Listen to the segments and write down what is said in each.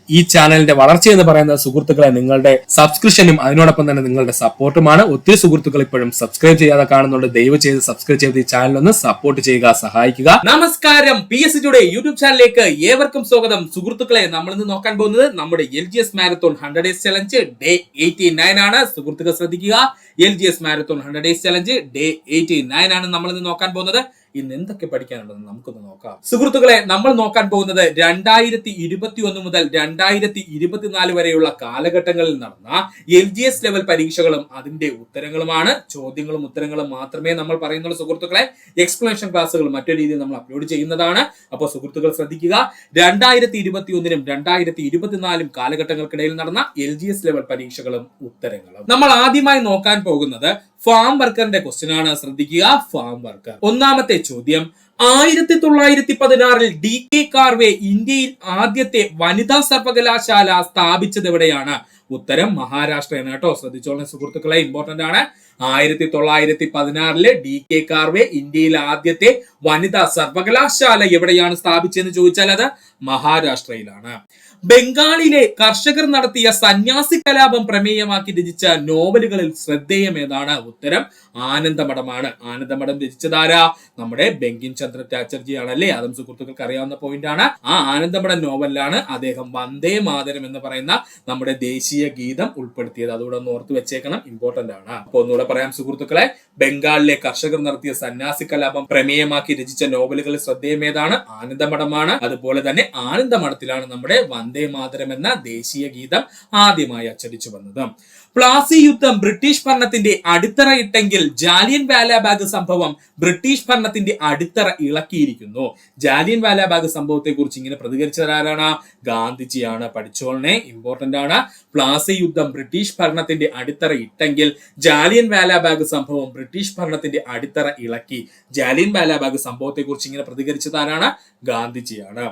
ഈ ചാനലിന്റെ വളർച്ച എന്ന് പറയുന്ന സുഹൃത്തുക്കളെ നിങ്ങളുടെ സബ്സ്ക്രിപ്ഷനും അതിനോടൊപ്പം തന്നെ നിങ്ങളുടെ സപ്പോർട്ടുമാണ്. ഒത്തിരി സുഹൃത്തുക്കൾ ഇപ്പോഴും സബ്സ്ക്രൈബ് ചെയ്യാതെ കാണുന്നുണ്ട്. ദയവ് ചെയ്ത് സബ്സ്ക്രൈബ് ചെയ്ത് ഈ ചാനൽ ഒന്ന് സപ്പോർട്ട് ചെയ്യുക, സഹായിക്കുക. നമസ്കാരം, PSC ടുഡേ യൂട്യൂബ് ചാനലിലേക്ക് ഏവർക്കും സ്വാഗതം. സുഹൃത്തുക്കളെ, നമ്മൾ ഇന്ന് നോക്കാൻ പോകുന്നത് നമ്മുടെ LGS marathon 100 days challenge day 89 ആണ്. സുഹൃത്തുക്കൾ ശ്രദ്ധിക്കുക, LGS marathon 100 days challenge day 89 ആണ് നമ്മൾ ഇന്ന് നോക്കാൻ പോകുന്നത്. ഇന്ന് എന്തൊക്കെ പഠിക്കാനുണ്ടെന്ന് നമുക്കൊന്ന് നോക്കാം. സുഹൃത്തുക്കളെ, നമ്മൾ നോക്കാൻ പോകുന്നത് 2021 മുതൽ 2024 വരെയുള്ള കാലഘട്ടങ്ങളിൽ നടന്ന LGS ലെവൽ പരീക്ഷകളും അതിന്റെ ഉത്തരങ്ങളുമാണ്. ചോദ്യങ്ങളും ഉത്തരങ്ങളും മാത്രമേ നമ്മൾ പറയുന്നുള്ളൂ സുഹൃത്തുക്കളെ. എക്സ്പ്ലനേഷൻ ക്ലാസ്സുകൾ മറ്റൊരു രീതിയിൽ നമ്മൾ അപ്ലോഡ് ചെയ്യുന്നതാണ്. അപ്പോൾ സുഹൃത്തുക്കൾ ശ്രദ്ധിക്കുക, 2021 2024 കാലഘട്ടങ്ങൾക്കിടയിൽ നടന്ന LGS ലെവൽ പരീക്ഷകളും ഉത്തരങ്ങളും. നമ്മൾ ആദ്യമായി നോക്കാൻ പോകുന്നത് ഫാം വർക്കറിന്റെ ക്വസ്റ്റ്യൻ ആണ്. ശ്രദ്ധിക്കുക, ഫാം വർക്കർ. ഒന്നാമത്തെ ചോദ്യം, 1916 DK കാർവേ ഇന്ത്യയിൽ ആദ്യത്തെ വനിതാ സർവകലാശാല സ്ഥാപിച്ചത് എവിടെയാണ്? ഉത്തരം മഹാരാഷ്ട്രയാണ് കേട്ടോ. ശ്രദ്ധിച്ചോളൂ സുഹൃത്തുക്കളെ, ഇമ്പോർട്ടന്റ് ആണ്. 1916 DK കാർവേ ഇന്ത്യയിൽ ആദ്യത്തെ വനിതാ സർവകലാശാല എവിടെയാണ് സ്ഥാപിച്ചതെന്ന് ചോദിച്ചാൽ അത് മഹാരാഷ്ട്രയിലാണ്. ബംഗാളിലെ കർഷകർ നടത്തിയ സന്യാസി കലാപം പ്രമേയമാക്കി രചിച്ച നോവലുകളിൽ ശ്രദ്ധേയം ഏതാണ്? ഉത്തരം ആനന്ദമഠമാണ്. ആനന്ദമഠം രചിച്ചതാരാ? നമ്മുടെ ബങ്കിം ചന്ദ്ര ചാറ്റർജി ആണല്ലേ. അതും സുഹൃത്തുക്കൾക്ക് അറിയാവുന്ന പോയിന്റ് ആണ്. ആ ആനന്ദമഠം നോവലിലാണ് അദ്ദേഹം വന്ദേ മാതരം എന്ന് പറയുന്ന നമ്മുടെ ദേശീയ ഗീതം ഉൾപ്പെടുത്തിയത്. അതുകൂടെ ഒന്ന് ഓർത്ത് വെച്ചേക്കണം, ഇമ്പോർട്ടന്റ് ആണ്. അപ്പൊ ഒന്നുകൂടെ പറയാം സുഹൃത്തുക്കളെ, ബംഗാളിലെ കർഷകർ നടത്തിയ സന്യാസി കലാപം പ്രമേയമാക്കി രചിച്ച നോവലുകളിൽ ശ്രദ്ധേയം ഏതാണ്? ആനന്ദമഠമാണ്. അതുപോലെ തന്നെ ആനന്ദമഠത്തിലാണ് നമ്മുടെ വന്ദേ മാതരം എന്ന ദേശീയ ഗീതം ആദ്യമായി അച്ചടിച്ചു വന്നത്. പ്ലാസി യുദ്ധം ബ്രിട്ടീഷ് ഭരണത്തിന്റെ അടിത്തറ ഇട്ടെങ്കിൽ ജാലിയൻ വാലാബാഗ് സംഭവം ബ്രിട്ടീഷ് ഭരണത്തിന്റെ അടിത്തറ ഇളക്കിയിരിക്കുന്നു. ജാലിയൻ വാലാബാഗ് സംഭവത്തെ കുറിച്ച് ഇങ്ങനെ പ്രതികരിച്ചത് ആരാണ്? ഗാന്ധിജിയാണ്. പഠിച്ചോളനെ, ഇമ്പോർട്ടന്റ് ആണ്. പ്ലാസി യുദ്ധം ബ്രിട്ടീഷ് ഭരണത്തിന്റെ അടിത്തറ ഇട്ടെങ്കിൽ ജാലിയൻ വാലാബാഗ് സംഭവം ബ്രിട്ടീഷ് ഭരണത്തിന്റെ അടിത്തറ ഇളക്കി. ജാലിയൻ വാലാബാഗ് സംഭവത്തെ കുറിച്ച് ഇങ്ങനെ പ്രതികരിച്ചത് ആരാണ്? ഗാന്ധിജിയാണ്.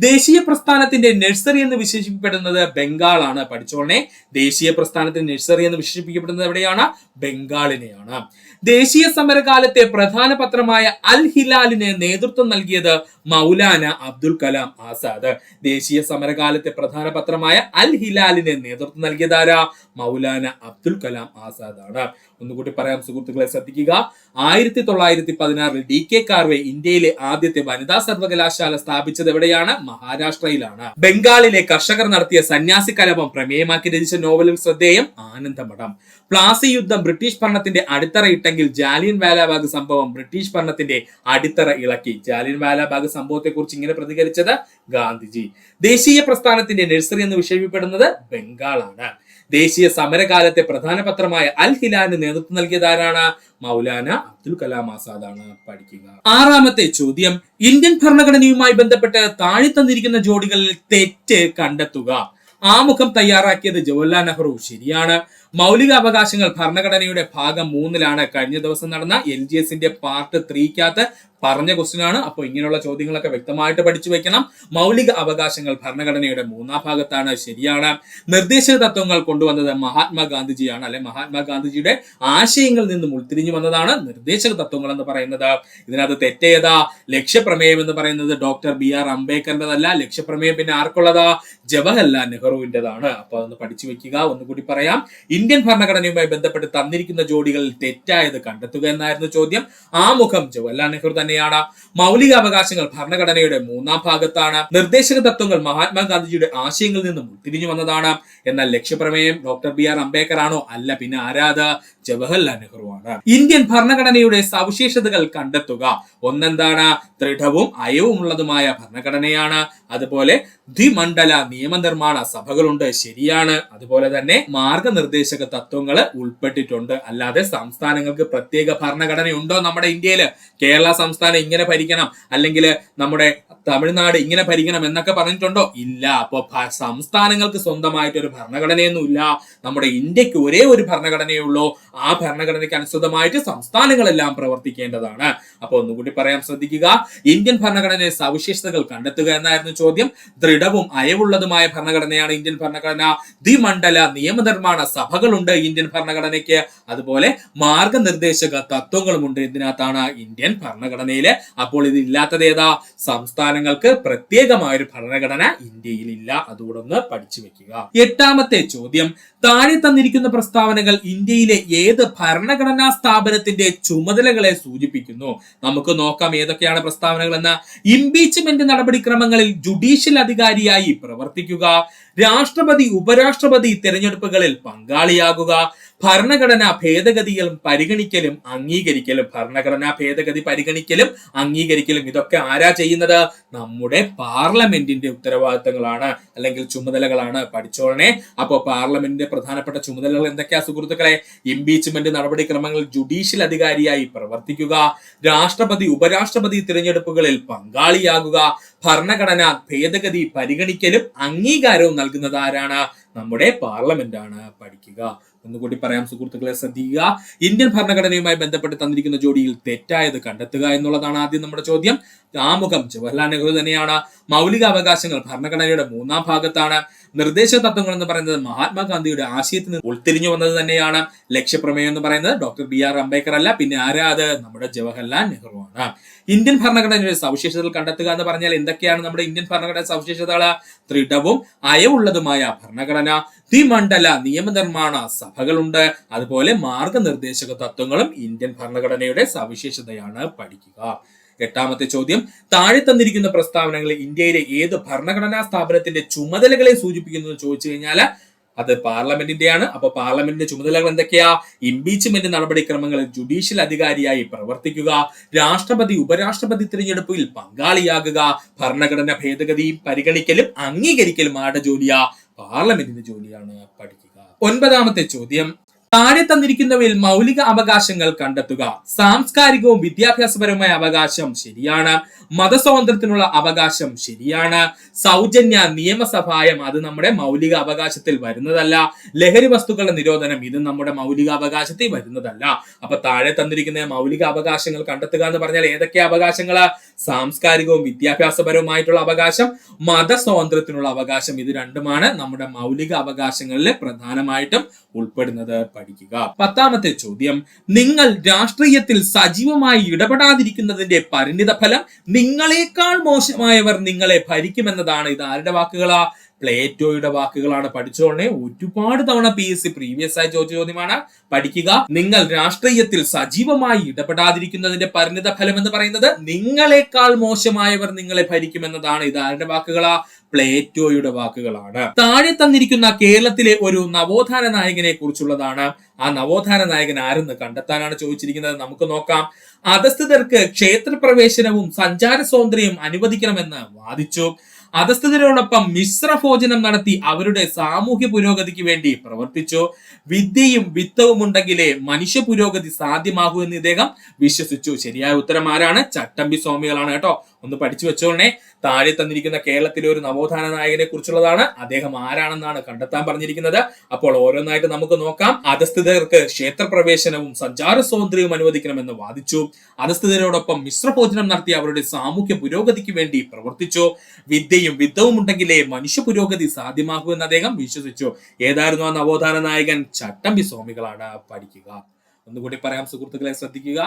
ദേശീയ പ്രസ്ഥാനത്തിന്റെ നഴ്സറി എന്ന് വിശേഷിപ്പിക്കപ്പെടുന്നത് ബംഗാളാണ്. പഠിച്ചോളനെ, ദേശീയ പ്രസ്ഥാനത്തിന്റെ നഴ്സറി എന്ന് വിശേഷിപ്പിക്കപ്പെടുന്നത് എവിടെയാണ്? ബംഗാളിനെയാണ്. ദേശീയ സമരകാലത്തെ പ്രധാന പത്രമായ അൽ ഹിലാലിന് നേതൃത്വം നൽകിയത് മൗലാന അബ്ദുൽ കലാം ആസാദ്. ദേശീയ സമരകാലത്തെ പ്രധാന പത്രമായ അൽ ഹിലാലിന് നേതൃത്വം നൽകിയതാരാ? മൗലാന അബ്ദുൽ കലാം ആസാദ് ആണ്. ഒന്നുകൂടി പറയാം സുഹൃത്തുക്കളെ, ശ്രദ്ധിക്കുക. 1916 DK കാർവേ ഇന്ത്യയിലെ ആദ്യത്തെ വനിതാ സർവകലാശാല സ്ഥാപിച്ചത് എവിടെയാണ്? മഹാരാഷ്ട്രയിലാണ്. ബംഗാളിലെ കർഷകർ നടത്തിയ സന്യാസി കലാപം പ്രമേയമാക്കി രചിച്ച നോവലിൽ ശ്രദ്ധേയം ആനന്ദമഠം. പ്ലാസി യുദ്ധം ബ്രിട്ടീഷ് ഭരണത്തിന്റെ അടിത്തറ ഇട്ടെങ്കിൽ ജാലിയൻ വാലാബാഗ് സംഭവം ബ്രിട്ടീഷ് ഭരണത്തിന്റെ അടിത്തറ ഇളക്കി. ജാലിയൻ വാലാബാഗ് സംഭവത്തെ കുറിച്ച് ഇങ്ങനെ പ്രതികരിച്ചത് ഗാന്ധിജി. ദേശീയ പ്രസ്ഥാനത്തിന്റെ നഴ്സറി എന്ന് വിശേഷിപ്പിക്കപ്പെടുന്നത് ബംഗാളാണ്. ദേശീയ സമരകാലത്തെ പ്രധാന പത്രമായ അൽ ഹിലാലിന് നേതൃത്വം നൽകിയത് ആരാണ്? മൗലാന അബ്ദുൽ കലാം ആസാദ് ആണ്. പഠിക്കുക. ആറാമത്തെ ചോദ്യം, ഇന്ത്യൻ ഭരണഘടനയുമായി ബന്ധപ്പെട്ട് താഴെ തന്നിരിക്കുന്ന ജോഡികളിൽ തെറ്റ് കണ്ടെത്തുക. ആമുഖം തയ്യാറാക്കിയത് ജവഹർലാൽ നെഹ്റു. ശരിയാണ്. മൗലിക അവകാശങ്ങൾ ഭരണഘടനയുടെ ഭാഗം 3 കഴിഞ്ഞ ദിവസം നടന്ന LGSന്റെ പാർട്ട് 3 പറഞ്ഞ ക്വസ്റ്റ്യൻ ആണ്. അപ്പോൾ ഇങ്ങനെയുള്ള ചോദ്യങ്ങളൊക്കെ വ്യക്തമായിട്ട് പഠിച്ചു വെക്കണം. മൗലിക അവകാശങ്ങൾ ഭരണഘടനയുടെ 3 ഭാഗത്താണ്. ശരിയാണ്. നിർദ്ദേശക തത്വങ്ങൾ കൊണ്ടുവന്നത് മഹാത്മാഗാന്ധിജിയാണ്. അല്ലെ, മഹാത്മാഗാന്ധിജിയുടെ ആശയങ്ങളിൽ നിന്നും ഉൾത്തിരിഞ്ഞു വന്നതാണ് നിർദ്ദേശക തത്വങ്ങൾ എന്ന് പറയുന്നത്. ഇതിനകത്ത് തെറ്റേതാ? ലക്ഷ്യപ്രമേയം എന്ന് പറയുന്നത് ഡോക്ടർ BR അംബേദ്കറിന്റെതല്ല. ലക്ഷ്യപ്രമേയം പിന്നെ ആർക്കുള്ളതാ? ജവഹർലാൽ നെഹ്റുവിന്റേതാണ്. അപ്പൊ അതൊന്ന് പഠിച്ചു വെക്കുക. ഒന്നുകൂടി പറയാം, ഇന്ത്യൻ ഭരണഘടനയുമായി ബന്ധപ്പെട്ട് തന്നിരിക്കുന്ന ജോഡികളിൽ തെറ്റായത് കണ്ടെത്തുക എന്നായിരുന്നു ചോദ്യം. ആമുഖം ജവഹർലാൽ നെഹ്റു തന്നെയാണ്. മൗലിക അവകാശങ്ങൾ ഭരണഘടനയുടെ 3 ഭാഗത്താണ്. നിർദ്ദേശക തത്വങ്ങൾ മഹാത്മാഗാന്ധിജിയുടെ ആശയങ്ങളിൽ നിന്നും ഉൾത്തിരിഞ്ഞു വന്നതാണ്. എന്നാൽ ലക്ഷ്യപ്രമേയം ഡോക്ടർ BR അംബേദ്കർ ആണോ? അല്ല, പിന്നെ ആരാധ? ജവഹർലാൽ നെഹ്റു ആണ്. ഇന്ത്യൻ ഭരണഘടനയുടെ സവിശേഷതകൾ കണ്ടെത്തുക. ഒന്നെന്താണ്? ദൃഢവും അയവുമുള്ളതുമായ ഭരണഘടനയാണ്. അതുപോലെ ദ്വിമണ്ഡല നിയമനിർമ്മാണ സഭകളുണ്ട്. ശരിയാണ്. അതുപോലെ തന്നെ മാർഗനിർദ്ദേശക തത്വങ്ങൾ ഉൾപ്പെട്ടിട്ടുണ്ട്. അല്ലാതെ സംസ്ഥാനങ്ങൾക്ക് പ്രത്യേക ഭരണഘടന ഉണ്ടോ നമ്മുടെ ഇന്ത്യയിൽ? കേരള സംസ്ഥാനം ഇങ്ങനെ ഭരിക്കണം, അല്ലെങ്കിൽ നമ്മുടെ തമിഴ്നാട് ഇങ്ങനെ ഭരിക്കണം എന്നൊക്കെ പറഞ്ഞിട്ടുണ്ടോ? ഇല്ല. അപ്പൊ സംസ്ഥാനങ്ങൾക്ക് സ്വന്തമായിട്ട് ഒരു ഭരണഘടനയൊന്നും ഇല്ല. നമ്മുടെ ഇന്ത്യക്ക് ഒരേ ഒരു ഭരണഘടനയുള്ളൂ. ആ ഭരണഘടനയ്ക്ക് അനുസൃതമായിട്ട് സംസ്ഥാനങ്ങളെല്ലാം പ്രവർത്തിക്കേണ്ടതാണ്. അപ്പൊ ഒന്നുകൂടി പറയാൻ ശ്രദ്ധിക്കുക. ഇന്ത്യൻ ഭരണഘടനയുടെ സവിശേഷതകൾ കണ്ടെത്തുക എന്നായിരുന്നു ചോദ്യം. ദൃഢവും അയവുള്ളതുമായ ഭരണഘടനയാണ് ഇന്ത്യൻ ഭരണഘടന. ദ്വിമണ്ഡല നിയമനിർമ്മാണ സഭകളുണ്ട് ഇന്ത്യൻ ഭരണഘടനയ്ക്ക്. അതുപോലെ മാർഗനിർദ്ദേശക തത്വങ്ങളുമുണ്ട് ഇതിനകത്താണ് ഇന്ത്യൻ ഭരണഘടനയില്. അപ്പോൾ ഇതില്ലാത്തത് ഏതാ? സംസ്ഥാനങ്ങൾക്ക് പ്രത്യേകമായ ഒരു ഭരണഘടന ഇന്ത്യയിൽ ഇല്ല. അതുകൂടെ ഒന്ന് പഠിച്ചു വെക്കുക. എട്ടാമത്തെ ചോദ്യം, താഴെ തന്നിരിക്കുന്ന പ്രസ്താവനകൾ ഇന്ത്യയിലെ ഏത് ഭരണഘടനാ സ്ഥാപനത്തിന്റെ ചുമതലകളെ സൂചിപ്പിക്കുന്നു? നമുക്ക് നോക്കാം ഏതൊക്കെയാണ് പ്രസ്താവനകൾ എന്ന്. ഇംപീച്ച്മെന്റ് നടപടിക്രമങ്ങളിൽ ജുഡീഷ്യൽ അധികാരിയായി പ്രവർത്തിക്കുക, രാഷ്ട്രപതി ഉപരാഷ്ട്രപതി തിരഞ്ഞെടുപ്പുകളിൽ പങ്കാളിയാകുക, ഭരണഘടനാ ഭേദഗതികളും പരിഗണിക്കലും അംഗീകരിക്കലും. ഭരണഘടനാ ഭേദഗതി പരിഗണിക്കലും അംഗീകരിക്കലും ഇതൊക്കെ ആരാ ചെയ്യുന്നത്? നമ്മുടെ പാർലമെന്റിന്റെ ഉത്തരവാദിത്തങ്ങളാണ് അല്ലെങ്കിൽ ചുമതലകളാണ്. പഠിച്ചോളണേ. അപ്പോൾ പാർലമെന്റിന്റെ പ്രധാനപ്പെട്ട ചുമതലകൾ എന്തൊക്കെയാ സുഹൃത്തുക്കളെ? ഇംപീച്ച്മെന്റ് നടപടിക്രമങ്ങളിൽ ജുഡീഷ്യൽ അധികാരിയായി പ്രവർത്തിക്കുക, രാഷ്ട്രപതി ഉപരാഷ്ട്രപതി തിരഞ്ഞെടുപ്പുകളിൽ പങ്കാളിയാകുക, ഭരണഘടനാ ഭേദഗതി പരിഗണിക്കലും അംഗീകാരവും നൽകുന്നത് ആരാണ്? നമ്മുടെ പാർലമെന്റ് ആണ്. പഠിക്കുക. ഒന്നുകൂടി പറയാം സുഹൃത്തുക്കളെ, ശ്രദ്ധിക്കുക. ഇന്ത്യൻ ഭരണഘടനയുമായി ബന്ധപ്പെട്ട് തന്നിരിക്കുന്ന ജോഡിയിൽ തെറ്റായത് കണ്ടെത്തുക എന്നുള്ളതാണ് ആദ്യം നമ്മുടെ ചോദ്യം. ആമുഖം ജവഹർലാൽ നെഹ്റു തന്നെയാണ്. മൗലിക അവകാശങ്ങൾ ഭരണഘടനയുടെ 3-ാം ഭാഗത്താണ്. നിർദ്ദേശ തത്വങ്ങൾ എന്ന് പറയുന്നത് മഹാത്മാഗാന്ധിയുടെ ആശയത്തിൽ നിന്ന് ഉൾത്തിരിഞ്ഞു വന്നത് തന്നെയാണ്. ലക്ഷ്യപ്രമേയം എന്ന് പറയുന്നത് ഡോക്ടർ BR അംബേദ്കർ അല്ല, പിന്നെ ആരാ അത്? നമ്മുടെ ജവഹർലാൽ നെഹ്റു ആണ്. ഇന്ത്യൻ ഭരണഘടനയുടെ സവിശേഷതകൾ കണ്ടെത്തുക എന്ന് പറഞ്ഞാൽ എന്തൊക്കെയാണ് നമ്മുടെ ഇന്ത്യൻ ഭരണഘടന സവിശേഷതകൾ? ദൃഢവും അയവുള്ളതുമായ ഭരണഘടന, ദ്വിമണ്ഡല നിയമനിർമ്മാണ സഭകളുണ്ട്, അതുപോലെ മാർഗനിർദ്ദേശക തത്വങ്ങളും ഇന്ത്യൻ ഭരണഘടനയുടെ സവിശേഷതയാണ്. പഠിക്കുക. എട്ടാമത്തെ ചോദ്യം, താഴെ തന്നിരിക്കുന്ന പ്രസ്താവനകളിൽ ഇന്ത്യയിലെ ഏത് ഭരണഘടനാ സ്ഥാപനത്തിന്റെ ചുമതലകളെ സൂചിപ്പിക്കുന്നു എന്ന് ചോദിച്ചു കഴിഞ്ഞാൽ അത് പാർലമെന്റിന്റെയാണ്. അപ്പൊ പാർലമെന്റിന്റെ ചുമതലകൾ എന്തൊക്കെയാ? ഇംപീച്ച്മെന്റ് നടപടിക്രമങ്ങളിൽ ജുഡീഷ്യൽ അധികാരിയായി പ്രവർത്തിക്കുക, രാഷ്ട്രപതി ഉപരാഷ്ട്രപതി തിരഞ്ഞെടുപ്പിൽ പങ്കാളിയാകുക, ഭരണഘടന ഭേദഗതിയും പരിഗണിക്കലും അംഗീകരിക്കലും ആരുടെ ജോലിയാ? പാർലമെന്റിന്റെ ജോലിയാണ്. പഠിക്കുക. 9ാമത്തെ ചോദ്യം, താഴെ തന്നിരിക്കുന്നവയിൽ മൗലിക അവകാശങ്ങൾ കണ്ടെത്തുക. സാംസ്കാരികവും വിദ്യാഭ്യാസപരവുമായ അവകാശം ശരിയാണ്. മതസ്വാതന്ത്ര്യത്തിനുള്ള അവകാശം ശരിയാണ്. സൗജന്യ നിയമസഹായം അത് നമ്മുടെ മൗലിക അവകാശത്തിൽ വരുന്നതല്ല. ലഹരി വസ്തുക്കളുടെ നിരോധനം ഇത് നമ്മുടെ മൗലിക അവകാശത്തിൽ വരുന്നതല്ല. അപ്പൊ താഴെ തന്നിരിക്കുന്ന മൗലിക അവകാശങ്ങൾ കണ്ടെത്തുക എന്ന് പറഞ്ഞാൽ ഏതൊക്കെ അവകാശങ്ങള്? സാംസ്കാരികവും വിദ്യാഭ്യാസപരവുമായിട്ടുള്ള അവകാശം, മതസ്വാതന്ത്ര്യത്തിനുള്ള അവകാശം. ഇത് രണ്ടുമാണ് നമ്മുടെ മൗലിക അവകാശങ്ങളിൽ പ്രധാനമായിട്ടും ഉൾപ്പെടുന്നത്. പഠിക്കുക. 10ാമത്തെ ചോദ്യം, നിങ്ങൾ രാഷ്ട്രീയത്തിൽ സജീവമായി ഇടപെടാതിരിക്കുന്നതിന്റെ പരിണിത ഫലം നിങ്ങളെക്കാൾ മോശമായവർ നിങ്ങളെ ഭരിക്കുമെന്നതാണ്. ഇത് ആരുടെ വാക്കുകളാ? പ്ലേറ്റോയുടെ വാക്കുകളാണ്. പഠിച്ചോളെ. ഒരുപാട് തവണ PSC പ്രീവിയസ് ആയി ചോദിച്ച ചോദ്യമാണ്. പഠിക്കുക. നിങ്ങൾ രാഷ്ട്രീയത്തിൽ സജീവമായി ഇടപെടാതിരിക്കുന്നതിന്റെ പരിണിത ഫലം എന്ന് പറയുന്നത് നിങ്ങളെക്കാൾ മോശമായവർ നിങ്ങളെ ഭരിക്കുമെന്നതാണ്. ഇത് ആരുടെ വാക്കുകളാ? പ്ലേറ്റോയുടെ വാക്കുകളാണ്. താഴെ തന്നിരിക്കുന്ന കേരളത്തിലെ ഒരു നവോത്ഥാന നായകനെ കുറിച്ചുള്ളതാണ്. ആ നവോത്ഥാന നായകൻ ആരെന്ന് കണ്ടെത്താനാണ് ചോദിച്ചിരിക്കുന്നത്. നമുക്ക് നോക്കാം. അധസ്ഥിതർക്ക് ക്ഷേത്രപ്രവേശനവും സഞ്ചാര സ്വാതന്ത്ര്യവും അനുവദിക്കണമെന്ന് വാദിച്ചു. അധസ്ഥിതരോടൊപ്പം മിശ്ര ഭോജനം നടത്തി അവരുടെ സാമൂഹ്യ പുരോഗതിക്ക് വേണ്ടി പ്രവർത്തിച്ചു. വിദ്യയും വിത്തവും ഉണ്ടെങ്കിലേ മനുഷ്യ പുരോഗതി സാധ്യമാകൂ എന്ന് ഇദ്ദേഹം വിശ്വസിച്ചു. ശരിയായ ഉത്തരം ആരാണ്? ചട്ടമ്പി സ്വാമികളാണ് കേട്ടോ. ഒന്ന് പഠിച്ചു വെച്ചോളണേ. താഴെ തന്നിരിക്കുന്ന കേരളത്തിലെ ഒരു നവോത്ഥാന നായകനെ കുറിച്ചുള്ളതാണ്. അദ്ദേഹം ആരാണെന്നാണ് കണ്ടെത്താൻ പറഞ്ഞിരിക്കുന്നത്. അപ്പോൾ ഓരോന്നായിട്ട് നമുക്ക് നോക്കാം. അധസ്ഥിതർക്ക് ക്ഷേത്രപ്രവേശനവും സഞ്ചാര സ്വാതന്ത്ര്യവും അനുവദിക്കണമെന്ന് വാദിച്ചു. അധസ്ഥിതരോടൊപ്പം മിശ്രഭോജനം നടത്തി അവരുടെ സാമൂഹ്യ പുരോഗതിക്ക് വേണ്ടി പ്രവർത്തിച്ചു. വിദ്യയും വിത്തവും ഉണ്ടെങ്കിലേ മനുഷ്യ പുരോഗതി സാധ്യമാകൂ എന്ന് അദ്ദേഹം വിശ്വസിച്ചു. ഏതായിരുന്നു ആ നവോത്ഥാന നായകൻ? ചട്ടമ്പി സ്വാമികളാണ്. പഠിക്കുക. ഒന്നുകൂടി പറയാം സുഹൃത്തുക്കളെ, ശ്രദ്ധിക്കുക.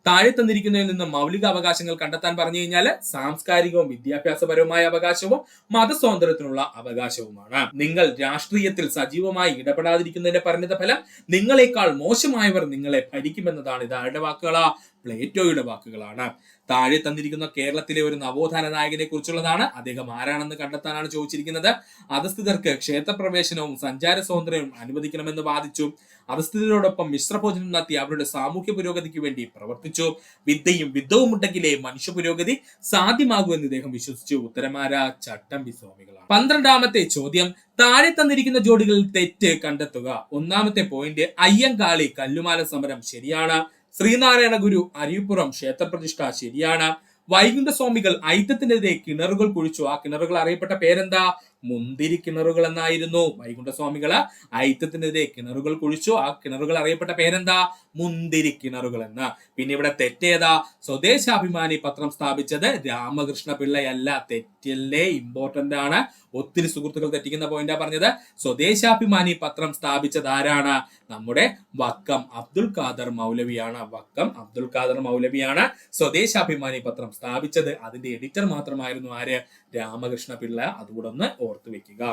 താഴെ തന്നിരിക്കുന്നതിൽ നിന്ന് മൗലിക അവകാശങ്ങൾ കണ്ടെത്താൻ പറഞ്ഞു കഴിഞ്ഞാൽ സാംസ്കാരികവും വിദ്യാഭ്യാസപരവുമായ അവകാശവും മതസ്വാതന്ത്ര്യത്തിനുള്ള അവകാശവുമാണ്. നിങ്ങൾ രാഷ്ട്രീയത്തിൽ സജീവമായി ഇടപെടാതിരിക്കുന്നതിന്റെ പരിണിത ഫലം നിങ്ങളെക്കാൾ മോശമായവർ നിങ്ങളെ ഭരിക്കുമെന്നതാണ്. ഇത് ആരുടെ വാക്കുകളാ? പ്ലേറ്റോയുടെ വാക്കുകളാണ്. താഴെ തന്നിരിക്കുന്ന കേരളത്തിലെ ഒരു നവോത്ഥാന നായകനെ കുറിച്ചുള്ളതാണ്. അദ്ദേഹം ആരാണെന്ന് കണ്ടെത്താനാണ് ചോദിച്ചിരിക്കുന്നത്. അധസ്ഥിതർക്ക് ക്ഷേത്രപ്രവേശനവും സഞ്ചാര സ്വാതന്ത്ര്യവും അനുവദിക്കണമെന്ന് വാദിച്ചു. അധസ്ഥിതരോടൊപ്പം മിശ്രഭോജനം നടത്തി അവരുടെ സാമൂഹ്യ പുരോഗതിക്ക് വേണ്ടി പ്രവർത്തിച്ചു. വിദ്യയും വിത്തവും ഉണ്ടെങ്കിലേ മനുഷ്യ പുരോഗതി സാധ്യമാകൂ എന്ന് ഇദ്ദേഹം വിശ്വസിച്ചു. ഉത്തരമാരാ? ചട്ടമ്പി സ്വാമികളാണ്. 12ാമത്തെ ചോദ്യം, താഴെ തന്നിരിക്കുന്ന ജോഡികളിൽ തെറ്റ് കണ്ടെത്തുക. 1ാമത്തെ പോയിന്റ്, അയ്യങ്കാളി കല്ലുമാല സമരം ശരിയാണ്. ശ്രീനാരായണ ഗുരു അരിപ്പുറം ക്ഷേത്രപ്രതിഷ്ഠ ശരിയാണ്. വൈകുണ്ഠ സ്വാമികൾ ഐത്തത്തിനെതിരെ കിണറുകൾ കുഴിച്ചു. ആ കിണറുകൾ അറിയപ്പെട്ട പേരെന്താ? മുന്തിരി കിണറുകൾ എന്നായിരുന്നു. വൈകുണ്ഠസ്വാമികള് ഐത്തത്തിനെതിരെ കിണറുകൾ കുഴിച്ചു. ആ കിണറുകൾ അറിയപ്പെട്ട പേരെന്താ? മുന്തിരി കിണറുകൾ എന്ന്. പിന്നെ ഇവിടെ തെറ്റേതാ? സ്വദേശാഭിമാനി പത്രം സ്ഥാപിച്ചത് രാമകൃഷ്ണ പിള്ളയല്ല. തെറ്റല്ലേ, ഇമ്പോർട്ടന്റ് ആണ്. ഒത്തിരി സുഹൃത്തുക്കൾ തെറ്റിക്കുന്ന പോയിന്റാ പറഞ്ഞത്. സ്വദേശാഭിമാനി പത്രം സ്ഥാപിച്ചത് ആരാണ്? നമ്മുടെ വക്കം അബ്ദുൽ ഖാദർ മൗലവിയാണ്. വക്കം അബ്ദുൽ ഖാദർ മൗലവിയാണ് സ്വദേശാഭിമാനി പത്രം സ്ഥാപിച്ചത്. അതിന്റെ എഡിറ്റർ മാത്രമായിരുന്നു ആര്? രാമകൃഷ്ണ പിള്ള. അതുകൂടെ ഒന്ന് ഓർത്തു വെക്കുക.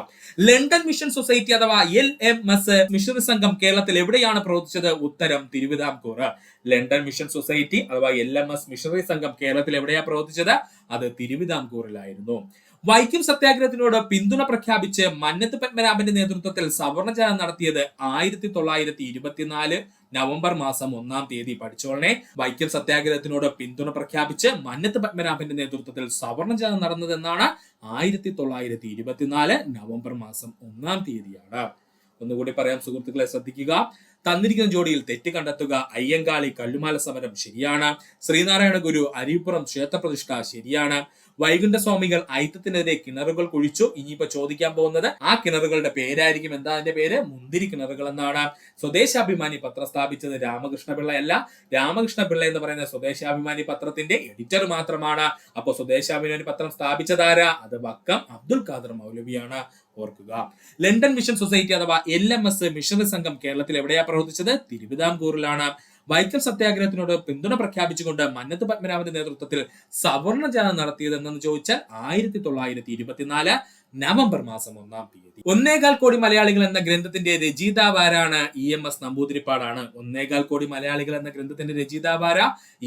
ലണ്ടൻ മിഷൻ സൊസൈറ്റി അഥവാ LMS മിഷണറി സംഘം കേരളത്തിൽ എവിടെയാണ് പ്രവർത്തിച്ചത്? ഉത്തരം തിരുവിതാംകൂർ. ലണ്ടൻ മിഷൻ സൊസൈറ്റി അഥവാ LMS മിഷണറി സംഘം കേരളത്തിൽ എവിടെയാ പ്രവർത്തിച്ചത്? അത് തിരുവിതാംകൂറിലായിരുന്നു. വൈക്കം സത്യാഗ്രഹത്തിനോട് പിന്തുണ പ്രഖ്യാപിച്ച് മന്നത്ത് പത്മനാഭന്റെ നേതൃത്വത്തിൽ സവർണജാഥ നടത്തിയത് 1924 നവംബർ മാസം 1-ാം തീയതി. പഠിച്ചോളനെ. വൈക്കം സത്യാഗ്രഹത്തിനോട് പിന്തുണ പ്രഖ്യാപിച്ച് മന്നത്ത് പത്മനാഭന്റെ നേതൃത്വത്തിൽ സവർണജാഥ നടന്നത് എന്നാണ്? 1924 നവംബർ മാസം 1-ാം തീയതിയാണ്. ഒന്നുകൂടി പറയാം സുഹൃത്തുക്കളെ, ശ്രദ്ധിക്കുക. തന്നിരിക്കുന്ന ജോഡിയിൽ തെറ്റ് കണ്ടെത്തുക. അയ്യങ്കാളി കല്ലുമാല സമരം ശരിയാണ്. ശ്രീനാരായണ ഗുരു അരിപ്പുറം ക്ഷേത്രപ്രതിഷ്ഠ ശരിയാണ്. വൈകുണ്ഠസ്വാമികൾ ഐത്തത്തിനെതിരെ കിണറുകൾ കുഴിച്ചു. ഇനിയിപ്പോ ചോദിക്കാൻ പോകുന്നത് ആ കിണറുകളുടെ പേരായിരിക്കും. എന്താ അതിന്റെ പേര്? മുന്തിരി കിണറുകൾ എന്നാണ്. സ്വദേശാഭിമാനി പത്രം സ്ഥാപിച്ചത് രാമകൃഷ്ണ പിള്ളയല്ല. രാമകൃഷ്ണ പിള്ള എന്ന് പറയുന്ന സ്വദേശാഭിമാനി പത്രത്തിന്റെ എഡിറ്റർ മാത്രമാണ്. അപ്പൊ സ്വദേശാഭിമാനി പത്രം സ്ഥാപിച്ചതാരാ? അത് വക്കം അബ്ദുൽ ഖാദർ മൗലവിയാണ്. ഓർക്കുക. ലണ്ടൻ മിഷൻ സൊസൈറ്റി അഥവാ LMS മിഷണറി സംഘം കേരളത്തിൽ എവിടെയാ പ്രവർത്തിച്ചത്? തിരുവിതാംകൂറിലാണ്. വൈക്കം സത്യാഗ്രഹത്തിനോട് പിന്തുണ പ്രഖ്യാപിച്ചുകൊണ്ട് മന്നത്ത് പത്മനാഭന്റെ നേതൃത്വത്തിൽ സവർണജാഥ നടത്തിയത് എന്നു ചോദിച്ചാൽ 1924 നവംബർ മാസം 1-ാം തീയതി. 1.25 കോടി മലയാളികൾ എന്ന ഗ്രന്ഥത്തിന്റെ രചയിതാവാരാണ്? EMS നമ്പൂതിരിപ്പാടാണ്. 1.25 കോടി മലയാളികൾ എന്ന ഗ്രന്ഥത്തിന്റെ രചയിതാവാര?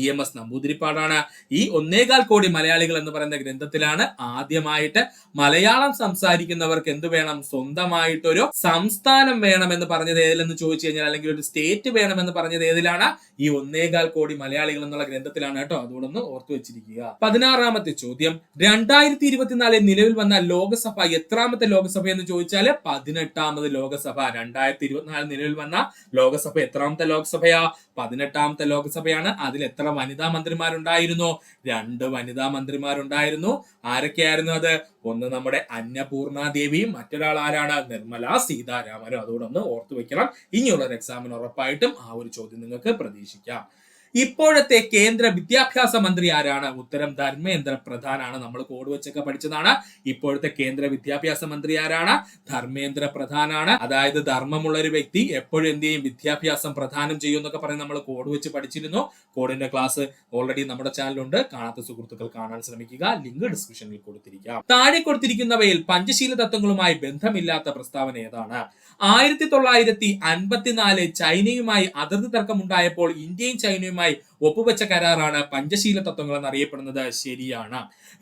EMS നമ്പൂതിരിപ്പാടാണ്. ഈ 1.25 കോടി മലയാളികൾ എന്ന് പറയുന്ന ഗ്രന്ഥത്തിലാണ് ആദ്യമായിട്ട് മലയാളം സംസാരിക്കുന്നവർക്ക് എന്ത് വേണം? സ്വന്തമായിട്ടൊരു സംസ്ഥാനം വേണമെന്ന് പറഞ്ഞത് ഏതിലെന്ന് ചോദിച്ചു കഴിഞ്ഞാൽ, അല്ലെങ്കിൽ ഒരു സ്റ്റേറ്റ് വേണമെന്ന് പറഞ്ഞത് ഏതിലാണ്? ഈ 1.25 കോടി മലയാളികൾ എന്നുള്ള ഗ്രന്ഥത്തിലാണ് കേട്ടോ. അതുകൊണ്ടൊന്ന് ഓർത്തു വെച്ചിരിക്കുക. 16ാമത്തെ ചോദ്യം. 2024 നിലവിൽ വന്ന ലോകസഭ എത്രാമത്തെ ലോകസഭ എന്ന് ചോദിച്ചാൽ 18ാമത് ലോകസഭ. 2024 നിലവിൽ വന്ന ലോകസഭ എത്രാമത്തെ ലോകസഭയാ? 18ാമത്തെ ലോകസഭയാണ്. അതിൽ എത്ര വനിതാ മന്ത്രിമാരുണ്ടായിരുന്നു? 2 വനിതാ മന്ത്രിമാരുണ്ടായിരുന്നു. ആരൊക്കെയായിരുന്നു അത്? ഒന്ന് നമ്മുടെ അന്നപൂർണ ദേവിയും മറ്റൊരാൾ ആരാണ്? നിർമ്മല സീതാരാമനും. അതുകൊണ്ടൊന്ന് ഓർത്തു വെക്കണം. ഇനിയുള്ള ഒരു എക്സാമിന് ഉറപ്പായിട്ടും ആ ഒരു ചോദ്യം നിങ്ങൾക്ക് പ്രതീക്ഷിക്കാം. ഇപ്പോഴത്തെ കേന്ദ്ര വിദ്യാഭ്യാസ മന്ത്രി ആരാണ്? ഉത്തരം ധർമ്മേന്ദ്ര പ്രധാനാണ്. നമ്മൾ കോഡ് വെച്ചൊക്കെ പഠിച്ചതാണ്. ഇപ്പോഴത്തെ കേന്ദ്ര വിദ്യാഭ്യാസ മന്ത്രി ആരാണ്? ധർമ്മേന്ദ്ര പ്രധാനാണ്. അതായത് ധർമ്മമുള്ള ഒരു വ്യക്തി എപ്പോഴും എന്ത് ചെയ്യും? വിദ്യാഭ്യാസം പ്രധാനം ചെയ്യും എന്നൊക്കെ പറഞ്ഞ് നമ്മൾ കോഡ് വെച്ച് പഠിച്ചിരുന്നു. കോഡിന്റെ ക്ലാസ് ഓൾറെഡി നമ്മുടെ ചാനലുണ്ട്. കാണാത്ത സുഹൃത്തുക്കൾ കാണാൻ ശ്രമിക്കുക. ലിങ്ക് ഡിസ്ക്രിപ്ഷനിൽ കൊടുത്തിരിക്കാം. താഴെ കൊടുത്തിരിക്കുന്നവയിൽ പഞ്ചശീല തത്വങ്ങളുമായി ബന്ധമില്ലാത്ത പ്രസ്താവന ഏതാണ്? 1954 ചൈനയുമായി അതിർത്തി തർക്കമുണ്ടായപ്പോൾ ഇന്ത്യയും ചൈനയുമായി ഒപ്പുവെച്ച കരാറാണ് പഞ്ചശീല തത്വങ്ങൾ എന്നറിയപ്പെടുന്നത്. ശരിയാണ്.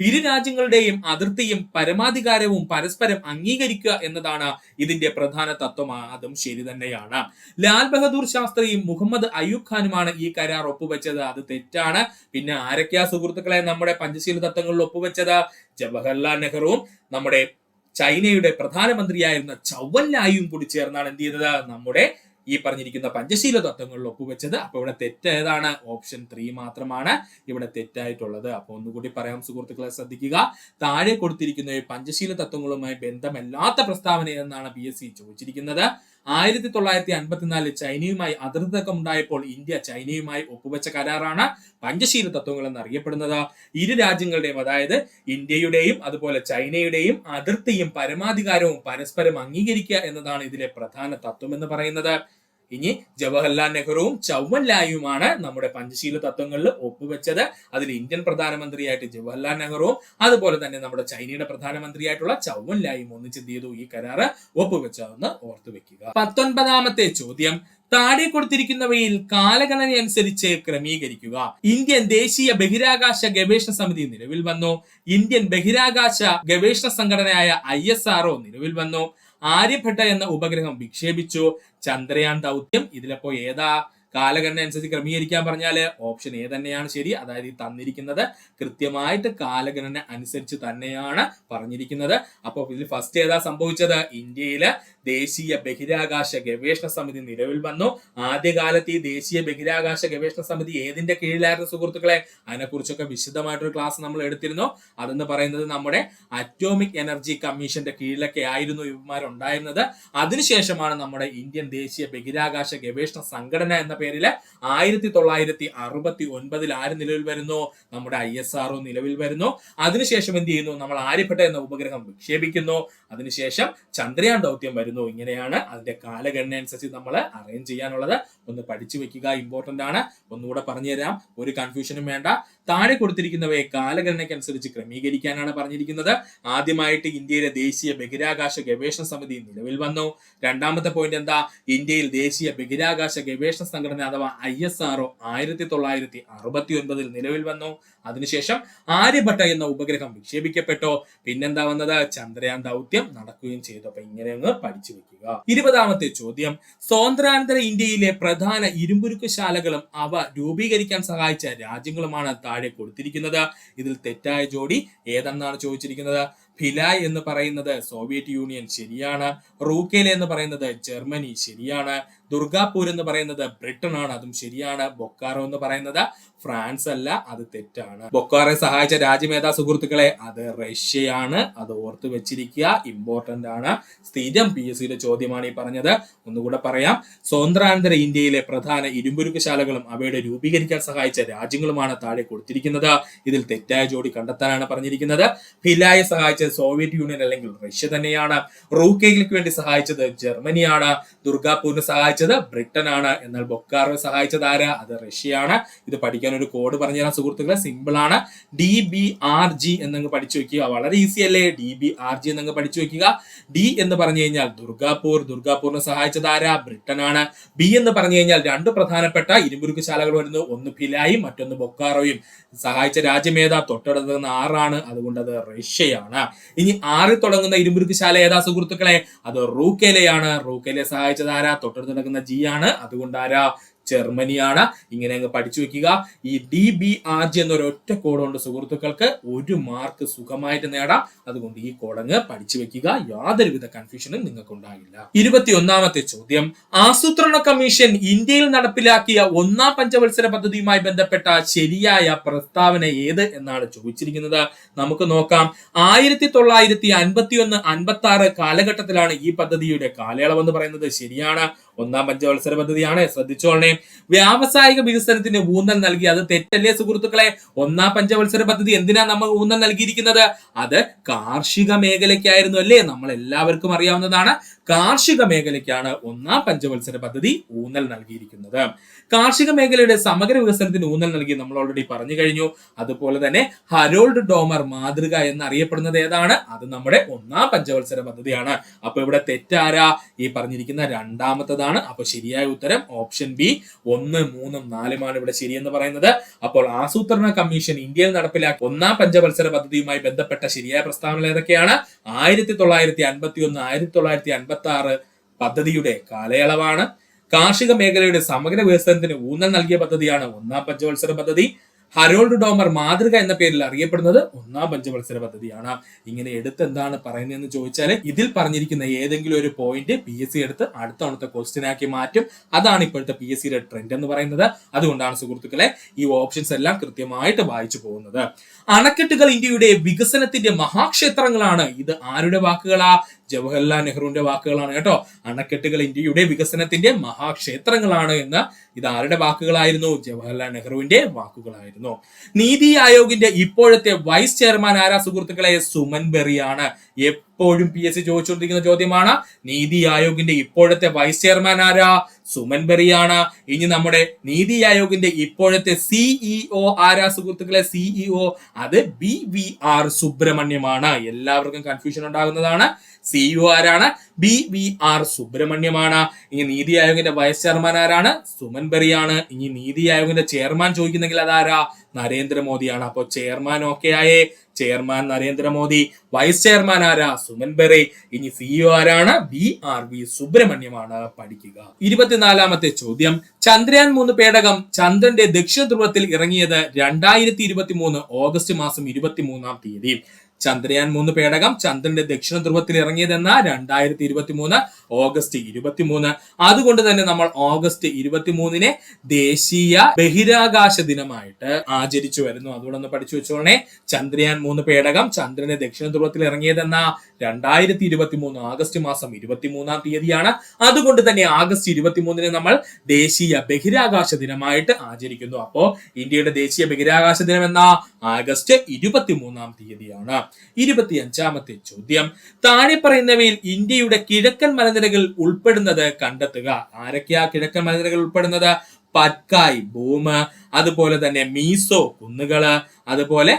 ഇരു രാജ്യങ്ങളുടെയും അതിർത്തിയും പരമാധികാരവും പരസ്പരം അംഗീകരിക്കുക എന്നതാണ് ഇതിന്റെ പ്രധാന തത്വം. അതും ശരി തന്നെയാണ്. ലാൽ ബഹദൂർ ശാസ്ത്രിയും മുഹമ്മദ് അയ്യൂബ് ഖാനുമാണ് ഈ കരാർ ഒപ്പുവെച്ചത്. അത് തെറ്റാണ്. പിന്നെ ആരൊക്കെയാ സുഹൃത്തുക്കളെ നമ്മുടെ പഞ്ചശീല തത്വങ്ങളിൽ ഒപ്പുവെച്ചത്? ജവഹർലാൽ നെഹ്റുവും നമ്മുടെ ചൈനയുടെ പ്രധാനമന്ത്രിയായിരുന്ന ചൗവൻലായും കൂടി ചേർന്നാണ് എന്ത് ചെയ്തത്? നമ്മുടെ ഈ പറഞ്ഞിരിക്കുന്ന പഞ്ചശീല തത്വങ്ങളിൽ ഒപ്പുവെച്ചത്. അപ്പൊ ഇവിടെ തെറ്റ് ഏതാണ്? ഓപ്ഷൻ 3 മാത്രമാണ് ഇവിടെ തെറ്റായിട്ടുള്ളത്. അപ്പൊ ഒന്നുകൂടി പറയാം സുഹൃത്തുക്കളെ, ശ്രദ്ധിക്കുക. താഴെ കൊടുത്തിരിക്കുന്ന ഈ പഞ്ചശീല തത്വങ്ങളുമായി ബന്ധമില്ലാത്ത പ്രസ്താവന എന്നാണ് PSC ചോദിച്ചിരിക്കുന്നത്. 1954 ചൈനയുമായി അതിർത്തി തർക്കം ഉണ്ടായപ്പോൾ ഇന്ത്യ ചൈനയുമായി ഒപ്പുവെച്ച കരാറാണ് പഞ്ചശീല തത്വങ്ങൾ എന്നറിയപ്പെടുന്നത്. ഇരു രാജ്യങ്ങളുടെയും, അതായത് ഇന്ത്യയുടെയും അതുപോലെ ചൈനയുടെയും അതിർത്തിയും പരമാധികാരവും പരസ്പരം അംഗീകരിക്കുക എന്നതാണ് ഇതിലെ പ്രധാന തത്വം എന്ന് പറയുന്നത്. ഇനി ജവഹർലാൽ നെഹ്റുവും ചൗവൻലായുമാണ് നമ്മുടെ പഞ്ചശീല തത്വങ്ങളിൽ ഒപ്പുവെച്ചത്. അതിൽ ഇന്ത്യൻ പ്രധാനമന്ത്രിയായിട്ട് ജവഹർലാൽ നെഹ്റുവും അതുപോലെ തന്നെ നമ്മുടെ ചൈനയുടെ പ്രധാനമന്ത്രിയായിട്ടുള്ള ചൗവൻലായും ഒന്നിച്ച് എന്ത് ചെയ്തു? ഈ കരാറ് ഒപ്പുവെച്ചതെന്ന് ഓർത്തു വെക്കുക. 19ാമത്തെ ചോദ്യം. താഴെ കൊടുത്തിരിക്കുന്നവയിൽ കാലഗണന അനുസരിച്ച് ക്രമീകരിക്കുക. ഇന്ത്യൻ ദേശീയ ബഹിരാകാശ ഗവേഷണ സമിതി നിലവിൽ വന്നു. ഇന്ത്യൻ ബഹിരാകാശ ഗവേഷണ സംഘടനയായ ISRO നിലവിൽ വന്നു. ആര്യഭട്ട എന്ന ഉപഗ്രഹം വിക്ഷേപിച്ചു. ചന്ദ്രയാൻ ദൗത്യം ഇതിലപ്പോ ഏതാ കാലഗണന അനുസരിച്ച് ക്രമീകരിക്കാൻ പറഞ്ഞാൽ ഓപ്ഷൻ എ തന്നെയാണ് ശരി. അതായത് ഈ തന്നിരിക്കുന്നത് കൃത്യമായിട്ട് കാലഗണന അനുസരിച്ച് തന്നെയാണ് പറഞ്ഞിരിക്കുന്നത്. അപ്പോൾ ഇതിൽ ഫസ്റ്റ് ഏതാ സംഭവിച്ചത്? ഇന്ത്യയില് ദേശീയ ബഹിരാകാശ ഗവേഷണ സമിതി നിലവിൽ വന്നു. ആദ്യകാലത്ത് ഈ ദേശീയ ബഹിരാകാശ ഗവേഷണ സമിതി ഏതിന്റെ കീഴിലായിരുന്നു സുഹൃത്തുക്കളെ? അതിനെക്കുറിച്ചൊക്കെ വിശദമായിട്ടൊരു ക്ലാസ് നമ്മൾ എടുത്തിരുന്നു. അതെന്ന് പറയുന്നത് നമ്മുടെ അറ്റോമിക് എനർജി കമ്മീഷന്റെ കീഴിലൊക്കെ ആയിരുന്നു ഇവന്മാരുണ്ടായിരുന്നത്. അതിനുശേഷമാണ് നമ്മുടെ ഇന്ത്യൻ ദേശീയ ബഹിരാകാശ ഗവേഷണ സംഘടന എന്ന പേരില് 1969 ആര് നിലവിൽ വരുന്നു? നമ്മുടെ ISRO നിലവിൽ വരുന്നു. അതിനുശേഷം എന്ത് ചെയ്യുന്നു? നമ്മൾ ആര്യഭട്ട എന്ന ഉപഗ്രഹം വിക്ഷേപിക്കുന്നു. അതിനുശേഷം ചന്ദ്രയാൻ ദൗത്യം വരുന്നു. ഇങ്ങനെയാണ് അതിന്റെ കാലഗണന അനുസരിച്ച് നമ്മൾ അറേഞ്ച് ചെയ്യാനുള്ളത്. ഒന്ന് പഠിച്ചു വെക്കുക, ഇമ്പോർട്ടന്റ് ആണ്. ഒന്നുകൂടെ പറഞ്ഞു തരാം, ഒരു കൺഫ്യൂഷനും വേണ്ട. താഴെ കൊടുത്തിരിക്കുന്നവയെ കാലഗണനയ്ക്കനുസരിച്ച് ക്രമീകരിക്കാനാണ് പറഞ്ഞിരിക്കുന്നത്. ആദ്യമായിട്ട് ഇന്ത്യയിലെ ദേശീയ ബഹിരാകാശ ഗവേഷണ സമിതി നിലവിൽ വന്നു. രണ്ടാമത്തെ പോയിന്റ് എന്താ? ഇന്ത്യയിൽ ദേശീയ ബഹിരാകാശ ഗവേഷണ സംഘടന അഥവാ ISRO 1969 നിലവിൽ വന്നു. അതിനുശേഷം ആര്യഭട്ട എന്ന ഉപഗ്രഹം വിക്ഷേപിക്കപ്പെട്ടു. പിന്നെന്താ വന്നത്? ചന്ദ്രയാൻ ദൗത്യം നടക്കുകയും ചെയ്തു. അപ്പൊ ഇങ്ങനെ ഒന്ന് പഠിച്ചു വെക്കുക. 20ാമത്തെ ചോദ്യം, സ്വാതന്ത്ര്യാനന്തര ഇന്ത്യയിലെ പ്രധാന ഇരുമ്പുരുക്ക് ശാലകളും അവ രൂപീകരിക്കാൻ സഹായിച്ച രാജ്യങ്ങളുമാണ് താഴെ കൊടുത്തിരിക്കുന്നത്. ഇതിൽ തെറ്റായ ജോഡി ഏതെന്നാണ് ചോദിച്ചിരിക്കുന്നത്. ഭിലായ് എന്ന് പറയുന്നത് സോവിയറ്റ് യൂണിയൻ, ശരിയാണ്. റൂക്കേല എന്ന് പറയുന്നത് ജർമ്മനി, ശരിയാണ്. ദുർഗാപൂർ എന്ന് പറയുന്നത് ബ്രിട്ടൻ ആണ്, അതും ശരിയാണ്. ബൊക്കാറോ എന്ന് പറയുന്നത് ഫ്രാൻസ് അല്ല, അത് തെറ്റാണ്. ബൊക്കാറോയെ സഹായിച്ച രാജ്യം ഏതാ സുഹൃത്തുക്കളെ? അത് റഷ്യയാണ്. അത് ഓർത്ത് വെച്ചിരിക്കുക, ഇമ്പോർട്ടന്റ് ആണ്. സ്ഥിരം PSCയുടെ ചോദ്യമാണ് ഈ പറഞ്ഞത്. ഒന്നുകൂടെ പറയാം, സ്വാതന്ത്ര്യാനന്തര ഇന്ത്യയിലെ പ്രധാന ഇരുമ്പുരുക്ക് ശാലകളും അവയുടെ രൂപീകരിക്കാൻ സഹായിച്ച രാജ്യങ്ങളുമാണ് താഴെ കൊടുത്തിരിക്കുന്നത്. ഇതിൽ തെറ്റായ ജോഡി കണ്ടെത്താനാണ് പറഞ്ഞിരിക്കുന്നത്. ഭിലായെ സഹായിച്ചത് സോവിയറ്റ് യൂണിയൻ അല്ലെങ്കിൽ റഷ്യ തന്നെയാണ്. റൂക്കേലയ്ക്ക് വേണ്ടി സഹായിച്ചത് ജർമ്മനിയാണ്. ദുർഗാപൂരിനെ സഹായിച്ചത് ബ്രിട്ടൻ ആണ്. എന്നാൽ ബൊക്കാറോയെ സഹായിച്ചത് ആരാ? അത് റഷ്യയാണ്. ഇത് പഠിക്കാൻ ഒരു കോഡ് പറഞ്ഞുതരാൻ സുഹൃത്തുക്കളെ, സിമ്പിൾ ആണ്. DBRG എന്നങ്ങ് പഠിച്ചു വെക്കുക. വളരെ ഈസി അല്ലേ? DBRG എന്നങ്ങ് പഠിച്ചു വെക്കുക. ഡി എന്ന് പറഞ്ഞു കഴിഞ്ഞാൽ ദുർഗാപൂരിനെ സഹായിച്ചത് ആരാ? ബ്രിട്ടൻ ആണ്. ബി എന്ന് പറഞ്ഞു കഴിഞ്ഞാൽ രണ്ട് പ്രധാനപ്പെട്ട ഇരുമ്പുരുക്ക് ശാലകൾ വരുന്നു. ഒന്ന് ഭിലായും മറ്റൊന്ന് ബൊക്കാറോയും. സഹായിച്ച രാജ്യം ഏതാ? തൊട്ടടുത്ത് നിന്ന് 6 ആണ്, അതുകൊണ്ട് അത് റഷ്യയാണ്. ഇനി 6 തുടങ്ങുന്ന ഇരുമ്പുരുക്ക് ശാല ഏതാ സുഹൃത്തുക്കളെ? അത് റൂക്കേലയാണ്. റൂക്കേലയെ സഹായിച്ചത് ആരാ? തൊട്ടടുത്ത് നടക്കുന്ന G ആണ്, അതുകൊണ്ട് ആരാ? ജർമ്മനിയാണ്. ഇങ്ങനെ അങ്ങ് പഠിച്ചു വെക്കുക. ഈ DBRG എന്നൊരു ഒറ്റ കോഡ് കൊണ്ട് സുഹൃത്തുക്കൾക്ക് 1 മാർക്ക് സുഖമായിട്ട് നേടാം. അതുകൊണ്ട് ഈ കോഡങ്ങ് പഠിച്ചു വെക്കുക. യാതൊരുവിധ കൺഫ്യൂഷനും നിങ്ങൾക്ക് ഉണ്ടാകില്ല. 21ാമത്തെ ചോദ്യം, ആസൂത്രണ കമ്മീഷൻ ഇന്ത്യയിൽ നടപ്പിലാക്കിയ 1ാം പഞ്ചവത്സര പദ്ധതിയുമായി ബന്ധപ്പെട്ട ശരിയായ പ്രസ്താവന ഏത് എന്നാണ് ചോദിച്ചിരിക്കുന്നത്. നമുക്ക് നോക്കാം. 1951-56 കാലഘട്ടത്തിലാണ് ഈ പദ്ധതിയുടെ കാലയളവ് എന്ന് പറയുന്നത്. ശരിയാണ്, 1ാം പഞ്ചവത്സര പദ്ധതിയാണ്. ശ്രദ്ധിച്ചോളണേ. വ്യാവസായിക വികസനത്തിന് ഊന്നൽ നൽകി. അത് തെറ്റല്ലേ സുഹൃത്തുക്കളെ? 1ാം പഞ്ചവത്സര പദ്ധതി എന്തിനാ നമ്മൾ ഊന്നൽ നൽകിയിരിക്കുന്നത്? അത് കാർഷിക മേഖലയ്ക്കായിരുന്നു അല്ലേ? നമ്മൾ എല്ലാവർക്കും അറിയാവുന്നതാണ്. കാർഷിക മേഖലയ്ക്കാണ് 1ാം പഞ്ചവത്സര പദ്ധതി ഊന്നൽ നൽകിയിരിക്കുന്നത്. കാർഷിക മേഖലയുടെ സമഗ്ര വികസനത്തിന് ഊന്നൽ നൽകി നമ്മൾ ഓൾറെഡി പറഞ്ഞു കഴിഞ്ഞു. അതുപോലെ തന്നെ ഹരോൾഡ് ഡോമർ മാതൃക എന്നറിയപ്പെടുന്നത് ഏതാണ്? അത് നമ്മുടെ 1ാം പഞ്ചവത്സര പദ്ധതിയാണ്. അപ്പൊ ഇവിടെ തെറ്റാരാ? ഈ പറഞ്ഞിരിക്കുന്ന രണ്ടാമത്തതാണ്. അപ്പൊ ശരിയായ ഉത്തരം ഓപ്ഷൻ ബി 1, 3, 4 ഇവിടെ ശരിയെന്ന് പറയുന്നത്. അപ്പോൾ ആസൂത്രണ കമ്മീഷൻ ഇന്ത്യയിൽ നടപ്പിലാക്കി 1ാം പഞ്ചവത്സര പദ്ധതിയുമായി ബന്ധപ്പെട്ട ശരിയായ പ്രസ്താവനകൾ ഏതൊക്കെയാണ്? 1951-1956 പദ്ധതിയുടെ കാലയളവാണ്. കാർഷിക മേഖലയുടെ സമഗ്ര വികസനത്തിന് ഊന്നൽ നൽകിയ പദ്ധതിയാണ് 1ാം പഞ്ചവത്സര പദ്ധതി. ഹരോൾഡ് ഡോമർ മാതൃക എന്ന പേരിൽ അറിയപ്പെടുന്നത് 1ാം പഞ്ചവത്സര പദ്ധതിയാണ്. ഇങ്ങനെ എടുത്ത് എന്താണ് പറയുന്നതെന്ന് ചോദിച്ചാൽ ഇതിൽ പറഞ്ഞിരിക്കുന്ന ഏതെങ്കിലും ഒരു പോയിന്റ് PSC എടുത്ത് അടുത്ത തവണത്തെ ക്വസ്റ്റ്യൻ ആക്കി മാറ്റും. അതാണ് ഇപ്പോഴത്തെ PSCയുടെ ട്രെൻഡ് എന്ന് പറയുന്നത്. അതുകൊണ്ടാണ് സുഹൃത്തുക്കളെ ഈ ഓപ്ഷൻസ് എല്ലാം കൃത്യമായിട്ട് വായിച്ചു പോകുന്നത്. അണക്കെട്ടുകൾ ഇന്ത്യയുടെ വികസനത്തിന്റെ മഹാക്ഷേത്രങ്ങളാണ്. ഇത് ആരുടെ വാക്കുകളാ? ജവഹർലാൽ നെഹ്റുവിന്റെ വാക്കുകളാണ് കേട്ടോ. അണക്കെട്ടുകൾ ഇന്ത്യയുടെ വികസനത്തിന്റെ മഹാക്ഷേത്രങ്ങളാണ് എന്ന് ഇത് ആരുടെ വാക്കുകളായിരുന്നു? ജവഹർലാൽ നെഹ്റുവിന്റെ വാക്കുകളായിരുന്നു. നീതി ആയോഗിന്റെ ഇപ്പോഴത്തെ വൈസ് ചെയർമാൻ ആരാ സുഹൃത്തുക്കളെ? സുമൻ ബെറിയാണ്. എപ്പോഴും PSC ചോദിച്ചുകൊണ്ടിരിക്കുന്ന ചോദ്യമാണ്. നീതി ആയോഗിന്റെ ഇപ്പോഴത്തെ വൈസ് ചെയർമാൻ ആരാ? സുമൻ ബെറിയാണ്. ഇനി നമ്മുടെ നീതി ആയോഗിന്റെ ഇപ്പോഴത്തെ CEO ആരാ സുഹൃത്തുക്കളെ? CEO അത് BVR സുബ്രഹ്മണ്യമാണ്. എല്ലാവർക്കും കൺഫ്യൂഷൻ ഉണ്ടാകുന്നതാണ്. CEO ആരാണ്? BVR സുബ്രഹ്മണ്യമാണ്. ഇനി നീതി ആയോഗിന്റെ വൈസ് ചെയർമാൻ ആരാണ്? സുമൻ ബെറിയാണ്. ഇനി നീതി ആയോഗിന്റെ ചെയർമാൻ ചോദിക്കുന്നെങ്കിൽ അതാരാ? നരേന്ദ്രമോദിയാണ്. അപ്പോൾ ചെയർമാൻ ഓക്കെ ആയേ, ചെയർമാൻ നരേന്ദ്രമോദി, വൈസ് ചെയർമാൻ ആരാ? സുമൻ ബെറി. ഇനി CEO ആരാണ്? BRV സുബ്രഹ്മണ്യമാണ്. പഠിക്കുക. 24ാമത്തെ ചോദ്യം, ചന്ദ്രയാൻ 3 പേടകം ചന്ദ്രന്റെ ദക്ഷിണ ധ്രുവത്തിൽ ഇറങ്ങിയത് 2023 ഓഗസ്റ്റ് മാസം 23-ാം തീയതി. ചന്ദ്രയാൻ 3 പേടകം ചന്ദ്രന്റെ ദക്ഷിണ ധ്രുവത്തിൽ ഇറങ്ങിയതെന്ന 2023 ഓഗസ്റ്റ് 23. അതുകൊണ്ട് തന്നെ നമ്മൾ ഓഗസ്റ്റ് 23-നെ ദേശീയ ബഹിരാകാശ ദിനമായിട്ട് ആചരിച്ചു വരുന്നു. അതുകൊണ്ട് ഒന്ന് പഠിച്ചു വെച്ചോണേ. ചന്ദ്രയാൻ 3 പേടകം ചന്ദ്രന്റെ ദക്ഷിണ ധ്രുവത്തിൽ ഇറങ്ങിയതെന്ന 2023 ആഗസ്റ്റ് മാസം 23-ാം തീയതിയാണ്. അതുകൊണ്ട് തന്നെ ആഗസ്റ്റ് 23-നെ നമ്മൾ ദേശീയ ബഹിരാകാശ ദിനമായിട്ട് ആചരിക്കുന്നു. അപ്പോ ഇന്ത്യയുടെ ദേശീയ ബഹിരാകാശ ദിനം എന്ന ആഗസ്റ്റ് 23-ാം തീയതിയാണ്. 25ാമത്തെ ചോദ്യം, താഴെ പറയുന്നവയിൽ ഇന്ത്യയുടെ കിഴക്കൻ മലനിരകൾ ഉൾപ്പെടുന്നത് കണ്ടെത്തുക. ആരൊക്കെയാ കിഴക്കൻ മലനിരകൾ ഉൾപ്പെടുന്നത്? പറ്റ്കായ് ഭൂമ്, അതുപോലെ തന്നെ മീസോ കുന്നുകള്, അതുപോലെ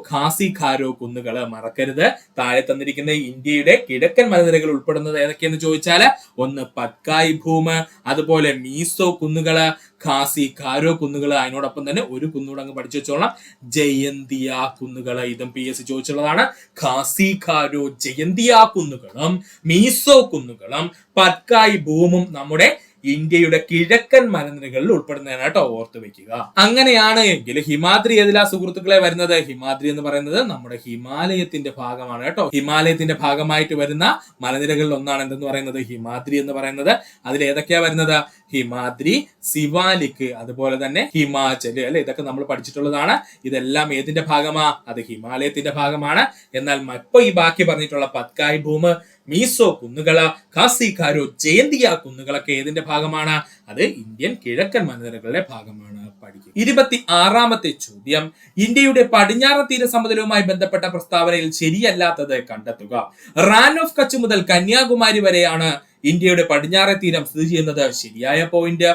ഖാസി ഖാരോ കുന്നുകള്. മറക്കരുത്, താഴെ തന്നിരിക്കുന്ന ഇന്ത്യയുടെ കിഴക്കൻ മലനിരകൾ ഉൾപ്പെടുന്നത് ഏതൊക്കെയെന്ന് ചോദിച്ചാല് ഒന്ന് പറ്റ്കായ് ഭൂമ്, അതുപോലെ മീസോ കുന്നുകള്, ഖാസി ഖാരോ കുന്നുകള്. അതിനോടൊപ്പം തന്നെ ഒരു കുന്നുകൂടെ അങ്ങ് പഠിച്ചു വെച്ചോളാം, ജയന്തിയ കുന്നുകള്. ഇതും PSC ചോദിച്ചുള്ളതാണ്. ഖാസി ഖാരോ ജയന്തിയ കുന്നുകളും മീസോ കുന്നുകളും പറ്റ്കായ് ഭൂമും നമ്മുടെ ഇന്ത്യയുടെ കിഴക്കൻ മലനിരകളിൽ ഉൾപ്പെടുന്നതാണ് കേട്ടോ, ഓർത്ത് വെക്കുക. അങ്ങനെയാണ് എങ്കിൽ ഹിമാദ്രി ഏതിലാ സുഹൃത്തുക്കളെ വരുന്നത്? ഹിമാദ്രി എന്ന് പറയുന്നത് നമ്മുടെ ഹിമാലയത്തിന്റെ ഭാഗമാണ് കേട്ടോ. ഹിമാലയത്തിന്റെ ഭാഗമായിട്ട് വരുന്ന മലനിരകളിൽ ഒന്നാണ് എന്തെന്ന് പറയുന്നത്? ഹിമാദ്രി എന്ന് പറയുന്നത്. അതിൽ ഏതൊക്കെയാ വരുന്നത്? ഹിമാദ്രി, സിവാലിക്, അതുപോലെ തന്നെ ഹിമാചൽ അല്ലെ, ഇതൊക്കെ നമ്മൾ പഠിച്ചിട്ടുള്ളതാണ്. ഇതെല്ലാം ഏതിന്റെ ഭാഗമാ? അത് ഹിമാലയത്തിന്റെ ഭാഗമാണ്. എന്നാൽ ഇപ്പൊ ഈ ബാക്കി പറഞ്ഞിട്ടുള്ള പറ്റ്കായ് ഭൂമ്, മീസോ കുന്നുകള്, ഖാസി ഖാരോ ജയന്തിയ കുന്നുകളൊക്കെ ഏതിന്റെ ഭാഗമാണ്? അത് ഇന്ത്യൻ കിഴക്കൻ മലനിരകളുടെ ഭാഗമാണ്. പഠിക്കുക. 26ാമത്തെ ചോദ്യം, ഇന്ത്യയുടെ പടിഞ്ഞാറൻ തീര സമതലവുമായി ബന്ധപ്പെട്ട പ്രസ്താവനയിൽ ശരിയല്ലാത്തത് കണ്ടെത്തുക. റാൻ ഓഫ് കച്ച് മുതൽ കന്യാകുമാരി വരെയാണ് ഇന്ത്യയുടെ പടിഞ്ഞാറൻ തീരം സ്ഥിതി ചെയ്യുന്നത്. ശരിയായ പോയിന്റ്.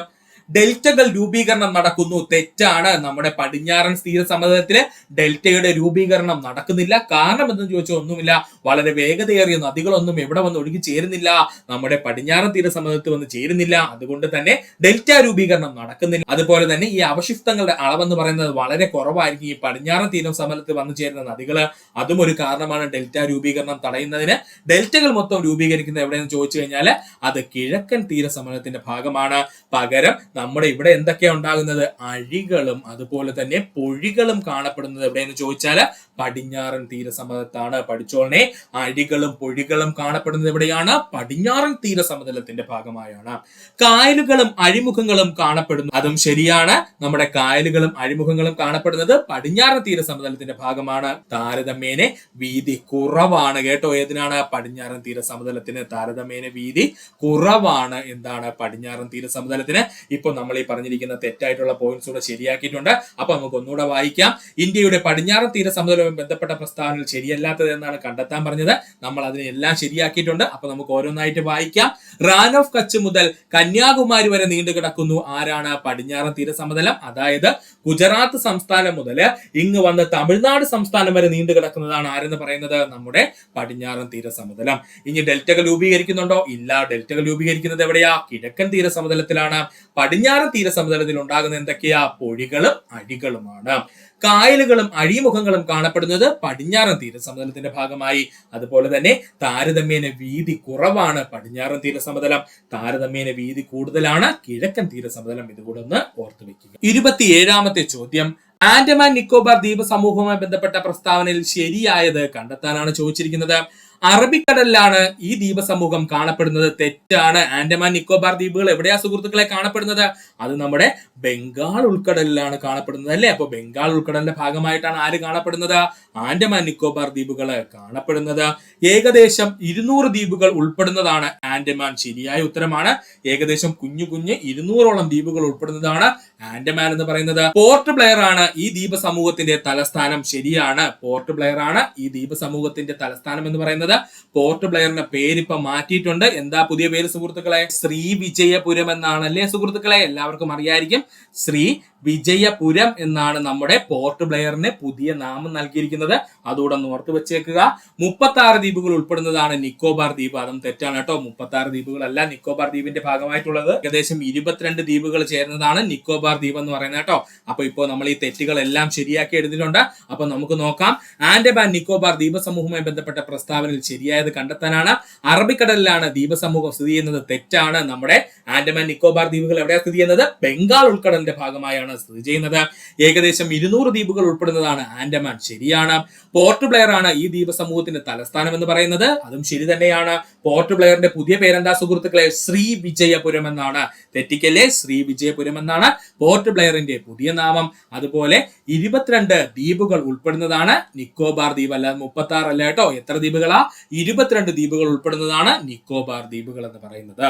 ഡെൽറ്റകൾ രൂപീകരണം നടക്കുന്നു. തെറ്റാണ്. നമ്മുടെ പടിഞ്ഞാറൻ തീര സമതലത്തില് ഡെൽറ്റയുടെ രൂപീകരണം നടക്കുന്നില്ല. കാരണം എന്തെന്ന് ചോദിച്ചാൽ ഒന്നുമില്ല, വളരെ വേഗതയേറിയ നദികളൊന്നും എവിടെ വന്ന് ഒഴുകി ചേരുന്നില്ല, നമ്മുടെ പടിഞ്ഞാറൻ തീര സമതലത്തിൽ വന്ന് ചേരുന്നില്ല. അതുകൊണ്ട് തന്നെ ഡെൽറ്റ രൂപീകരണം നടക്കുന്നില്ല. അതുപോലെ തന്നെ ഈ അവശിഷ്ടങ്ങളുടെ അളവെന്ന് പറയുന്നത് വളരെ കുറവായിരിക്കും ഈ പടിഞ്ഞാറൻ തീര സമതലത്തിൽ വന്നു ചേരുന്ന നദികള്. അതും ഒരു കാരണമാണ് ഡെൽറ്റ രൂപീകരണം തടയുന്നതിന്. ഡെൽറ്റകൾ മൊത്തം രൂപീകരിക്കുന്നത് എവിടെയെന്ന് ചോദിച്ചു കഴിഞ്ഞാൽ അത് കിഴക്കൻ തീര സമതലത്തിന്റെ ഭാഗമാണ്. പകരം നമ്മുടെ ഇവിടെ എന്തൊക്കെയാ ഉണ്ടാകുന്നത്? അഴികളും അതുപോലെ തന്നെ പൊഴികളും കാണപ്പെടുന്നത് എവിടെയെന്ന് ചോദിച്ചാൽ പടിഞ്ഞാറൻ തീരസമതലത്താണ്. പഠിച്ചോളനെ, അഴികളും പൊഴികളും കാണപ്പെടുന്നത് എവിടെയാണ്? പടിഞ്ഞാറൻ തീരസമതലത്തിന്റെ ഭാഗമായാണ്. കായലുകളും അഴിമുഖങ്ങളും കാണപ്പെടുന്നു. അതും ശരിയാണ്. നമ്മുടെ കായലുകളും അഴിമുഖങ്ങളും കാണപ്പെടുന്നത് പടിഞ്ഞാറൻ തീരസമതലത്തിന്റെ ഭാഗമാണ്. താരതമ്യേന വീതി കുറവാണ് കേട്ടോ. ഏതിനാണ്? പടിഞ്ഞാറൻ തീരസമതലത്തിന് താരതമ്യേന വീതി കുറവാണ്. എന്താണ്? പടിഞ്ഞാറൻ തീരസമതലത്തിന്. ഇപ്പൊ നമ്മൾ ഈ പറഞ്ഞിരിക്കുന്ന തെറ്റായിട്ടുള്ള പോയിന്റ്സ് കൂടെ ശരിയാക്കിയിട്ടുണ്ട്. അപ്പൊ നമുക്ക് ഒന്നുകൂടെ വായിക്കാം. ഇന്ത്യയുടെ പടിഞ്ഞാറൻ തീരസമതലവുമായി ബന്ധപ്പെട്ട പ്രസ്താവനയിൽ ശരിയല്ലാത്തത് എന്നാണ് കണ്ടെത്താൻ പറഞ്ഞത്. നമ്മൾ അതിനെല്ലാം ശരിയാക്കിയിട്ടുണ്ട്. അപ്പൊ നമുക്ക് ഓരോന്നായിട്ട് വായിക്കാം. റാൻ ഓഫ് കച്ച് മുതൽ കന്യാകുമാരി വരെ നീണ്ടു കിടക്കുന്നു. ആരാണ്? പടിഞ്ഞാറൻ തീരസമതലം. അതായത് ഗുജറാത്ത് സംസ്ഥാനം മുതൽ ഇങ്ങ് വന്ന് തമിഴ്നാട് സംസ്ഥാനം വരെ നീണ്ടു കിടക്കുന്നതാണ് ആരെന്ന് പറയുന്നത്? നമ്മുടെ പടിഞ്ഞാറൻ തീരസമതലം. ഇനി ഡെൽറ്റകൾ രൂപീകരിക്കുന്നുണ്ടോ? ഇല്ല. ഡെൽറ്റകൾ രൂപീകരിക്കുന്നത് എവിടെയാ? കിഴക്കൻ തീരസമതലത്തിലാണ്. പടിഞ്ഞാറൻ തീരസമതലത്തിൽ ഉണ്ടാകുന്ന എന്തൊക്കെയാ? പൊഴികളും അഴികളുമാണ്. കായലുകളും അഴിമുഖങ്ങളും കാണപ്പെടുന്നത് പടിഞ്ഞാറൻ തീരസമതലത്തിന്റെ ഭാഗമായി. അതുപോലെ തന്നെ താരതമ്യേന വീതി കുറവാണ് പടിഞ്ഞാറൻ തീരസമതലം, താരതമ്യേന വീതി കൂടുതലാണ് കിഴക്കൻ തീരസമതലം. ഇതുകൂടെ ഒന്ന് ഓർത്തു വെക്കുക. 27ാമത്തെ ചോദ്യം, ആൻഡമാൻ നിക്കോബാർ ദ്വീപ സമൂഹവുമായി ബന്ധപ്പെട്ട പ്രസ്താവനയിൽ ശരിയായത് കണ്ടെത്താനാണ് ചോദിച്ചിരിക്കുന്നത്. അറബിക്കടലിലാണ് ഈ ദ്വീപ സമൂഹം കാണപ്പെടുന്നത്. തെറ്റാണ്. ആൻഡമാൻ നിക്കോബാർ ദ്വീപുകൾ എവിടെയാ സുഹൃത്തുക്കളെ കാണപ്പെടുന്നത്? അത് നമ്മുടെ ബംഗാൾ ഉൾക്കടലിലാണ് കാണപ്പെടുന്നത് അല്ലെ. അപ്പൊ ബംഗാൾ ഉൾക്കടലിന്റെ ഭാഗമായിട്ടാണ് ആര് കാണപ്പെടുന്നത്? ആൻഡമാൻ നിക്കോബാർ ദ്വീപുകൾ കാണപ്പെടുന്നത്. ഏകദേശം 200 ദ്വീപുകൾ ഉൾപ്പെടുന്നതാണ് ആൻഡമാൻ. ശരിയായ ഉത്തരമാണ്. ഏകദേശം കുഞ്ഞു 200ഓളം ദ്വീപുകൾ ഉൾപ്പെടുന്നതാണ് ആൻഡമാൻ എന്ന് പറയുന്നത്. പോർട്ട് ബ്ലെയർ ആണ് ഈ ദ്വീപ സമൂഹത്തിന്റെ തലസ്ഥാനം. ശരിയാണ്. പോർട്ട് ബ്ലെയർ ആണ് ഈ ദ്വീപ സമൂഹത്തിന്റെ തലസ്ഥാനം എന്ന് പറയുന്നത്. പറയുന്നത്. പോർട്ട് ബ്ലെയറിന്റെ പേര് ഇപ്പൊ മാറ്റിയിട്ടുണ്ട്. എന്താ പുതിയ പേര് സുഹൃത്തുക്കളെ? ശ്രീ വിജയപുരം എന്നാണ് അല്ലേ സുഹൃത്തുക്കളെ? എല്ലാവർക്കും അറിയായിരിക്കും. ശ്രീ വിജയപുരം എന്നാണ് നമ്മുടെ പോർട്ട് ബ്ലെയറിന് പുതിയ നാമം നൽകിയിരിക്കുന്നത്. അതുകൂടെ ഒന്ന് ഓർത്ത് വെച്ചേക്കുക. 36 ദ്വീപുകൾ ഉൾപ്പെടുന്നതാണ് നിക്കോബാർ ദ്വീപ്. അതും തെറ്റാണ് കേട്ടോ. 36 ദ്വീപുകളല്ല നിക്കോബാർ ദ്വീപിന്റെ ഭാഗമായിട്ടുള്ളത്. ഏകദേശം 22 ദ്വീപുകൾ ചേർന്നതാണ് നിക്കോബാർ ദ്വീപ് എന്ന് പറയുന്നത് കേട്ടോ. അപ്പൊ ഇപ്പോൾ നമ്മൾ ഈ തെറ്റുകളെല്ലാം ശരിയാക്കി എടുത്തിട്ടുണ്ട്. അപ്പൊ നമുക്ക് നോക്കാം. ആൻഡമാൻ നിക്കോബാർ ദ്വീപ സമൂഹവുമായി ബന്ധപ്പെട്ട പ്രസ്താവനയിൽ ശരിയായത് കണ്ടെത്താനാണ്. അറബിക്കടലിലാണ് ദ്വീപ സമൂഹം സ്ഥിതി ചെയ്യുന്നത്. തെറ്റാണ്. നമ്മുടെ ആൻഡമാൻ നിക്കോബാർ ദ്വീപുകൾ എവിടെയാണ് സ്ഥിതി ചെയ്യുന്നത്? ബംഗാൾ ഉൾക്കടലിന്റെ ഭാഗമായാണ് സ്ഥിതി ചെയ്യുന്നത്. ഏകദേശം 200 ദ്വീപുകൾ ഉൾപ്പെടുന്നതാണ് ആൻഡമാൻ. ശരിയാണ്. പോർട്ട് ബ്ലെയർ ആണ് ഈ ദ്വീപ സമൂഹത്തിന്റെ തലസ്ഥാനം എന്ന് പറയുന്നത്. അതും ശരി തന്നെയാണ്. പോർട്ട് ബ്ലെയറിന്റെ പുതിയ പേരെന്താ സുഹൃത്തുക്കളെ? ശ്രീ വിജയപുരം എന്നാണ്. തെറ്റിക്കല്ലേ? ശ്രീ വിജയപുരം എന്നാണ് പോർട്ട് ബ്ലെയറിന്റെ പുതിയ നാമം. അതുപോലെ 22 ദ്വീപുകൾ ഉൾപ്പെടുന്നതാണ് നിക്കോബാർ ദ്വീപ്. അല്ലാതെ 36 അല്ല കേട്ടോ. എത്ര ദ്വീപുകളാ? 22 ദ്വീപുകൾ ഉൾപ്പെടുന്നതാണ് നിക്കോബാർ ദ്വീപുകൾ എന്ന് പറയുന്നത്.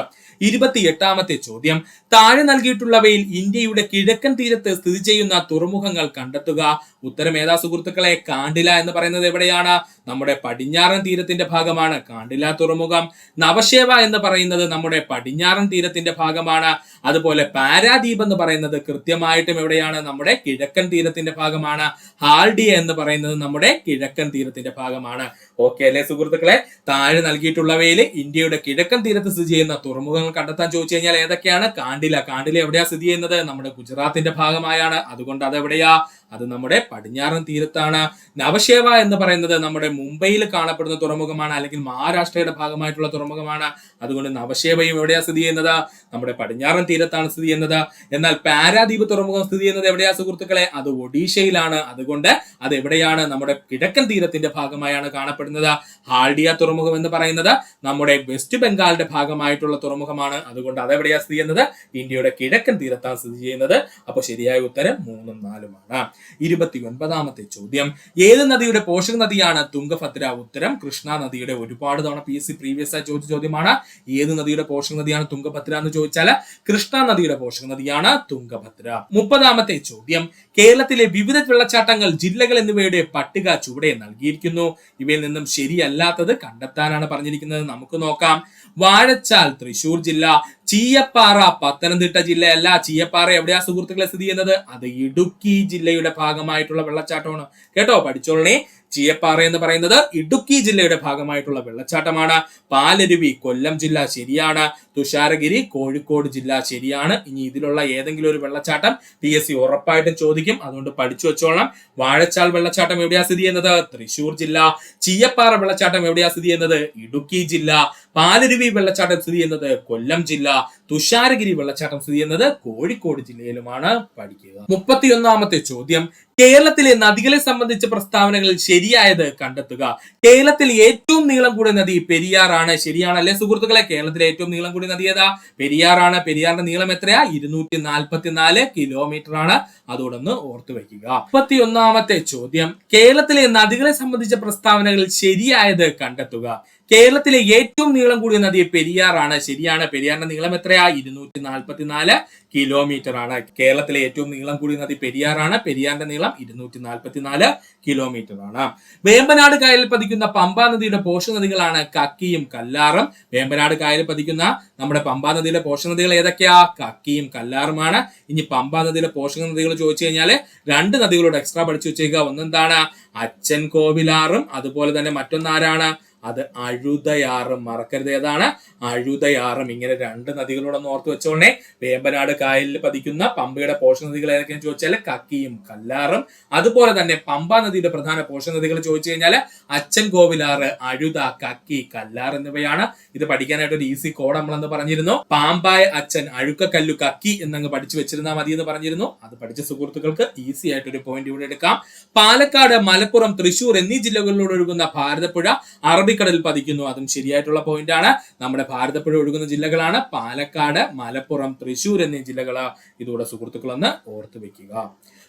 28ാമത്തെ ചോദ്യം. താഴെ നൽകിയിട്ടുള്ളവയിൽ ഇന്ത്യയുടെ കിഴക്കൻ തീരത്ത് സ്ഥിതി ചെയ്യുന്ന തുറമുഖങ്ങൾ കണ്ടെത്തുക. ഉത്തരം ഏതാ സുഹൃത്തുക്കളെ? കാണ്ടില എന്ന് പറയുന്നത് എവിടെയാണ്? നമ്മുടെ പടിഞ്ഞാറൻ തീരത്തിന്റെ ഭാഗമാണ് കാണ്ടില തുറമുഖം. നവശേവ എന്ന് പറയുന്നത് നമ്മുടെ പടിഞ്ഞാറൻ തീരത്തിന്റെ ഭാഗമാണ്. അതുപോലെ പാരാദ്വീപ് എന്ന് പറയുന്നത് കൃത്യമായിട്ടും എവിടെയാണ്? നമ്മുടെ കിഴക്കൻ തീരത്തിന്റെ ഭാഗമാണ്. ഹാൽഡിയ എന്ന് പറയുന്നത് നമ്മുടെ കിഴക്കൻ തീരത്തിന്റെ ഭാഗമാണ്. ഓക്കെ അല്ലെ സുഹൃത്തുക്കളെ? താഴെ നൽകിയിട്ടുള്ളവയിൽ ഇന്ത്യയുടെ കിഴക്കൻ തീരത്ത് സ്ഥിതി ചെയ്യുന്ന തുറമുഖങ്ങൾ കണ്ടെത്താൻ ചോദിച്ചു കഴിഞ്ഞാൽ ഏതൊക്കെയാണ്? കാണ്ടില. കാണ്ടില എവിടെയാ സ്ഥിതി ചെയ്യുന്നത്? നമ്മുടെ ഗുജറാത്തിന്റെ ഭാഗമായാണ്. അതുകൊണ്ട് അതെവിടെയാ? അത് നമ്മുടെ പടിഞ്ഞാറൻ തീരത്താണ്. നവശേവ എന്ന് പറയുന്നത് നമ്മുടെ മുംബൈയിൽ കാണപ്പെടുന്ന തുറമുഖമാണ്, അല്ലെങ്കിൽ മഹാരാഷ്ട്രയുടെ ഭാഗമായിട്ടുള്ള തുറമുഖമാണ്. അതുകൊണ്ട് നവശേവയും എവിടെയാ സ്ഥിതി ചെയ്യുന്നത്? നമ്മുടെ പടിഞ്ഞാറൻ തീരത്താണ് സ്ഥിതി ചെയ്യുന്നത്. എന്നാൽ പാരാദ്വീപ് തുറമുഖം സ്ഥിതി ചെയ്യുന്നത് എവിടെയാ സുഹൃത്തുക്കളെ? അത് ഒഡീഷയിലാണ്. അതുകൊണ്ട് അത് എവിടെയാണ്? നമ്മുടെ കിഴക്കൻ തീരത്തിന്റെ ഭാഗമായാണ് കാണപ്പെടുന്നത്. ഹാൽഡിയ തുറമുഖം എന്ന് പറയുന്നത് നമ്മുടെ വെസ്റ്റ് ബംഗാളിന്റെ ഭാഗമായിട്ടുള്ള തുറമുഖമാണ്. അതുകൊണ്ട് അതെവിടെയാ സ്ഥിതി ചെയ്യുന്നത്? ഇന്ത്യയുടെ കിഴക്കൻ തീരത്താണ് സ്ഥിതി ചെയ്യുന്നത്. അപ്പൊ ശരിയായ ഉത്തരം 3ഉം 4ഉമാണ്. 29ാമത്തെ ചോദ്യം. ഏത് നദിയുടെ പോഷക നദിയാണ് തുംഗഭദ്ര? ഉത്തരം കൃഷ്ണ നദിയുടെ. ഒരുപാട് തവണ PSC പ്രീവിയസ് ആയി ചോദിച്ച ചോദ്യമാണ്. ഏത് നദിയുടെ പോഷക നദിയാണ് തുംഗഭദ്ര എന്ന് ചോദിച്ചാൽ കൃഷ്ണ നദിയുടെ പോഷക നദിയാണ് തുംഗഭദ്ര. 30ാമത്തെ ചോദ്യം. കേരളത്തിലെ വിവിധ വെള്ളച്ചാട്ടങ്ങൾ, ജില്ലകൾ എന്നിവയുടെ പട്ടിക ചുവടെ നൽകിയിരിക്കുന്നു. ഇവയിൽ നിന്നും ശരിയല്ലാത്തത് കണ്ടെത്താനാണ് പറഞ്ഞിരിക്കുന്നത്. നമുക്ക് നോക്കാം. വാഴച്ചാൽ തൃശൂർ ജില്ല, ചീയപ്പാറ പത്തനംതിട്ട ജില്ലയല്ല. ചീയപ്പാറ എവിടെയാ സുഹൃത്തുക്കളെ സ്ഥിതി ചെയ്യുന്നത്? അത് ഇടുക്കി ജില്ലയുടെ ഭാഗമായിട്ടുള്ള വെള്ളച്ചാട്ടമാണ് കേട്ടോ. പഠിച്ചോളണേ. ചീയപ്പാറ എന്ന് പറയുന്നത് ഇടുക്കി ജില്ലയുടെ ഭാഗമായിട്ടുള്ള വെള്ളച്ചാട്ടമാണ്. പാലരുവി കൊല്ലം ജില്ല ശരിയാണ്. തുഷാരഗിരി കോഴിക്കോട് ജില്ല ശരിയാണ്. ഇനി ഇതിലുള്ള ഏതെങ്കിലും ഒരു വെള്ളച്ചാട്ടം PSC ഉറപ്പായിട്ടും ചോദിക്കും. അതുകൊണ്ട് പഠിച്ചു വെച്ചോളാം. വാഴച്ചാൽ വെള്ളച്ചാട്ടം എവിടെയാ സ്ഥിതി ചെയ്യുന്നത്? തൃശൂർ ജില്ല. ചീയപ്പാറ വെള്ളച്ചാട്ടം എവിടെയാ സ്ഥിതി ചെയ്യുന്നത്? ഇടുക്കി ജില്ല. പാലരുവി വെള്ളച്ചാട്ടം സ്ഥിതി ചെയ്യുന്നത് കൊല്ലം ജില്ല. തുഷാരഗിരി വെള്ളച്ചാട്ടം സ്ഥിതി ചെയ്യുന്നത് കോഴിക്കോട് ജില്ലയിലുമാണ്. പഠിക്കുക. 31ാമത്തെ ചോദ്യം. കേരളത്തിലെ നദികളെ സംബന്ധിച്ച പ്രസ്താവനകളിൽ ശരിയായത് കണ്ടെത്തുക. കേരളത്തിൽ ഏറ്റവും നീളം കൂടിയ നദി പെരിയാറാണ്. ശരിയാണല്ലേ സുഹൃത്തുക്കളെ? കേരളത്തിലെ ഏറ്റവും നീളം കൂടിയ നദി ഏതാ? പെരിയാറാണ്. പെരിയാറിന്റെ നീളം എത്രയാ? 244 കിലോമീറ്റർ ആണ്. അതോടൊന്ന് ഓർത്തു വെക്കുക. 31ാമത്തെ ചോദ്യം. കേരളത്തിലെ നദികളെ സംബന്ധിച്ച പ്രസ്താവനകളിൽ ശരിയായത് കണ്ടെത്തുക. കേരളത്തിലെ ഏറ്റവും നീളം കൂടിയ നദി പെരിയാറാണ്. ശരിയാണ്. പെരിയാറിന്റെ നീളം എത്രയാ? 244 കിലോമീറ്റർ ആണ്. കേരളത്തിലെ ഏറ്റവും നീളം കൂടിയ നദി പെരിയാറാണ്. പെരിയാറിന്റെ നീളം 244 കിലോമീറ്റർ ആണ്. വേമ്പനാട് കായലിൽ പതിക്കുന്ന പമ്പാ നദിയുടെ പോഷക നദികളാണ് കക്കിയും കല്ലാറും. വേമ്പനാട് കായലിൽ പതിക്കുന്ന നമ്മുടെ പമ്പാ നദിയുടെ പോഷക നദികൾ ഏതൊക്കെയാ? കക്കിയും കല്ലാറുമാണ്. ഇനി പമ്പാ നദിയുടെ പോഷക നദികൾ ചോദിച്ചു കഴിഞ്ഞാല് 2 നദികളോട് എക്സ്ട്രാ പഠിച്ചു വെച്ചേക്കുക. ഒന്നെന്താണ്? അച്ഛൻ കോവിലാറും. അതുപോലെ തന്നെ മറ്റൊന്നാരാണ്? അത് അഴുതയാറും. മറക്കരുത്. ഏതാണ്? അഴുതയാറും. ഇങ്ങനെ 2 നദികളോടൊന്ന് ഓർത്ത് വെച്ചോളേ. വേമ്പനാട് കായലിൽ പതിക്കുന്ന പമ്പയുടെ പോഷക നദികൾ ഏതൊക്കെയാണെന്ന് ചോദിച്ചാൽ കക്കിയും കല്ലാറും. അതുപോലെ തന്നെ പമ്പാ നദിയുടെ പ്രധാന പോഷക നദികൾ ചോദിച്ചു കഴിഞ്ഞാൽ അച്ഛൻ കോവിലാറ്, അഴുത, കക്കി, കല്ലാർ എന്നിവയാണ്. ഇത് പഠിക്കാനായിട്ട് ഒരു ഈസി കോഡ് നമ്മളെന്ന് പറഞ്ഞിരുന്നു. പാമ്പായ അച്ഛൻ, അഴുക്കക്കല്ലു, കക്കി എന്നങ്ങ് പഠിച്ചു വെച്ചിരുന്നാൽ മതി എന്ന് പറഞ്ഞിരുന്നു. അത് പഠിച്ച സുഹൃത്തുക്കൾക്ക് ഈസി ആയിട്ട് ഒരു പോയിന്റ് ഇവിടെ എടുക്കാം. പാലക്കാട്, മലപ്പുറം, തൃശൂർ എന്നീ ജില്ലകളിലൂടെ ഒഴുകുന്ന ഭാരതപ്പുഴ അറബിക്കടലിൽ പതിക്കുന്നു. അതും ശരിയായിട്ടുള്ള പോയിന്റ് ആണ്. നമ്മുടെ ഭാരതപ്പുഴ ഒഴുകുന്ന ജില്ലകളാണ് പാലക്കാട്, മലപ്പുറം, തൃശൂർ എന്നീ ജില്ലകൾ. ഇതോടെ സുഹൃത്തുക്കളൊന്ന് ഓർത്തു വെക്കുക.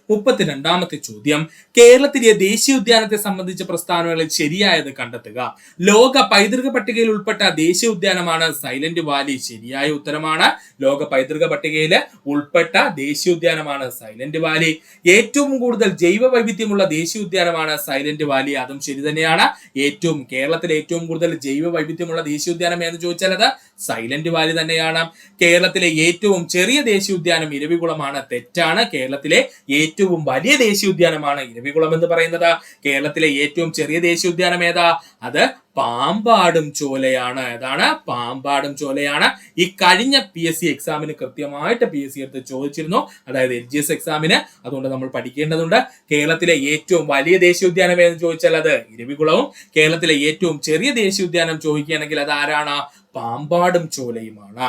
32ാമത്തെ ചോദ്യം, കേരളത്തിലെ ദേശീയോദ്യാനത്തെ സംബന്ധിച്ച പ്രസ്താവനകളിൽ ശരിയായത് കണ്ടെത്തുക. ലോക പൈതൃക പട്ടികയിൽ ഉൾപ്പെട്ട ദേശീയോദ്യാനമാണ് സൈലന്റ് വാലി. ശരിയായ ഉത്തരമാണ്. ലോക പൈതൃക പട്ടികയിൽ ഉൾപ്പെട്ട ദേശീയോദ്യാനമാണ് സൈലന്റ് വാലി. ഏറ്റവും കൂടുതൽ ജൈവ വൈവിധ്യമുള്ള ദേശീയോദ്യാനമാണ് സൈലന്റ് വാലി. അതും ശരി തന്നെയാണ്. കേരളത്തിലെ ഏറ്റവും കൂടുതൽ ജൈവ വൈവിധ്യമുള്ള ദേശീയോദ്യാനം എന്ന് ചോദിച്ചാൽ അത് സൈലന്റ് വാലി തന്നെയാണ്. കേരളത്തിലെ ഏറ്റവും ചെറിയ ദേശീയോദ്യാനം ഇരവികുളമാണ്. തെറ്റാണ്. കേരളത്തിലെ ഏറ്റവും വലിയ ദേശീയോദ്യാനമാണ് ഇരവികുളം എന്ന് പറയുന്നത്. കേരളത്തിലെ ഏറ്റവും ചെറിയ ദേശീയോദ്യാനം ഏതാ? അത് പാമ്പാടും ചോലയാണ്. ഏതാണ്? പാമ്പാടും ചോലയാണ്. ഈ കഴിഞ്ഞ PSC എക്സാമിന് കൃത്യമായിട്ട് PSC എടുത്ത് ചോദിച്ചിരുന്നു, അതായത് LGS എക്സാമിന്. അതുകൊണ്ട് നമ്മൾ പഠിക്കേണ്ടതുണ്ട്. കേരളത്തിലെ ഏറ്റവും വലിയ ദേശീയോദ്യാനം എന്ന് ചോദിച്ചാൽ അത് ഇരവികുളവും, കേരളത്തിലെ ഏറ്റവും ചെറിയ ദേശീയോദ്യാനം ചോദിക്കുകയാണെങ്കിൽ അത് ആരാണ്? പാമ്പാടും ചോലയുമാണ്.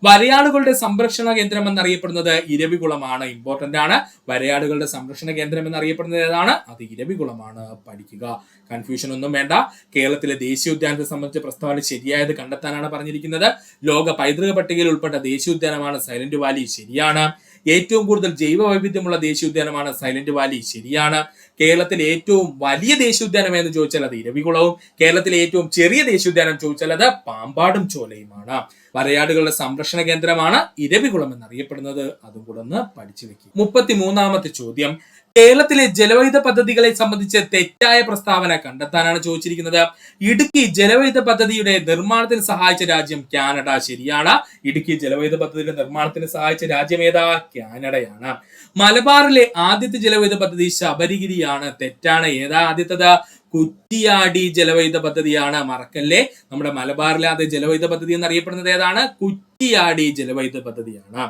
വരയാടുകളുടെ സംരക്ഷണ കേന്ദ്രം എന്നറിയപ്പെടുന്നത് ഇരവികുളമാണ്. ഇമ്പോർട്ടന്റ് ആണ്. വരയാടുകളുടെ സംരക്ഷണ കേന്ദ്രം എന്നറിയപ്പെടുന്നത് ഏതാണ്? അത് ഇരവികുളമാണ്. പഠിക്കുക. കൺഫ്യൂഷൻ ഒന്നും വേണ്ട. കേരളത്തിലെ ദേശീയോദ്യാനത്തെ സംബന്ധിച്ച പ്രസ്താവന ശരിയായത് കണ്ടെത്താനാണ് പറഞ്ഞിരിക്കുന്നത്. ലോക പൈതൃക പട്ടികയിൽ ഉൾപ്പെട്ട ദേശീയോദ്യാനമാണ് സൈലന്റ് വാലി. ശരിയാണ്. ഏറ്റവും കൂടുതൽ ജൈവ വൈവിധ്യമുള്ള ദേശീയോദ്യാനമാണ് സൈലന്റ് വാലി. ശരിയാണ്. കേരളത്തിലെ ഏറ്റവും വലിയ ദേശീയോദ്യാനം എന്ന് ചോദിച്ചാൽ അത് ഇരവികുളവും, കേരളത്തിലെ ഏറ്റവും ചെറിയ ദേശീയോദ്യാനം ചോദിച്ചാൽ അത് പാമ്പാടും ചോലയുമാണ്. വരയാടുകളുടെ സംരക്ഷണ കേന്ദ്രമാണ് ഇരവികുളം എന്നറിയപ്പെടുന്നത്. അതും കൂടെ ഒന്ന് പഠിച്ചു വെക്കും. 33ാമത്തെ ചോദ്യം, കേരളത്തിലെ ജലവൈദ്യുത പദ്ധതികളെ സംബന്ധിച്ച് തെറ്റായ പ്രസ്താവന കണ്ടെത്താനാണ് ചോദിച്ചിരിക്കുന്നത്. ഇടുക്കി ജലവൈദ്യുത പദ്ധതിയുടെ നിർമ്മാണത്തിന് സഹായിച്ച രാജ്യം കാനഡ. ശരിയാണ്. ഇടുക്കി ജലവൈദ്യുത പദ്ധതിയുടെ നിർമ്മാണത്തിന് സഹായിച്ച രാജ്യം ഏതാ? കാനഡയാണ്. മലബാറിലെ ആദ്യത്തെ ജലവൈദ്യുത പദ്ധതി ശബരിഗിരിയാണ്. തെറ്റാണ്. ഏതാ ആദ്യത്തത്? കുറ്റിയാടി ജലവൈദ്യുത പദ്ധതിയാണ്. മറക്കല്ലേ. നമ്മുടെ മലബാറിലെ ആദ്യ ജലവൈദ്യുത പദ്ധതി എന്നറിയപ്പെടുന്നത് ഏതാണ്? കുറ്റിയാടി ജലവൈദ്യുത പദ്ധതിയാണ്.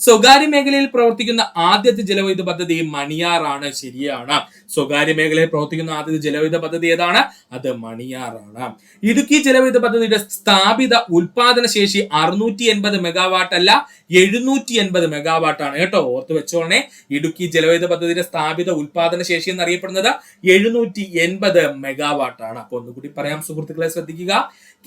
സ്വകാര്യ മേഖലയിൽ പ്രവർത്തിക്കുന്ന ആദ്യത്തെ ജലവൈദ്യുത പദ്ധതി മണിയാറാണ്. ശരിയാണ്. സ്വകാര്യ മേഖലയിൽ പ്രവർത്തിക്കുന്ന ആദ്യത്തെ ജലവൈദ്യുത പദ്ധതി ഏതാണ്? അത് മണിയാറാണ്. ഇടുക്കി ജലവൈദ്യുത പദ്ധതിയുടെ സ്ഥാപിത ഉൽപാദന ശേഷി 680 മെഗാവാട്ട് അല്ല, 780 മെഗാവാട്ട് ആണ് കേട്ടോ. ഓർത്ത് വെച്ചോളണേ. ഇടുക്കി ജലവൈദ്യുത പദ്ധതിയുടെ സ്ഥാപിത ഉൽപാദന ശേഷി എന്നറിയപ്പെടുന്നത് 780 മെഗാവാട്ട് ആണ്. അപ്പൊ ഒന്നുകൂടി പറയാം സുഹൃത്തുക്കളെ, ശ്രദ്ധിക്കുക.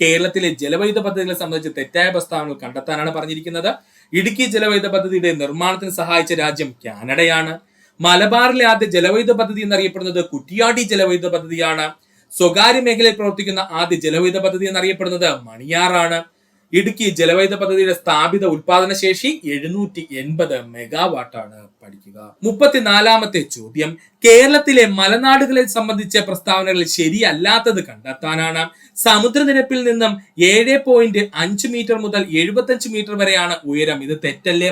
കേരളത്തിലെ ജലവൈദ്യുത പദ്ധതികളെ സംബന്ധിച്ച് തെറ്റായ പ്രസ്താവനകൾ കണ്ടെത്താനാണ് പറഞ്ഞിരിക്കുന്നത്. ഇടുക്കി ജലവൈദ്യുത പദ്ധതിയുടെ നിർമ്മാണത്തിന് സഹായിച്ച രാജ്യം കാനഡയാണ്. മലബാറിലെ ആദ്യ ജലവൈദ്യുത പദ്ധതി എന്നറിയപ്പെടുന്നത് കുറ്റിയാടി ജലവൈദ്യുത പദ്ധതിയാണ്. സ്വകാര്യ മേഖലയിൽ പ്രവർത്തിക്കുന്ന ആദ്യ ജലവൈദ്യുത പദ്ധതി എന്നറിയപ്പെടുന്നത് മണിയാറാണ്. ഇടുക്കി ജലവൈദ്യുത പദ്ധതിയുടെ സ്ഥാപിത ഉൽപാദന ശേഷി 780 മെഗാവാട്ട് ആണ്. പഠിക്കുക. 34ാമത്തെ ചോദ്യം, കേരളത്തിലെ മലനാടുകളെ സംബന്ധിച്ച പ്രസ്താവനകളിൽ ശരിയല്ലാത്തത് കണ്ടെത്താനാണ്. സമുദ്രനിരപ്പിൽ നിന്നും 7.5 മീറ്റർ മുതൽ 75 മീറ്റർ വരെയാണ് ഉയരം. ഇത് തെറ്റല്ലേ?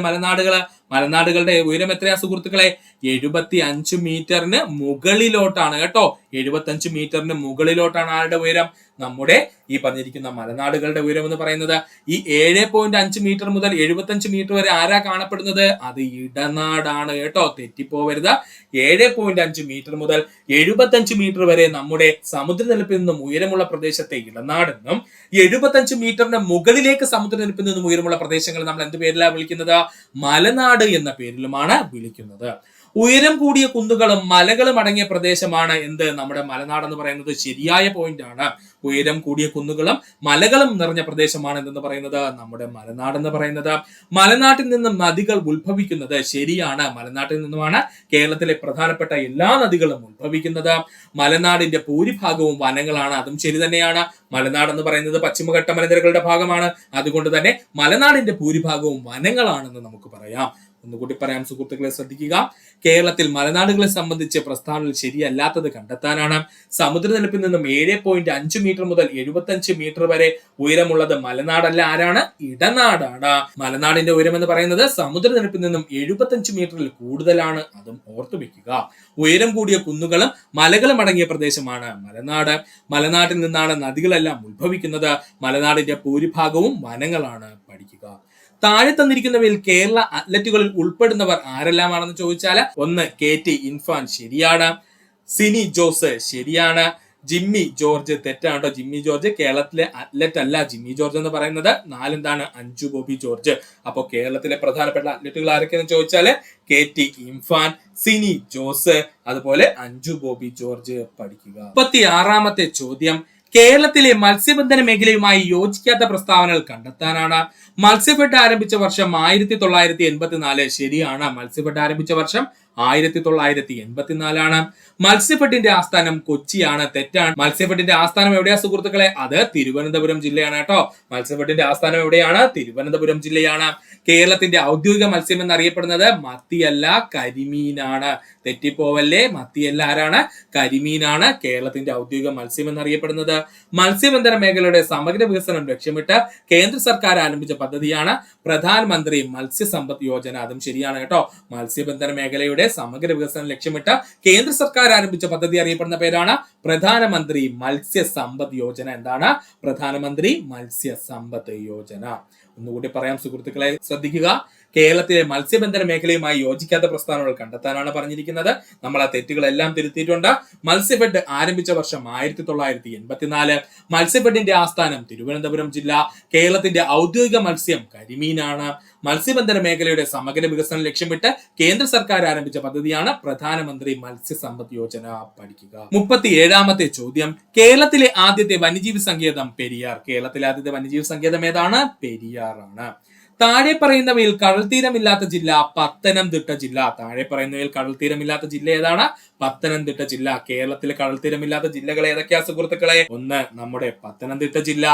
മലനാടുകളുടെ ഉയരം എത്രയാ സുഹൃത്തുക്കളെ? 75 മീറ്ററിന് മുകളിലോട്ടാണ് കേട്ടോ. 75 മീറ്ററിന് മുകളിലോട്ടാണ് ആരുടെ ഉയരം? നമ്മുടെ ഈ പറഞ്ഞിരിക്കുന്ന മലനാടുകളുടെ ഉയരം എന്ന് പറയുന്നത്. ഈ 7.5 മീറ്റർ മുതൽ 75 മീറ്റർ വരെ ആരാ കാണപ്പെടുന്നത്? അത് ഇടനാടാണ് കേട്ടോ. തെറ്റിപ്പോവരുത്. 7.5 മീറ്റർ മുതൽ 75 മീറ്റർ വരെ നമ്മുടെ സമുദ്രനിരപ്പിൽ നിന്നും ഉയരമുള്ള പ്രദേശത്തെ ഇടനാടെന്നും, 75 മീറ്ററിന് മുകളിലേക്ക് സമുദ്രനിരപ്പിൽ നിന്നും ഉയരമുള്ള പ്രദേശങ്ങൾ നമ്മൾ എന്ത് പേരിലാണ് വിളിക്കുന്നത്? മലനാട് എന്ന പേരിലുമാണ് വിളിക്കുന്നത്. ഉയരം കൂടിയ കുന്നുകളും മലകളും അടങ്ങിയ പ്രദേശമാണ് എന്ത്? നമ്മുടെ മലനാട് എന്ന് പറയുന്നത്. ശരിയായ പോയിന്റ് ആണ്. ഉയരം കൂടിയ കുന്നുകളും മലകളും നിറഞ്ഞ പ്രദേശമാണ് എന്തെന്ന് പറയുന്നത്? നമ്മുടെ മലനാട് എന്ന് പറയുന്നത്. മലനാട്ടിൽ നിന്നും നദികൾ ഉത്ഭവിക്കുന്നത്. ശരിയാണ്. മലനാട്ടിൽ നിന്നുമാണ് കേരളത്തിലെ പ്രധാനപ്പെട്ട എല്ലാ നദികളും ഉത്ഭവിക്കുന്നത്. മലനാടിന്റെ ഭൂരിഭാഗവും വനങ്ങളാണ്. അതും ശരി തന്നെയാണ്. മലനാട് എന്ന് പറയുന്നത് പശ്ചിമഘട്ട മലനിരകളുടെ ഭാഗമാണ്. അതുകൊണ്ട് തന്നെ മലനാടിന്റെ ഭൂരിഭാഗവും വനങ്ങളാണെന്ന് നമുക്ക് പറയാം. ഒന്നുകൂടി പറയാം സുഹൃത്തുക്കളെ, ശ്രദ്ധിക്കുക. കേരളത്തിൽ മലനാടുകളെ സംബന്ധിച്ച് പ്രസ്താവനകൾ ശരിയല്ലാത്തത് കണ്ടെത്താനാണ്. സമുദ്രനിരപ്പിൽ നിന്നും 7.5 മീറ്റർ മുതൽ 75 മീറ്റർ വരെ ഉയരമുള്ളത് മലനാടല്ല. ആരാണ്? ഇടനാടാണ്. മലനാടിന്റെ ഉയരം എന്ന് പറയുന്നത് സമുദ്രനിരപ്പിൽ നിന്നും 75 മീറ്ററിൽ കൂടുതലാണ്. അതും ഓർത്തു വെക്കുക. ഉയരം കൂടിയ കുന്നുകളും മലകളും അടങ്ങിയ പ്രദേശമാണ് മലനാട്. മലനാട്ടിൽ നിന്നാണ് നദികളെല്ലാം ഉത്ഭവിക്കുന്നത്. മലനാടിന്റെ ഭൂരിഭാഗവും വനങ്ങളാണ്. പഠിക്കുക. താഴെ തന്നിരിക്കുന്നവയിൽ കേരള അത്ലറ്റുകളിൽ ഉൾപ്പെടുന്നവർ ആരെല്ലാമാണെന്ന് ചോദിച്ചാൽ, 1 KT ഇൻഫാൻ. ശരിയാണ്. സിനി ജോസ്. ശരിയാണ്. ജിമ്മി ജോർജ്. തെറ്റാണ്. ജിമ്മി ജോർജ് കേരളത്തിലെ അത്ലറ്റ് അല്ല. ജിമ്മി ജോർജ് എന്ന് പറയുന്നത് 4 എന്താണ്? അഞ്ജു ബോബി ജോർജ്. അപ്പൊ കേരളത്തിലെ പ്രധാനപ്പെട്ട അത്ലറ്റുകൾ ആരൊക്കെയെന്ന് ചോദിച്ചാൽ KT ഇൻഫാൻ, സിനി ജോസ്, അതുപോലെ അഞ്ജു ബോബി ജോർജ്. പഠിക്കുക. 36ാമത്തെ ചോദ്യം, കേരളത്തിലെ മത്സ്യബന്ധന മേഖലയുമായി യോജിക്കാത്ത പ്രസ്താവനകൾ കണ്ടെത്താനാണ്. മത്സ്യഫെഡ് ആരംഭിച്ച വർഷം 1984. ശരിയാണ്. മത്സ്യഫെഡ് ആരംഭിച്ച വർഷം 1984. മത്സ്യഫെഡിന്റെ ആസ്ഥാനം കൊച്ചിയാണ്. തെറ്റാണ്. മത്സ്യഫെഡിന്റെ ആസ്ഥാനം എവിടെയാ സുഹൃത്തുക്കളെ? അത് തിരുവനന്തപുരം ജില്ലയാണ് കേട്ടോ. മത്സ്യഫെഡിന്റെ ആസ്ഥാനം എവിടെയാണ്? തിരുവനന്തപുരം ജില്ലയാണ്. കേരളത്തിന്റെ ഔദ്യോഗിക മത്സ്യം എന്നറിയപ്പെടുന്നത് മത്തിയല്ല, കരിമീനാണ്. തെറ്റിപ്പോവല്ലേ, മത്തിയല്ല. ആരാണ്? കരിമീനാണ് കേരളത്തിന്റെ ഔദ്യോഗിക മത്സ്യം എന്നറിയപ്പെടുന്നത്. മത്സ്യബന്ധന മേഖലയുടെ സമഗ്ര വികസനം ലക്ഷ്യമിട്ട് കേന്ദ്ര സർക്കാർ ആരംഭിച്ച പദ്ധതിയാണ് പ്രധാനമന്ത്രി മത്സ്യസമ്പദ് യോജന. അതും ശരിയാണ് കേട്ടോ. മത്സ്യബന്ധന മേഖലയുടെ സമഗ്ര വികസനം ലക്ഷ്യമിട്ട് കേന്ദ്ര സർക്കാർ ആരംഭിച്ച പദ്ധതി അറിയപ്പെടുന്ന പേരാണ് പ്രധാനമന്ത്രി മത്സ്യസമ്പദ് യോജന. എന്താണ്? പ്രധാനമന്ത്രി മത്സ്യസമ്പദ് യോജന. ഒന്നുകൂടി പറയാം സുഹൃത്തുക്കളെ, ശ്രദ്ധിക്കുക. കേരളത്തിലെ മത്സ്യബന്ധന മേഖലയുമായി യോജിക്കാത്ത പ്രസ്താവനകൾ കണ്ടെത്താനാണ് പറഞ്ഞിരിക്കുന്നത്. നമ്മൾ ആ തെറ്റുകളെല്ലാം തിരുത്തിയിട്ടുണ്ട്. മത്സ്യഫെഡ് ആരംഭിച്ച വർഷം 1984. മത്സ്യഫെഡിന്റെ ആസ്ഥാനം തിരുവനന്തപുരം ജില്ല. കേരളത്തിന്റെ ഔദ്യോഗിക മത്സ്യം കരിമീനാണ്. മത്സ്യബന്ധന മേഖലയുടെ സമഗ്ര വികസനം ലക്ഷ്യമിട്ട് കേന്ദ്ര സർക്കാർ ആരംഭിച്ച പദ്ധതിയാണ് പ്രധാനമന്ത്രി മത്സ്യസമ്പദ് യോജന. പഠിക്കുക. 37ാമത്തെ ചോദ്യം, കേരളത്തിലെ ആദ്യത്തെ വന്യജീവി സങ്കേതം പെരിയാർ. കേരളത്തിലെ ആദ്യത്തെ വന്യജീവി സങ്കേതം ഏതാണ്? പെരിയാറാണ്. താഴെ പറയുന്നവയിൽ കടൽത്തീരമില്ലാത്ത ജില്ല പത്തനംതിട്ട ജില്ല. താഴെ പറയുന്നവയിൽ കടൽത്തീരമില്ലാത്ത ജില്ല ഏതാണ്? പത്തനംതിട്ട ജില്ല. കേരളത്തിലെ കടൽത്തീരമില്ലാത്ത ജില്ലകൾ ഏതൊക്കെയാ സുഹൃത്തുക്കളെ? ഒന്ന് നമ്മുടെ പത്തനംതിട്ട ജില്ല,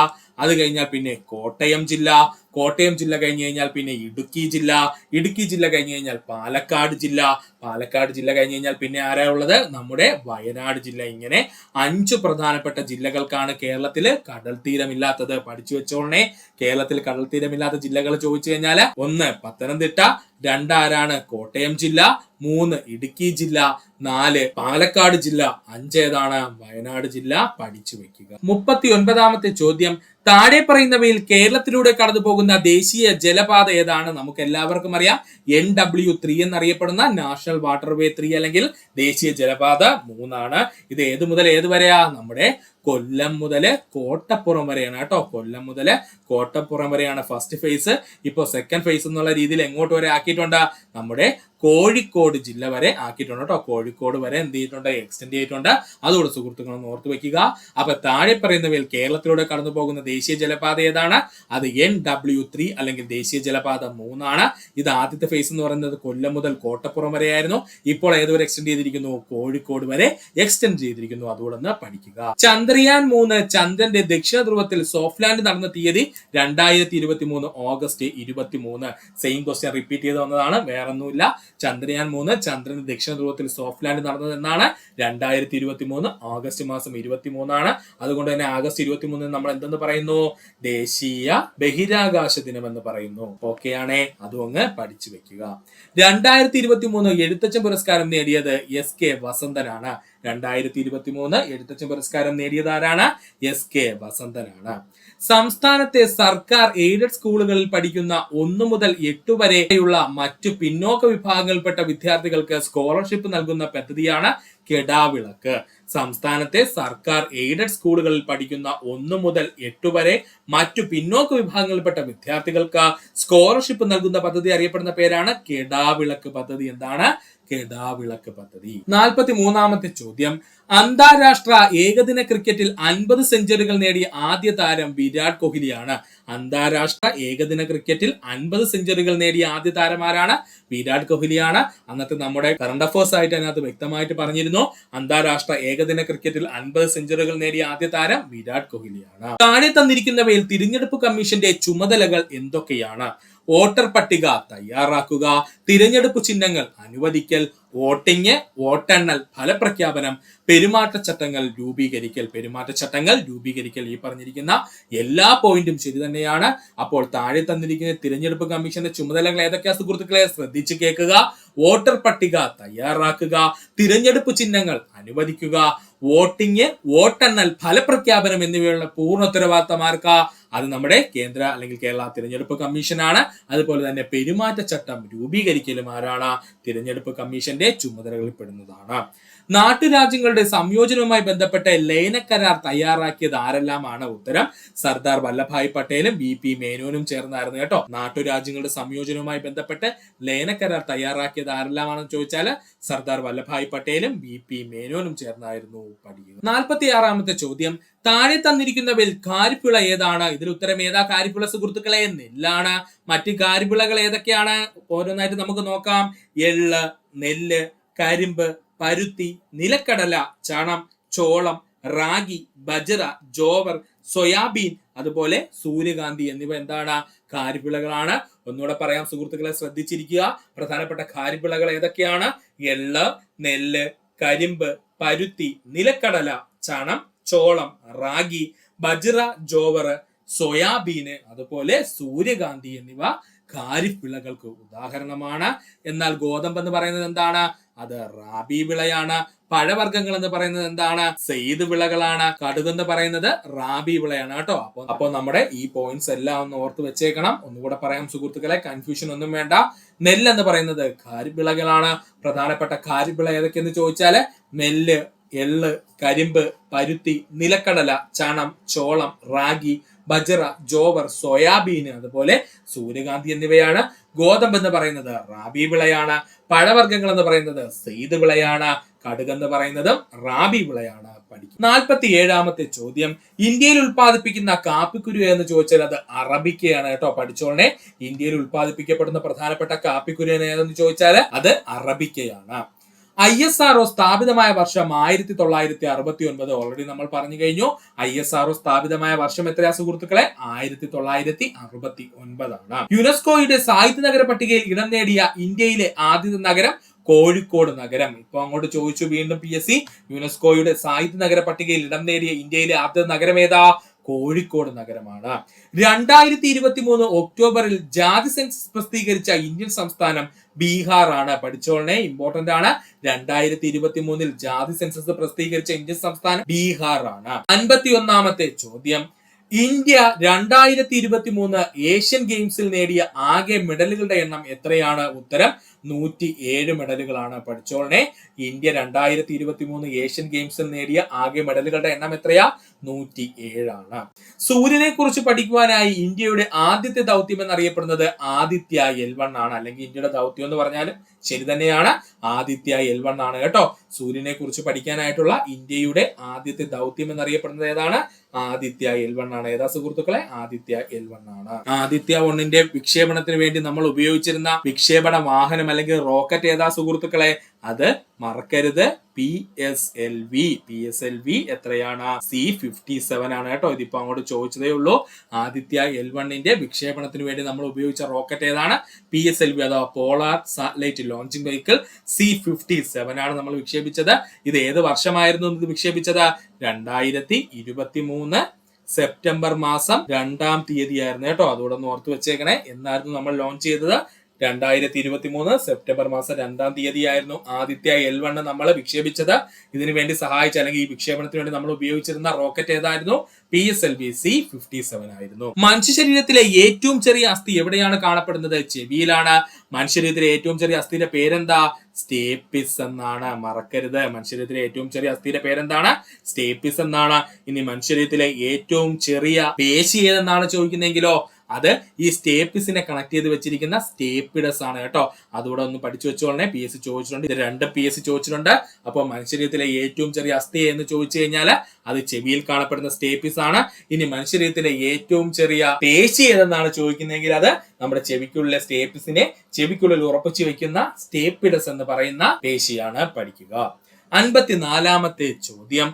അത് കഴിഞ്ഞാൽ പിന്നെ കോട്ടയം ജില്ല, കോട്ടയം ജില്ല കഴിഞ്ഞു കഴിഞ്ഞാൽ പിന്നെ ഇടുക്കി ജില്ല, ഇടുക്കി ജില്ല കഴിഞ്ഞു കഴിഞ്ഞാൽ പാലക്കാട് ജില്ല, പാലക്കാട് ജില്ല കഴിഞ്ഞു കഴിഞ്ഞാൽ പിന്നെ ആരാ ഉള്ളത്? നമ്മുടെ വയനാട് ജില്ല. ഇങ്ങനെ 5 പ്രധാനപ്പെട്ട ജില്ലകൾക്കാണ് കേരളത്തില് കടൽ തീരമില്ലാത്തത്. പഠിച്ചു വെച്ചോളണേ. കേരളത്തിൽ കടൽ തീരമില്ലാത്ത ജില്ലകൾ ചോദിച്ചു കഴിഞ്ഞാൽ 1 പത്തനംതിട്ട, 2 ആരാണ്? കോട്ടയം ജില്ല, 3 ഇടുക്കി ജില്ല, 4 പാലക്കാട് ജില്ല, 5 ഏതാണ്? വയനാട് ജില്ല. പഠിച്ചു വെക്കുക. 39ാമത്തെ ചോദ്യം, താഴെ പറയുന്നവയിൽ കേരളത്തിലൂടെ കടന്നു പോകുന്ന ദേശീയ ജലപാത ഏതാണ്? നമുക്ക് എല്ലാവർക്കും അറിയാം, NW3 എന്നറിയപ്പെടുന്ന നാഷണൽ വാട്ടർവേ 3 അല്ലെങ്കിൽ ദേശീയ ജലപാത 3 ആണ്. ഇത് ഏത് മുതൽ ഏത് വരെയാ? നമ്മുടെ കൊല്ലം മുതല് കോട്ടപ്പുറം വരെയാണ് കേട്ടോ. കൊല്ലം മുതല് കോട്ടപ്പുറം വരെയാണ് ഫസ്റ്റ് ഫേസ്. ഇപ്പൊ സെക്കൻഡ് ഫേസ് എന്നുള്ള രീതിയിൽ എങ്ങോട്ട് വരെ ആക്കിയിട്ടുണ്ട്? നമ്മുടെ കോഴിക്കോട് ജില്ല വരെ ആക്കിയിട്ടുണ്ട് കേട്ടോ. കോഴിക്കോട് വരെ എന്ത് ചെയ്തിട്ടുണ്ട്? എക്സ്റ്റെൻഡ് ചെയ്തിട്ടുണ്ട്. അതുകൊണ്ട് സുഹൃത്തുക്കളൊന്ന് ഓർത്ത് വെക്കുക. അപ്പൊ താഴെ പറയുന്നവയിൽ കേരളത്തിലൂടെ കടന്നു പോകുന്ന ദേശീയ ജലപാത ഏതാണ്? അത് NW3 അല്ലെങ്കിൽ ദേശീയ ജലപാത 3 ആണ്. ഇത് ആദ്യത്തെ ഫേസ് എന്ന് പറയുന്നത് കൊല്ലം മുതൽ കോട്ടപ്പുറം വരെ ആയിരുന്നു. ഇപ്പോൾ ഏതുവരെ എക്സ്റ്റെൻഡ് ചെയ്തിരിക്കുന്നു? കോഴിക്കോട് വരെ എക്സ്റ്റെൻഡ് ചെയ്തിരിക്കുന്നു. അതുകൊണ്ടൊന്ന് പഠിക്കുക. ചന്ദ്രയാൻ 3 ചന്ദ്രന്റെ ദക്ഷിണ ധ്രുവത്തിൽ സോഫ്റ്റ് ലാൻഡ് നടന്ന തീയതി 2023 ഓഗസ്റ്റ് 23. സെയിം ക്വസ്റ്റ്യൻ റിപ്പീറ്റ് ചെയ്ത് വന്നതാണ്, വേറൊന്നുമില്ല. ചന്ദ്രയാൻ 3 ചന്ദ്രന്റെ ദക്ഷിണ ധ്രുവത്തിൽ സോഫ്റ്റ് ലാൻഡ് നടന്നത് എന്നാണ്? 2023 ഓഗസ്റ്റ് മാസം 23 ആണ്. അതുകൊണ്ട് തന്നെ ആഗസ്റ്റ് 23 നമ്മൾ എന്തെന്ന് പറയുന്നു? ദേശീയ ബഹിരാകാശ ദിനം എന്ന് പറയുന്നു. ഓക്കെ ആണേ, അതും അങ്ങ് പഠിച്ചു വെക്കുക. 2023 എഴുത്തച്ഛൻ പുരസ്കാരം നേടിയത് SK വസന്തനാണ്. 2023 എഴുത്തച്ഛൻ പുരസ്കാരം നേടിയത് ആരാണ്? SK വസന്തനാണ്. സംസ്ഥാനത്തെ സർക്കാർ എയ്ഡഡ് സ്കൂളുകളിൽ പഠിക്കുന്ന 1 മുതൽ 8 വരെയുള്ള മറ്റു പിന്നോക്ക വിഭാഗങ്ങളിൽപ്പെട്ട വിദ്യാർത്ഥികൾക്ക് സ്കോളർഷിപ്പ് നൽകുന്ന പദ്ധതിയാണ് കെടാവിളക്ക്. സംസ്ഥാനത്തെ സർക്കാർ എയ്ഡഡ് സ്കൂളുകളിൽ പഠിക്കുന്ന 1 മുതൽ 8 വരെ മറ്റു പിന്നോക്ക വിഭാഗങ്ങളിൽപ്പെട്ട വിദ്യാർത്ഥികൾക്ക് സ്കോളർഷിപ്പ് നൽകുന്ന പദ്ധതി അറിയപ്പെടുന്ന പേരാണ് കെടാവിളക്ക് പദ്ധതി. എന്താണ്? കെടാവിളക്ക് പദ്ധതി. 43ാമത്തെ ചോദ്യം, അന്താരാഷ്ട്ര ഏകദിന ക്രിക്കറ്റിൽ 50 സെഞ്ചുറികൾ നേടിയ ആദ്യ താരം വിരാട് കോഹ്ലിയാണ്. അന്താരാഷ്ട്ര ഏകദിന ക്രിക്കറ്റിൽ 50 സെഞ്ചുറികൾ നേടിയ ആദ്യ താരം ആരാണ്? വിരാട് കോഹ്ലിയാണ്. അന്നത്തെ നമ്മുടെ കറണ്ട് അഫേഴ്സ് ആയിട്ട് അതിനകത്ത് വ്യക്തമായിട്ട് പറഞ്ഞിരുന്നു, അന്താരാഷ്ട്ര ഏകദിന ക്രിക്കറ്റിൽ 50 സെഞ്ചുറികൾ നേടിയ ആദ്യ താരം വിരാട് കോഹ്ലിയാണ്. താഴെ തന്നിരിക്കുന്നവയിൽ തിരഞ്ഞെടുപ്പ് കമ്മീഷന്റെ ചുമതലകൾ എന്തൊക്കെയാണ്? വോട്ടർ പട്ടിക തയ്യാറാക്കുക, തിരഞ്ഞെടുപ്പ് ചിഹ്നങ്ങൾ അനുവദിക്കൽ, വോട്ടിംഗ്, വോട്ടെണ്ണൽ, ഫലപ്രഖ്യാപനം, പെരുമാറ്റച്ചട്ടങ്ങൾ രൂപീകരിക്കൽ. പെരുമാറ്റച്ചട്ടങ്ങൾ രൂപീകരിക്കൽ. ഈ പറഞ്ഞിരിക്കുന്ന എല്ലാ പോയിന്റും ശരി തന്നെയാണ്. അപ്പോൾ താഴെ തന്നിരിക്കുന്ന തിരഞ്ഞെടുപ്പ് കമ്മീഷന്റെ ചുമതലകൾ ഏതൊക്കെയാ സുഹൃത്തുക്കളെ? ശ്രദ്ധിച്ചു കേൾക്കുക. വോട്ടർ പട്ടിക തയ്യാറാക്കുക, തിരഞ്ഞെടുപ്പ് ചിഹ്നങ്ങൾ അനുവദിക്കുക, വോട്ടിംഗ്, വോട്ടെണ്ണൽ, ഫലപ്രഖ്യാപനം എന്നിവയുള്ള പൂർണ്ണ ഉത്തരവാദിത്തമാർക്ക? അത് നമ്മുടെ കേന്ദ്ര അല്ലെങ്കിൽ കേരള തിരഞ്ഞെടുപ്പ് കമ്മീഷനാണ്. അതുപോലെ തന്നെ പെരുമാറ്റച്ചട്ടം രൂപീകരിക്കലും ആരാണ്? തിരഞ്ഞെടുപ്പ് കമ്മീഷന്റെ ചുമതലകളിൽ പെടുന്നതാണ്. നാട്ടുരാജ്യങ്ങളുടെ സംയോജനവുമായി ബന്ധപ്പെട്ട് ലയനക്കരാർ തയ്യാറാക്കിയത് ആരെല്ലാമാണ്? ഉത്തരം സർദാർ വല്ലഭായ് പട്ടേലും BP മേനോനും ചേർന്നായിരുന്നു കേട്ടോ. നാട്ടുരാജ്യങ്ങളുടെ സംയോജനവുമായി ബന്ധപ്പെട്ട് ലയനക്കരാർ തയ്യാറാക്കിയത് ആരെല്ലാമാണെന്ന് ചോദിച്ചാൽ സർദാർ വല്ലഭായ് പട്ടേലും BP മേനോനും ചേർന്നായിരുന്നു. പഠിക്കുക. 46ാമത്തെ ചോദ്യം, താഴെ തന്നിരിക്കുന്നവയിൽ കാരിപ്പിള ഏതാണ്? ഇതിൽ ഉത്തരം ഏതാ കാരിപ്പിള സുഹൃത്തുക്കളെ? നെല്ലാണ്. മറ്റ് കാരിപ്പിളകൾ ഏതൊക്കെയാണ്? ഓരോന്നായിട്ട് നമുക്ക് നോക്കാം. എള്ള്, നെല്ല്, കരിമ്പ്, പരുത്തി, നിലക്കടല, ചണം, ചോളം, റാഗി, ബജറ, ജോവർ, സോയാബീൻ, അതുപോലെ സൂര്യകാന്തി എന്നിവ എന്താണ്? കാരിപ്പിളകളാണ്. ഒന്നുകൂടെ പറയാം സുഹൃത്തുക്കളെ, ശ്രദ്ധിച്ചിരിക്കുക. പ്രധാനപ്പെട്ട കാരിപ്പിളകൾ ഏതൊക്കെയാണ്? എള്ള്, നെല്ല്, കരിമ്പ്, പരുത്തി, നിലക്കടല, ചണം, ചോളം, റാഗി, ബജ്റ, ജോവർ, സോയാബീന്, അതുപോലെ സൂര്യകാന്തി എന്നിവ ഖാരിഫ് ഉദാഹരണമാണ്. എന്നാൽ ഗോതമ്പ് എന്ന് പറയുന്നത് എന്താണ്? അത് റാബി വിളയാണ്. പഴവർഗ്ഗങ്ങൾ എന്ന് പറയുന്നത് എന്താണ്? സെയ്ദ് വിളകളാണ്. കടുക് എന്ന് പറയുന്നത് റാബി വിളയാണ് കേട്ടോ. അപ്പൊ നമ്മുടെ ഈ പോയിന്റ്സ് എല്ലാം ഒന്ന് ഓർത്ത് വെച്ചേക്കണം. ഒന്നുകൂടെ പറയാം സുഹൃത്തുക്കളെ, കൺഫ്യൂഷൻ ഒന്നും വേണ്ട. നെല്ല് എന്ന് പറയുന്നത് ഖാരിഫ് വിളകളാണ്. പ്രധാനപ്പെട്ട ഖാരിഫ് വിള ഏതൊക്കെയെന്ന് ചോദിച്ചാല് നെല്ല്, എള്ള്, കരിമ്പ്, പരുത്തി, നിലക്കടല, ചണം, ചോളം, റാഗി, ബജ്റ, ജോവർ, സോയാബീന്, അതുപോലെ സൂര്യകാന്തി എന്നിവയാണ്. ഗോതമ്പ് എന്ന് പറയുന്നത് റാബി വിളയാണ്. പഴവർഗ്ഗങ്ങൾ എന്ന് പറയുന്നത് സെയ്ദ് വിളയാണ്. കടുക് എന്ന് പറയുന്നത് റാബി വിളയാണ്. പഠിക്കും. 47ാമത്തെ ചോദ്യം, ഇന്ത്യയിൽ ഉൽപ്പാദിപ്പിക്കുന്ന കാപ്പിക്കുരു എന്ന് ചോദിച്ചാൽ അത് അറബിക്കയാണ് കേട്ടോ. പഠിച്ചോളനെ. ഇന്ത്യയിൽ ഉൽപ്പാദിപ്പിക്കപ്പെടുന്ന പ്രധാനപ്പെട്ട കാപ്പിക്കുരു ഏതെന്ന് ചോദിച്ചാൽ അത് അറബിക്കയാണ്. ISRO സ്ഥാപിതമായ വർഷം 1969. ഓൾറെഡി നമ്മൾ പറഞ്ഞു കഴിഞ്ഞു. ISRO സ്ഥാപിതമായ വർഷം എത്രയാ സുഹൃത്തുക്കളെ? 1969 ആണ്. യുനെസ്കോയുടെ സാഹിത്യ നഗര പട്ടികയിൽ ഇടം നേടിയ ഇന്ത്യയിലെ ആദ്യത്തെ നഗരം കോഴിക്കോട് നഗരം. ഇപ്പൊ അങ്ങോട്ട് ചോദിച്ചു വീണ്ടും PSC, യുനെസ്കോയുടെ സാഹിത്യ നഗര പട്ടികയിൽ ഇടം നേടിയ ഇന്ത്യയിലെ ആദ്യത്തെ നഗരം ഏതാ? കോഴിക്കോട് നഗരമാണ്. 2023 ഒക്ടോബറിൽ ജാതി സെൻസസ് പ്രസിദ്ധീകരിച്ച ഇന്ത്യൻ സംസ്ഥാനം ബീഹാർ ആണ്. പഠിച്ചോളനെ, ഇമ്പോർട്ടന്റ് ആണ്. 2023 ജാതി സെൻസസ് പ്രസിദ്ധീകരിച്ച ഇന്ത്യൻ സംസ്ഥാനം ബീഹാർ ആണ്. 51ാമത്തെ ചോദ്യം, ഇന്ത്യ 2023 ഏഷ്യൻ ഗെയിംസിൽ നേടിയ ആകെ മെഡലുകളുടെ എണ്ണം എത്രയാണ്? ഉത്തരം 107 മെഡലുകളാണ്. പഠിച്ചോളനെ, ഇന്ത്യ 2023 ഏഷ്യൻ ഗെയിംസിൽ നേടിയ ആകെ മെഡലുകളുടെ എണ്ണം എത്രയാ? 107 ആണ്. സൂര്യനെ കുറിച്ച് പഠിക്കുവാനായി ഇന്ത്യയുടെ ആദ്യത്തെ ദൗത്യം എന്നറിയപ്പെടുന്നത് ആദിത്യ L1 ആണ്. അല്ലെങ്കിൽ ഇന്ത്യയുടെ ദൗത്യം എന്ന് പറഞ്ഞാൽ ശരി തന്നെയാണ്, ആദിത്യ L1 ആണ് കേട്ടോ. സൂര്യനെ കുറിച്ച് പഠിക്കാനായിട്ടുള്ള ഇന്ത്യയുടെ ആദ്യത്തെ ദൗത്യം എന്നറിയപ്പെടുന്നത് ഏതാണ്? ആദിത്യ L1 ആണ്. ഏതാ സുഹൃത്തുക്കളെ? ആദിത്യ L1 ആണ്. ആദിത്യ 1ന്റെ വിക്ഷേപണത്തിന് വേണ്ടി നമ്മൾ ഉപയോഗിച്ചിരുന്ന വിക്ഷേപണ വാഹനം അല്ലെങ്കിൽ റോക്കറ്റ് ഏതാ സുഹൃത്തുക്കളെ? അത് മറക്കരുത്, PSLV എത്രയാണ്? C-57 ആണ് കേട്ടോ. ഇതിപ്പോ അങ്ങോട്ട് ചോദിച്ചതേ ഉള്ളൂ. ആദിത്യ L1ന്റെ വിക്ഷേപണത്തിന് വേണ്ടി നമ്മൾ ഉപയോഗിച്ച റോക്കറ്റ് ഏതാണ്? PSLV അഥവാ polar satellite launching vehicle C-57 ആണ് നമ്മൾ വിക്ഷേപിച്ചത്. ഇത് ഏത് വർഷമായിരുന്നു ഇത് വിക്ഷേപിച്ചത്? 2023 സെപ്റ്റംബർ മാസം 2-ാം തീയതിയായിരുന്നു കേട്ടോ. അതുകൂടെ ഒന്ന് ഓർത്ത് വെച്ചേക്കണേ. എന്നായിരുന്നു നമ്മൾ ലോഞ്ച് ചെയ്തത്? 2023 സെപ്റ്റംബർ മാസം 2-ാം തീയതിയായിരുന്നു ആദിത്യ L1 നമ്മൾ വിക്ഷേപിച്ചത്. ഇതിനു വേണ്ടി സഹായിച്ച അല്ലെങ്കിൽ ഈ വിക്ഷേപണത്തിന് വേണ്ടി നമ്മൾ ഉപയോഗിച്ചിരുന്ന റോക്കറ്റ് ഏതായിരുന്നു? PSLV C-57 ആയിരുന്നു. മനുഷ്യ ശരീരത്തിലെ ഏറ്റവും ചെറിയ അസ്ഥി എവിടെയാണ് കാണപ്പെടുന്നത്? ചെവിയിലാണ്. മനുഷ്യ ശരീരത്തിലെ ഏറ്റവും ചെറിയ അസ്ഥിയുടെ പേരെന്താ? സ്റ്റേപ്പിസ് എന്നാണ്. മറക്കരുത്. മനുഷ്യ ശരീരത്തിലെ ഏറ്റവും ചെറിയ അസ്ഥിയുടെ പേരെന്താണ്? സ്റ്റേപ്പിസ് എന്നാണ്. ഇനി മനുഷ്യ ശരീരത്തിലെ ഏറ്റവും ചെറിയ പേശി ഏതെന്നാണ് ചോദിക്കുന്നെങ്കിലോ അത് ഈ സ്റ്റേപ്പിസിനെ കണക്ട് ചെയ്ത് വെച്ചിരിക്കുന്ന സ്റ്റേപ്പിഡസ് ആണ് കേട്ടോ. അതുകൂടെ ഒന്ന് പഠിച്ചു വെച്ചോളനെ. PSC ചോദിച്ചിട്ടുണ്ട്. ഇത് 2 PSC ചോദിച്ചിട്ടുണ്ട്. അപ്പോൾ മനുഷ്യരീരത്തിലെ ഏറ്റവും ചെറിയ അസ്ഥി എന്ന് ചോദിച്ചു കഴിഞ്ഞാൽ അത് ചെവിയിൽ കാണപ്പെടുന്ന സ്റ്റേപ്പിസ് ആണ്. ഇനി മനുഷ്യരീരത്തിലെ ഏറ്റവും ചെറിയ പേശി ഏതെന്നാണ് ചോദിക്കുന്നതെങ്കിൽ അത് നമ്മുടെ ചെവിക്കുള്ളിലെ സ്റ്റേപ്പിസിനെ ചെവിക്കുള്ളിൽ ഉറപ്പിച്ചു വെക്കുന്ന സ്റ്റേപ്പിഡസ് എന്ന് പറയുന്ന പേശിയാണ്. പഠിക്കുക. 54ാമത്തെ ചോദ്യം,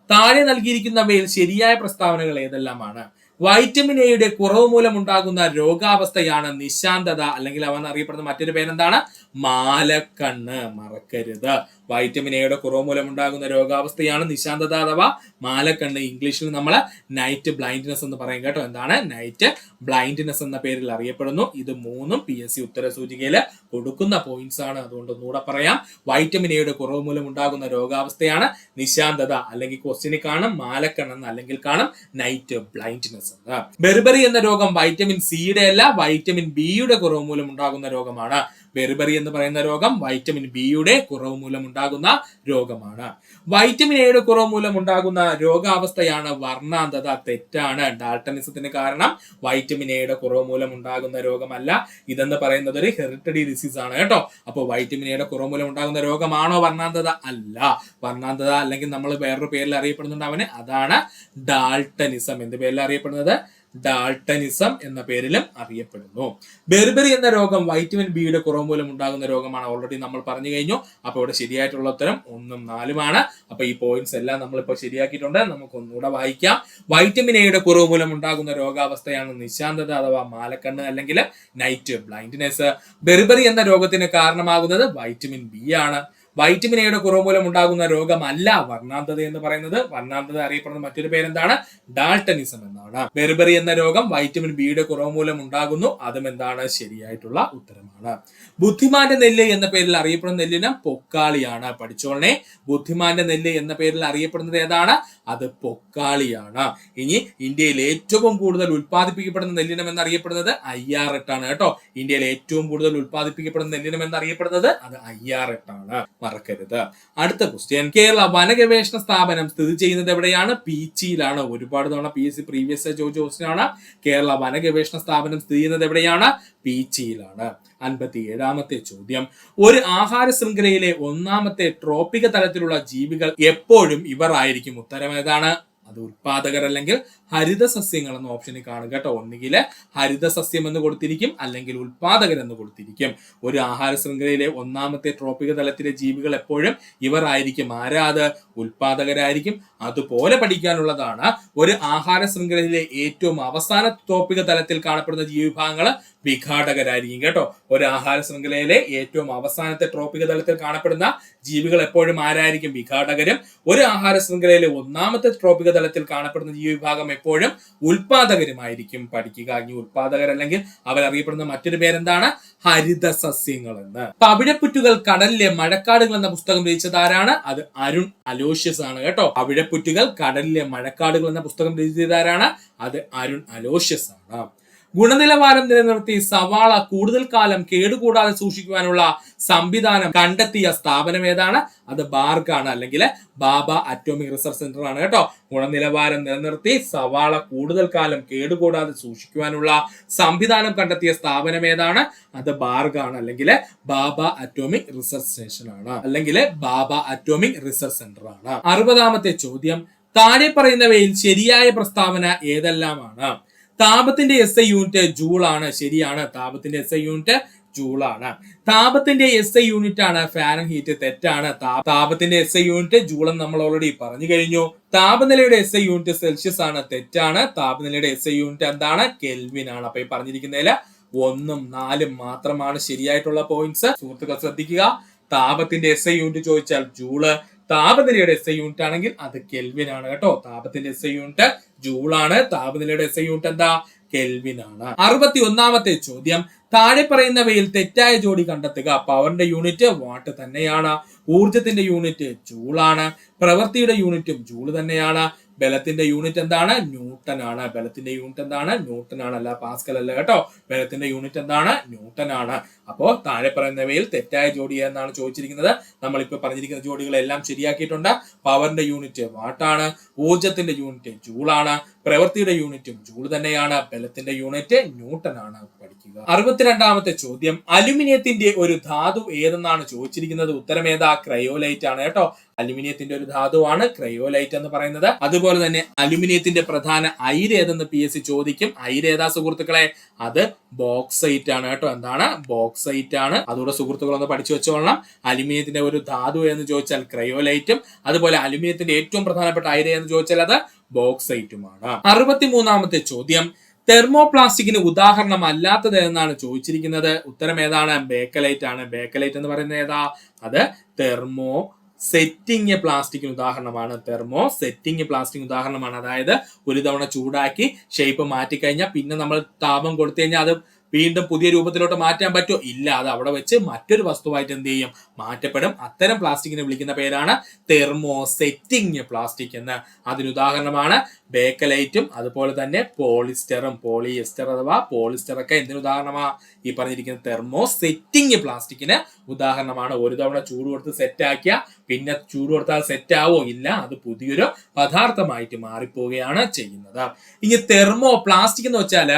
താഴെ നൽകിയിരിക്കുന്നവയിൽ ശരിയായ പ്രസ്താവനകൾ ഏതെല്ലാമാണ്? വൈറ്റമിൻ എയുടെ കുറവ് മൂലം ഉണ്ടാകുന്ന രോഗാവസ്ഥയാണ് നിശാന്തത, അല്ലെങ്കിൽ അവൻ അറിയപ്പെടുന്ന മറ്റൊരു പേരെന്താണ്? മാലക്കണ്ണ്. മറക്കരുത്. വൈറ്റമിൻ എയുടെ കുറവ് മൂലം ഉണ്ടാകുന്ന രോഗാവസ്ഥയാണ് നിശാന്തത അഥവാ മാലക്കണ്ണ്. ഇംഗ്ലീഷിൽ നമ്മൾ നൈറ്റ് ബ്ലൈൻഡ്നെസ് എന്ന് പറയും കേട്ടോ. എന്താണ്? നൈറ്റ് ബ്ലൈൻഡ്നെസ് എന്ന പേരിൽ അറിയപ്പെടുന്നു. ഇത് 3ഉം PSC ഉത്തര സൂചികയിൽ കൊടുക്കുന്ന പോയിന്റ്സ് ആണ്. അതുകൊണ്ട് ഒന്നുകൂടെ പറയാം. വൈറ്റമിൻ എയുടെ കുറവ് മൂലം ഉണ്ടാകുന്ന രോഗാവസ്ഥയാണ് നിശാന്തത, അല്ലെങ്കിൽ ക്വസ്റ്റ്യനിൽ കാണും മാലക്കണ്ണെന്ന്, അല്ലെങ്കിൽ കാണും നൈറ്റ് ബ്ലൈൻഡ്നെസ് എന്ന്. ബെർബറി എന്ന രോഗം വൈറ്റമിൻ സിയുടെ അല്ല, വൈറ്റമിൻ ബിയുടെ കുറവ് മൂലം ഉണ്ടാകുന്ന രോഗമാണ്. ബെറിബറി എന്ന് പറയുന്ന രോഗം വൈറ്റമിൻ ബിയുടെ കുറവ് മൂലം ഉണ്ടാകുന്ന രോഗമാണ്. വൈറ്റമിൻ എയുടെ കുറവ് മൂലം ഉണ്ടാകുന്ന രോഗാവസ്ഥയാണ് വർണ്ണാന്ധത. തെറ്റാണ്. ഡാൾട്ടനിസത്തിന് കാരണം വൈറ്റമിൻ എയുടെ കുറവ് മൂലം ഉണ്ടാകുന്ന രോഗമല്ല. ഇതെന്ന് പറയുന്നത് ഒരു ഹെറിറ്ററി ഡിസീസ് ആണ് കേട്ടോ. അപ്പോൾ വൈറ്റമിൻ എയുടെ കുറവ് മൂലം ഉണ്ടാകുന്ന രോഗമാണോ വർണ്ണാന്ധത? അല്ല. വർണ്ണാന്ധത അല്ലെങ്കിൽ നമ്മൾ വേറൊരു പേരിൽ അറിയപ്പെടുന്നുണ്ട് അവന്, അതാണ് ഡാൾട്ടനിസം. എന്ത് പേരിൽ അറിയപ്പെടുന്നത്? ഡാൾട്ടനിസം എന്ന പേരിലും അറിയപ്പെടുന്നു. ബെറിബറി എന്ന രോഗം വൈറ്റമിൻ ബിയുടെ കുറവ് മൂലം ഉണ്ടാകുന്ന രോഗമാണ്. ഓൾറെഡി നമ്മൾ പറഞ്ഞു കഴിഞ്ഞു. അപ്പൊ ഇവിടെ ശരിയായിട്ടുള്ള ഉത്തരം 1ഉം 4ഉമാണ്. അപ്പൊ ഈ പോയിന്റ്സ് എല്ലാം നമ്മളിപ്പോ ശരിയാക്കിയിട്ടുണ്ട്. നമുക്ക് ഒന്നുകൂടെ വായിക്കാം. വൈറ്റമിൻ എയുടെ കുറവ് മൂലം ഉണ്ടാകുന്ന രോഗാവസ്ഥയാണ് നിശാന്തത അഥവാ മാലക്കണ്ണ് അല്ലെങ്കിൽ നൈറ്റ് ബ്ലൈൻഡ്നെസ്. ബെറിബറി എന്ന രോഗത്തിന് കാരണമാകുന്നത് വൈറ്റമിൻ ബി ആണ്. വൈറ്റമിൻ എയുടെ കുറവ് മൂലം ഉണ്ടാകുന്ന രോഗമല്ല വർണ്ണാന്ധത എന്ന് പറയുന്നത്. വർണ്ണാന്ധത അറിയപ്പെടുന്ന മറ്റൊരു പേരെന്താണ്? ഡാൾട്ടനിസം എന്നാണ്. ബെറിബറി എന്ന രോഗം വൈറ്റമിൻ ബിയുടെ കുറവ് മൂലം ഉണ്ടാകുന്നു. അതും എന്താണ്? ശരിയായിട്ടുള്ള ഉത്തരമാണ്. ബുദ്ധിമാന്റെ നെല്ല് എന്ന പേരിൽ അറിയപ്പെടുന്ന നെല്ലിനം പൊക്കാളിയാണ്. പഠിച്ചോളനെ. ബുദ്ധിമാന്റെ നെല്ല് എന്ന പേരിൽ അറിയപ്പെടുന്നത് ഏതാണ്? അത് പൊക്കാളിയാണ്. ഇനി ഇന്ത്യയിൽ ഏറ്റവും കൂടുതൽ ഉത്പാദിപ്പിക്കപ്പെടുന്ന നെല്ലിനം എന്നറിയപ്പെടുന്നത് അയ്യാറെട്ടാണ് കേട്ടോ. ഇന്ത്യയിൽ ഏറ്റവും കൂടുതൽ ഉത്പാദിപ്പിക്കപ്പെടുന്ന നെല്ലിനം എന്നറിയപ്പെടുന്നത് അത് അയ്യാറെട്ടാണ്. മറക്കരുത്. അടുത്ത ക്വസ്റ്റ്യൻ. കേരള വനഗവേഷണ സ്ഥാപനം സ്ഥിതി ചെയ്യുന്നത് എവിടെയാണ്? പീച്ചിയിലാണ്. ഒരുപാട് തവണ PSC പ്രീവിയസ് ചോദിച്ച ക്വസ്റ്റ്യൻ ആണ്. കേരള വനഗവേഷണ സ്ഥാപനം സ്ഥിതി ചെയ്യുന്നത് എവിടെയാണ്? പീച്ചിയിലാണ്. 57ാമത്തെ ചോദ്യം. ഒരു ആഹാര ശൃംഖലയിലെ ഒന്നാമത്തെ ട്രോപ്പിക തലത്തിലുള്ള ജീവികൾ എപ്പോഴും ഇവർ ആയിരിക്കും. ഉത്തരം ഏതാണ്? അത് ഉത്പാദകർ അല്ലെങ്കിൽ ഹരിത സസ്യങ്ങൾ എന്ന ഓപ്ഷനിൽ കാണുക കേട്ടോ. ഒന്നുകിൽ ഹരിത സസ്യം എന്ന് കൊടുത്തിരിക്കും അല്ലെങ്കിൽ ഉത്പാദകർ എന്ന് കൊടുത്തിരിക്കും. ഒരു ആഹാര ശൃംഖലയിലെ ഒന്നാമത്തെ ട്രോപ്പിക തലത്തിലെ ജീവികൾ എപ്പോഴും ഇവർ ആയിരിക്കും. ആരാത്? ഉത്പാദകരായിരിക്കും. അതുപോലെ പഠിക്കാനുള്ളതാണ് ഒരു ആഹാര ശൃംഖലയിലെ ഏറ്റവും അവസാന ട്രോപ്പിക തലത്തിൽ കാണപ്പെടുന്ന ജീവിവിഭാഗങ്ങൾ വിഘാടകരായിരിക്കും കേട്ടോ. ഒരു ആഹാര ശൃംഖലയിലെ ഏറ്റവും അവസാനത്തെ ട്രോപ്പിക തലത്തിൽ കാണപ്പെടുന്ന ജീവികൾ എപ്പോഴും ആരായിരിക്കും? വിഘാടകരും. ഒരു ആഹാര ശൃംഖലയിലെ ഒന്നാമത്തെ ട്രോപ്പിക തലത്തിൽ കാണപ്പെടുന്ന ജീവിവിഭാഗം എപ്പോഴും ഉത്പാദകരുമായിരിക്കും. പഠിക്കുക. ഇനി ഉത്പാദകർ അല്ലെങ്കിൽ അവരറിയപ്പെടുന്ന മറ്റൊരു പേരെന്താണ്? ഹരിത സസ്യങ്ങൾ എന്ന്. പവിഴപ്പുറ്റുകൾ കടലിലെ മഴക്കാടുകൾ എന്ന പുസ്തകം രചിച്ചത് ആരാണ്? അത് അരുൺ അലോഷ്യസ് ആണ് കേട്ടോ. പവിഴപ്പുറ്റുകൾ കടലിലെ മഴക്കാടുകൾ എന്ന പുസ്തകം രചിച്ചത് ആരാണ്? അത് അരുൺ അലോഷ്യസ് ആണ്. ഗുണനിലവാരം നിലനിർത്തി സവാള കൂടുതൽ കാലം കേടുകൂടാതെ സൂക്ഷിക്കുവാനുള്ള സംവിധാനം കണ്ടെത്തിയ സ്ഥാപനം ഏതാണ്? അത് ബാർക്കാണ് അല്ലെങ്കിൽ ബാബ അറ്റോമിക് റിസർച്ച് സെന്റർ ആണ് കേട്ടോ. ഗുണനിലവാരം നിലനിർത്തി സവാള കൂടുതൽ കാലം കേടുകൂടാതെ സൂക്ഷിക്കുവാനുള്ള സംവിധാനം കണ്ടെത്തിയ സ്ഥാപനം ഏതാണ്? അത് ബാർക്കാണ് അല്ലെങ്കിൽ ബാബ അറ്റോമിക് റിസർച്ച് സ്റ്റേഷൻ ആണ് അല്ലെങ്കിൽ ബാബ അറ്റോമിക് റിസർച്ച് സെന്റർ ആണ്. 60ാമത്തെ ചോദ്യം. താഴെ പറയുന്നവയിൽ ശരിയായ പ്രസ്താവന ഏതെല്ലാമാണ്? താപത്തിന്റെ SI യൂണിറ്റ് ജൂൾ ആണ്. ശരിയാണ്. താപത്തിന്റെ SI യൂണിറ്റ് ജൂൾ ആണ്. താപത്തിന്റെ SI യൂണിറ്റ് ആണ് ഫാരൻഹീറ്റ്. തെറ്റാണ്. താപത്തിന്റെ SI യൂണിറ്റ് ജൂൾ എന്ന് നമ്മൾ ഓൾറെഡി പറഞ്ഞു കഴിഞ്ഞു. താപനിലയുടെ SI യൂണിറ്റ് സെൽഷ്യസ് ആണ്. തെറ്റാണ്. താപനിലയുടെ SI യൂണിറ്റ് എന്താണ്? കെൽവിൻ ആണ്. അപ്പൊ ഈ പറഞ്ഞിരിക്കുന്നതിൽ 1ഉം 4ഉം മാത്രമാണ് ശരിയായിട്ടുള്ള പോയിന്റ്സ്. സുഹൃത്തുക്കൾ ശ്രദ്ധിക്കുക. താപത്തിന്റെ SI യൂണിറ്റ് ചോദിച്ചാൽ ജൂള്, താപനിലയുടെ SI യൂണിറ്റ് ആണെങ്കിൽ അത് കെൽവിൻ ആണ് കേട്ടോ. താപത്തിന്റെ SI യൂണിറ്റ് ജൂൾ ആണ്. താപനിലയുടെ SI യൂണിറ്റ് എന്താ? കെൽവിൻ ആണ്. 61ാമത്തെ ചോദ്യം. താഴെ പറയുന്നവയിൽ തെറ്റായ ജോഡി കണ്ടെത്തുക. പവറിന്റെ യൂണിറ്റ് വാട്ട് തന്നെയാണ്. ഊർജത്തിന്റെ യൂണിറ്റ് ജൂൾ ആണ്. പ്രവൃത്തിയുടെ യൂണിറ്റും ജൂൾ തന്നെയാണ്. ബലത്തിന്റെ യൂണിറ്റ് എന്താണ്? ന്യൂട്ടൺ ആണ്. ബലത്തിന്റെ യൂണിറ്റ് എന്താണ്? ന്യൂട്ടൺ ആണ്. അല്ല പാസ്കൽ അല്ല കേട്ടോ. ബലത്തിന്റെ യൂണിറ്റ് എന്താണ്? ന്യൂട്ടൺ ആണ്. അപ്പോ താഴെ പറയുന്നവയിൽ തെറ്റായ ജോഡി എന്നാണ് ചോദിച്ചിരിക്കുന്നത്. നമ്മളിപ്പോ പറഞ്ഞിരിക്കുന്ന ജോഡികളെല്ലാം ശരിയാക്കിയിട്ടുണ്ട്. പവറിന്റെ യൂണിറ്റ് വാട്ടാണ്. ഊർജത്തിന്റെ യൂണിറ്റ് ജൂൾ ആണ്. പ്രവൃത്തിയുടെ യൂണിറ്റും ജൂൾ തന്നെയാണ്. ബലത്തിന്റെ യൂണിറ്റ് ന്യൂട്ടൺ ആണ്. പഠിക്കുക. 62ാമത്തെ ചോദ്യം. അലുമിനിയത്തിന്റെ ഒരു ധാതു ഏതെന്നാണ് ചോദിച്ചിരിക്കുന്നത്. ഉത്തരം ഏതാ? ക്രയോലൈറ്റ് ആണ് കേട്ടോ. അലുമിനിയത്തിന്റെ ഒരു ധാതുവാണ് ക്രയോലൈറ്റ് എന്ന് പറയുന്നത്. അതുപോലെ തന്നെ അലുമിനിയത്തിന്റെ പ്രധാന അയിര് ഏതെന്ന് PSC ചോദിക്കും. അയിര് ഏതാ സുഹൃത്തുക്കളെ? അത് ബോക്സൈറ്റ് ആണ് കേട്ടോ. എന്താണ്? ബോക്സൈറ്റ് ആണ്. അതുകൂടെ സുഹൃത്തുക്കൾ ഒന്ന് പഠിച്ചു വെച്ചോളണം. അലുമിനിയത്തിന്റെ ഒരു ധാതു എന്ന് ചോദിച്ചാൽ ക്രയോലൈറ്റും, അതുപോലെ അലുമിനിയത്തിന്റെ ഏറ്റവും പ്രധാനപ്പെട്ട അയിര് എന്ന് ചോദിച്ചാൽ അത് ബോക്സൈറ്റുമാണ്. 63ാമത്തെ ചോദ്യം. തെർമോപ്ലാസ്റ്റിക്കിന് ഉദാഹരണം അല്ലാത്തത് എന്നാണ് ചോദിച്ചിരിക്കുന്നത്. ഉത്തരം ഏതാണ്? ബേക്കലൈറ്റ് ആണ്. ബേക്കലൈറ്റ് എന്ന് പറയുന്നത് ഏതാ? അത് തെർമോ സെറ്റിംഗ് പ്ലാസ്റ്റിക്കിന് ഉദാഹരണമാണ്. തെർമോ സെറ്റിംഗ് പ്ലാസ്റ്റിക് ഉദാഹരണമാണ്. അതായത് ഒരു തവണ ചൂടാക്കി ഷേപ്പ് മാറ്റിക്കഴിഞ്ഞാൽ പിന്നെ നമ്മൾ താപം കൊടുത്തു കഴിഞ്ഞാൽ അത് വീണ്ടും പുതിയ രൂപത്തിലോട്ട് മാറ്റാൻ പറ്റുമോ? ഇല്ല, അത് അവിടെ വെച്ച് മറ്റൊരു വസ്തുവായിട്ട് എന്ത് ചെയ്യും, മാറ്റപ്പെടും. അത്തരം പ്ലാസ്റ്റിക്കിനെ വിളിക്കുന്ന പേരാണ് തെർമോസെറ്റിംഗ് പ്ലാസ്റ്റിക് എന്ന്. അതിനുദാഹരണമാണ് ബേക്കലൈറ്റും അതുപോലെ തന്നെ പോളിസ്റ്ററും. പോളിയെസ്റ്റർ അഥവാ പോളിസ്റ്റർ ഒക്കെ എന്തിനു ഉദാഹരണമാ? ഈ പറഞ്ഞിരിക്കുന്ന തെർമോസെറ്റിംഗ് പ്ലാസ്റ്റിക്കിന് ഉദാഹരണമാണ്. ഒരു തവണ ചൂട് കൊടുത്ത് സെറ്റ് ആക്കിയ പിന്നെ ചൂട് കൊടുത്താൽ സെറ്റ് ആവോ? ഇല്ല, അത് പുതിയൊരു പദാർത്ഥമായിട്ട് മാറിപ്പോവുകയാണ് ചെയ്യുന്നത്. ഇനി തെർമോ പ്ലാസ്റ്റിക് എന്ന് വെച്ചാൽ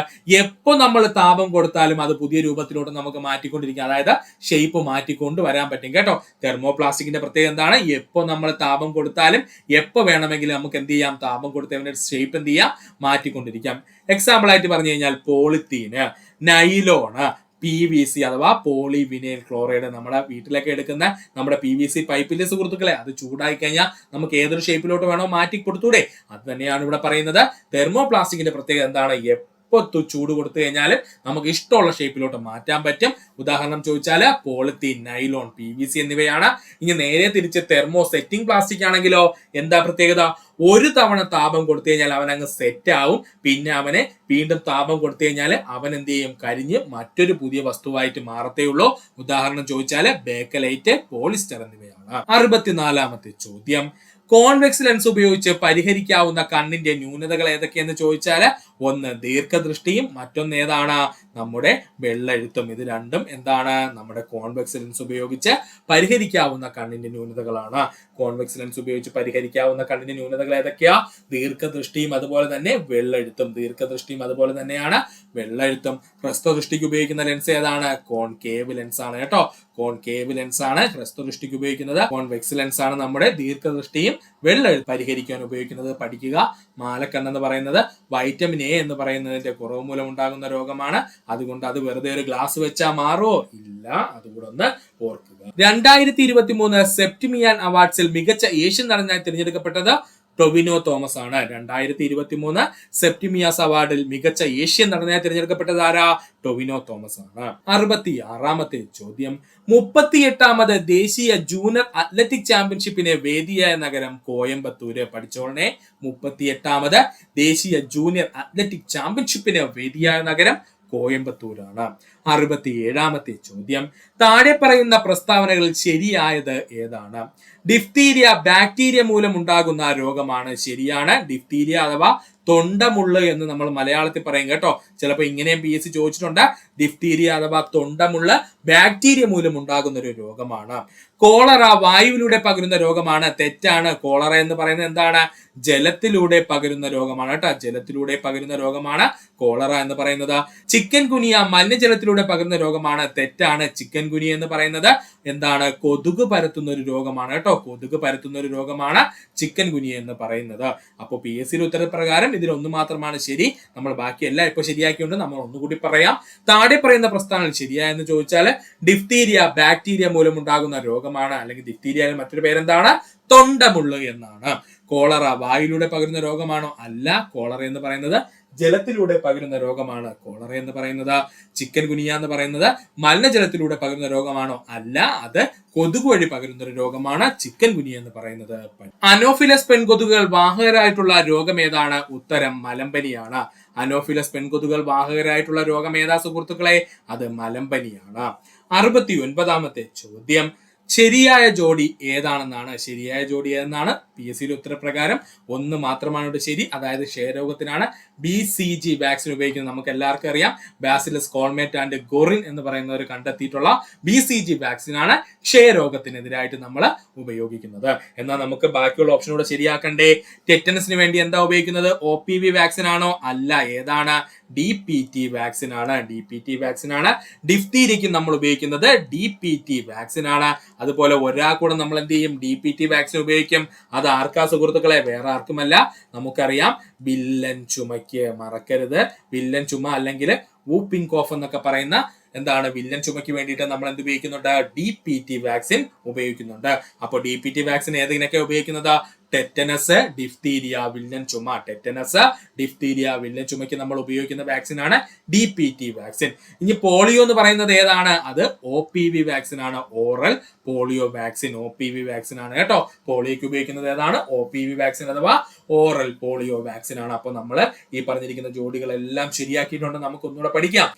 എപ്പോ നമ്മൾ താപം കൊടുത്താലും അത് പുതിയ രൂപത്തിലോട്ട് നമുക്ക് മാറ്റിക്കൊണ്ടിരിക്കും, അതായത് ഷേപ്പ് മാറ്റിക്കൊണ്ട് വരാൻ പറ്റും കേട്ടോ. തെർമോ പ്ലാസ്റ്റിക്കിന്റെ പ്രത്യേകത എന്താണ്? എപ്പോ നമ്മൾ താപം കൊടുത്താലും എപ്പോ വേണമെങ്കിലും നമുക്ക് എന്ത് ചെയ്യാം, താപം കൊടുത്തവന്റെ ഷേപ്പ് എന്ത് ചെയ്യാം, മാറ്റിക്കൊണ്ടിരിക്കാം. എക്സാമ്പിൾ ആയിട്ട് പറഞ്ഞു കഴിഞ്ഞാൽ പോളിത്തീന്, നൈലോണ്, PVC അഥവാ പോളിവിനൈൽ ക്ലോറൈഡ്. നമ്മുടെ വീട്ടിലൊക്കെ എടുക്കുന്ന നമ്മുടെ PVC പൈപ്പിലെ സുഹൃത്തുക്കളെ, അത് ചൂടായി കഴിഞ്ഞാൽ നമുക്ക് ഏതൊരു ഷേപ്പിലോട്ട് വേണോ മാറ്റി കൊടുത്തൂടെ? അത് തന്നെയാണ് ഇവിടെ പറയുന്നത്. തെർമോ പ്ലാസ്റ്റിക്കിന്റെ പ്രത്യേകത എന്താണ്? എപ്പോ ചൂട് കൊടുത്തു കഴിഞ്ഞാൽ നമുക്ക് ഇഷ്ടമുള്ള ഷേപ്പിലോട്ട് മാറ്റാൻ പറ്റും. ഉദാഹരണം ചോദിച്ചാല് പോളിത്തീൻ, നൈലോൺ, PVC എന്നിവയാണ്. ഇനി നേരെ തിരിച്ച് തെർമോ സെറ്റിംഗ് പ്ലാസ്റ്റിക് ആണെങ്കിലോ എന്താ പ്രത്യേകത? ഒരു തവണ താപം കൊടുത്തു കഴിഞ്ഞാൽ അവൻ അങ്ങ് സെറ്റ് ആവും. പിന്നെ അവനെ വീണ്ടും താപം കൊടുത്തു കഴിഞ്ഞാൽ അവൻ എന്ത് ചെയ്യും, കരിഞ്ഞ് മറ്റൊരു പുതിയ വസ്തുവായിട്ട് മാറത്തേ ഉള്ളൂ. ഉദാഹരണം ചോദിച്ചാല് ബേക്കലൈറ്റ്, പോളിസ്റ്റർ എന്നിവയാണ്. 64ാമത്തെ ചോദ്യം, കോൺവെക്സ് ലെൻസ് ഉപയോഗിച്ച് പരിഹരിക്കാവുന്ന കണ്ണിന്റെ ന്യൂനതകൾ ഏതൊക്കെയെന്ന് ചോദിച്ചാല് ഒന്ന് ദീർഘദൃഷ്ടിയും മറ്റൊന്ന് ഏതാണ്? നമ്മുടെ വെള്ളെഴുത്തും. ഇത് രണ്ടും എന്താണ്? നമ്മുടെ കോൺവെക്സ് ലെൻസ് ഉപയോഗിച്ച് പരിഹരിക്കാവുന്ന കണ്ണിന്റെ ന്യൂനതകളാണ്. കോൺവെക്സ് ലെൻസ് ഉപയോഗിച്ച് പരിഹരിക്കാവുന്ന കണ്ണിന്റെ ന്യൂനതകൾ ഏതൊക്കെയാ? ദീർഘദൃഷ്ടിയും അതുപോലെ തന്നെ വെള്ളെഴുത്തും. ദീർഘദൃഷ്ടിയും അതുപോലെ തന്നെയാണ് വെള്ളെഴുത്തും. ഹ്രസ്വദൃഷ്ടിക്ക് ഉപയോഗിക്കുന്ന ലെൻസ് ഏതാണ്? കോൺകേവ് ലെൻസ് ആണ് കേട്ടോ. കോൺകേവ് ലെൻസ് ആണ് ഹ്രസ്വദൃഷ്ടിക്ക് ഉപയോഗിക്കുന്നത്. കോൺവെക്സ് ലെൻസ് ആണ് നമ്മുടെ ദീർഘദൃഷ്ടിയും വെള്ളെഴുത്ത് പരിഹരിക്കാൻ ഉപയോഗിക്കുന്നത്. പഠിക്കുക, മാലക്കണ്ണെന്ന് പറയുന്നത് വൈറ്റമിൻ A എന്ന് പറയുന്നതിന്റെ കുറവ് മൂലം ഉണ്ടാകുന്ന രോഗമാണ്. അതുകൊണ്ട് അത് വെറുതെ ഒരു ഗ്ലാസ് വെച്ചാൽ മാറുമോ? ഇല്ല, അതുകൂടെ ഒന്ന് ഓർക്കുക. 2023 സെപ്റ്റിമിയാൻ അവാർഡ്സിൽ മികച്ച ഏഷ്യൻ നടനായി തിരഞ്ഞെടുക്കപ്പെട്ടത് ടൊവിനോ തോമസ് ആണ്. 2023 സെപ്റ്റിമിയാസ് അവാർഡിൽ മികച്ച ഏഷ്യൻ നടനായി തിരഞ്ഞെടുക്കപ്പെട്ടത് ആരാ? ടൊവിനോ തോമസ് ആണ്. 66ാമത്തെ ചോദ്യം, 38ാമത് ദേശീയ ജൂനിയർ അത്ലറ്റിക് ചാമ്പ്യൻഷിപ്പിന് വേദിയായ നഗരം കോയമ്പത്തൂര്. പഠിച്ചോളനെ, 38ാമത് ദേശീയ ജൂനിയർ അത്ലറ്റിക് ചാമ്പ്യൻഷിപ്പിന് വേദിയായ നഗരം കോയമ്പത്തൂരാണ്. 67ാമത്തെ ചോദ്യം, താഴെ പറയുന്ന പ്രസ്താവനകളിൽ ശരിയായത് ഏതാണ്? ഡിഫ്തീരിയ ബാക്ടീരിയ മൂലം ഉണ്ടാകുന്ന രോഗമാണ്. ശരിയാണ്. ഡിഫ്തീരിയ അഥവാ തൊണ്ടമുള്ള് എന്ന് നമ്മൾ മലയാളത്തിൽ പറയും കേട്ടോ. ചിലപ്പോൾ ഇങ്ങനെയും PSC ചോദിച്ചിട്ടുണ്ട്. ഡിഫ്തീരിയ അഥവാ തൊണ്ടമുള്ള് ബാക്ടീരിയ മൂലം ഉണ്ടാകുന്ന ഒരു രോഗമാണ്. കോളറ വായുവിലൂടെ പകരുന്ന രോഗമാണ്. തെറ്റാണ്. കോളറ എന്ന് പറയുന്നത് എന്താണ്? ജലത്തിലൂടെ പകരുന്ന രോഗമാണ് കേട്ടോ. ജലത്തിലൂടെ പകരുന്ന രോഗമാണ് കോളറ എന്ന് പറയുന്നത്. ചിക്കൻ ഗുനിയ മലിനജലത്തിലൂടെ പകരുന്ന രോഗമാണ്. തെറ്റാണ്. ചിക്കൻ ഗുനിയ എന്ന് പറയുന്നത് എന്താണ്? കൊതുക് പരത്തുന്ന ഒരു രോഗമാണ് കേട്ടോ. കൊതുക് പരത്തുന്ന ഒരു രോഗമാണ് ചിക്കൻ ഗുനിയ എന്ന് പറയുന്നത്. അപ്പോൾ PSC ഉത്തരപ്രകാരം ഇതിൽ ഒന്ന് മാത്രമാണ് ശരി. നമ്മൾ ബാക്കിയെല്ലാം ഇപ്പൊ ശരിയാക്കിയുണ്ട്. നമ്മൾ ഒന്നുകൂടി പറയാം. താഴെ പറയുന്ന പ്രസ്താവന ശരിയായെന്ന് ചോദിച്ചാൽ ഡിഫ്തീരിയ ബാക്ടീരിയ മൂലം ഉണ്ടാകുന്ന രോഗമാണ്. അല്ലെങ്കിൽ ഡിഫ്തീരിയ മറ്റൊരു പേരെന്താണ്? തൊണ്ടമുള്ള് എന്നാണ്. കോളറ വായുവിലൂടെ പകരുന്ന രോഗമാണോ? അല്ല. കോളറ എന്ന് പറയുന്നത് ജലത്തിലൂടെ പകരുന്ന രോഗമാണ്. കോളറ എന്ന് പറയുന്നത്. ചിക്കൻ ഗുനിയ എന്ന് പറയുന്നത് മലിനജലത്തിലൂടെ പകരുന്ന രോഗമാണോ? അല്ല, അത് കൊതുക് വഴി പകരുന്ന ഒരു രോഗമാണ് ചിക്കൻ ഗുനിയ എന്ന് പറയുന്നത്. അനോഫിലസ് പെൺകൊതുകുകൾ വാഹകരായിട്ടുള്ള രോഗം ഏതാണ്? ഉത്തരം മലമ്പനിയാണ്. അനോഫിലസ് പെൺകൊതുകുകൾ വാഹകരായിട്ടുള്ള രോഗം ഏതാ സുഹൃത്തുക്കളെ? അത് മലമ്പനിയാണ്. 69ാമത്തെ ചോദ്യം, ശരിയായ ജോഡി ഏതാണെന്നാണ്. ശരിയായ ജോഡി ഏതെന്നാണ് PSC ഉത്തരപ്രകാരം ഒന്ന് മാത്രമാണ് ഇവിടെ ശരി. അതായത് ക്ഷയരോഗത്തിനാണ് BCG വാക്സിൻ ഉപയോഗിക്കുന്നത്. നമുക്ക് എല്ലാവർക്കും അറിയാം, ബാസിലസ് കോൾമേറ്റ് ആൻഡ് ഗോറിൻ എന്ന് പറയുന്നവർ കണ്ടെത്തിയിട്ടുള്ള BCG വാക്സിൻ ആണ് ക്ഷയരോഗത്തിനെതിരായിട്ട് നമ്മൾ ഉപയോഗിക്കുന്നത്. എന്നാൽ നമുക്ക് ബാക്കിയുള്ള ഓപ്ഷനോട് ശരിയാക്കണ്ടേ? ടെറ്റനസിന് വേണ്ടി എന്താ ഉപയോഗിക്കുന്നത്? OPV വാക്സിൻ ആണോ? അല്ല. ഏതാണ്? DPT വാക്സിൻ ആണ്. DPT വാക്സിൻ ആണ്. ഡിഫ്തീരിയയ്ക്ക് നമ്മൾ ഉപയോഗിക്കുന്നത് DPT വാക്സിൻ ആണ്. അതുപോലെ ഒരാൾക്കൂടെ നമ്മൾ എന്ത് ചെയ്യും? DPT വാക്സിൻ ഉപയോഗിക്കും. അത് ആർക്കാ സുഹൃത്തുക്കളെ? വേറെ ആർക്കുമല്ല. നമുക്കറിയാം, വില്ലൻ ചുമയ്ക്ക്. മറക്കരുത്, വില്ലൻ ചുമ അല്ലെങ്കിൽ വൂപ്പിംഗ് കോഫ് എന്നൊക്കെ പറയുന്ന എന്താണ് വില്ലൻ ചുമയ്ക്ക് വേണ്ടിയിട്ട് നമ്മൾ എന്ത് ഉപയോഗിക്കുന്നുണ്ട്? DPT വാക്സിൻ ഉപയോഗിക്കുന്നുണ്ട്. അപ്പോൾ DPT വാക്സിൻ ഏതിനൊക്കെ ഉപയോഗിക്കുന്നത്? ടെറ്റനസ്, ഡിഫ്തീരിയ, വില്ലൻ ചുമ. ടെറ്റനസ്, ഡിഫ്തീരിയ, വില്ലൻ ചുമയ്ക്ക് നമ്മൾ ഉപയോഗിക്കുന്ന വാക്സിൻ ആണ് DPT വാക്സിൻ. ഇനി പോളിയോ എന്ന് പറയുന്നത് ഏതാണ്? അത് OPV വാക്സിൻ ആണ്. Oral polio vaccine OPV vaccine ആണ് കേട്ടോ. പോളിയോക്ക് ഉപയോഗിക്കുന്നത് ഏതാണ്? OPV വാക്സിൻ അഥവാ ഓറൽ പോളിയോ വാക്സിൻ ആണ്. അപ്പൊ നമ്മൾ ഈ പറഞ്ഞിരിക്കുന്ന ജോഡികളെല്ലാം ശരിയാക്കിയിട്ടുണ്ട്. നമുക്ക് ഒന്നുകൂടെ പഠിക്കാം.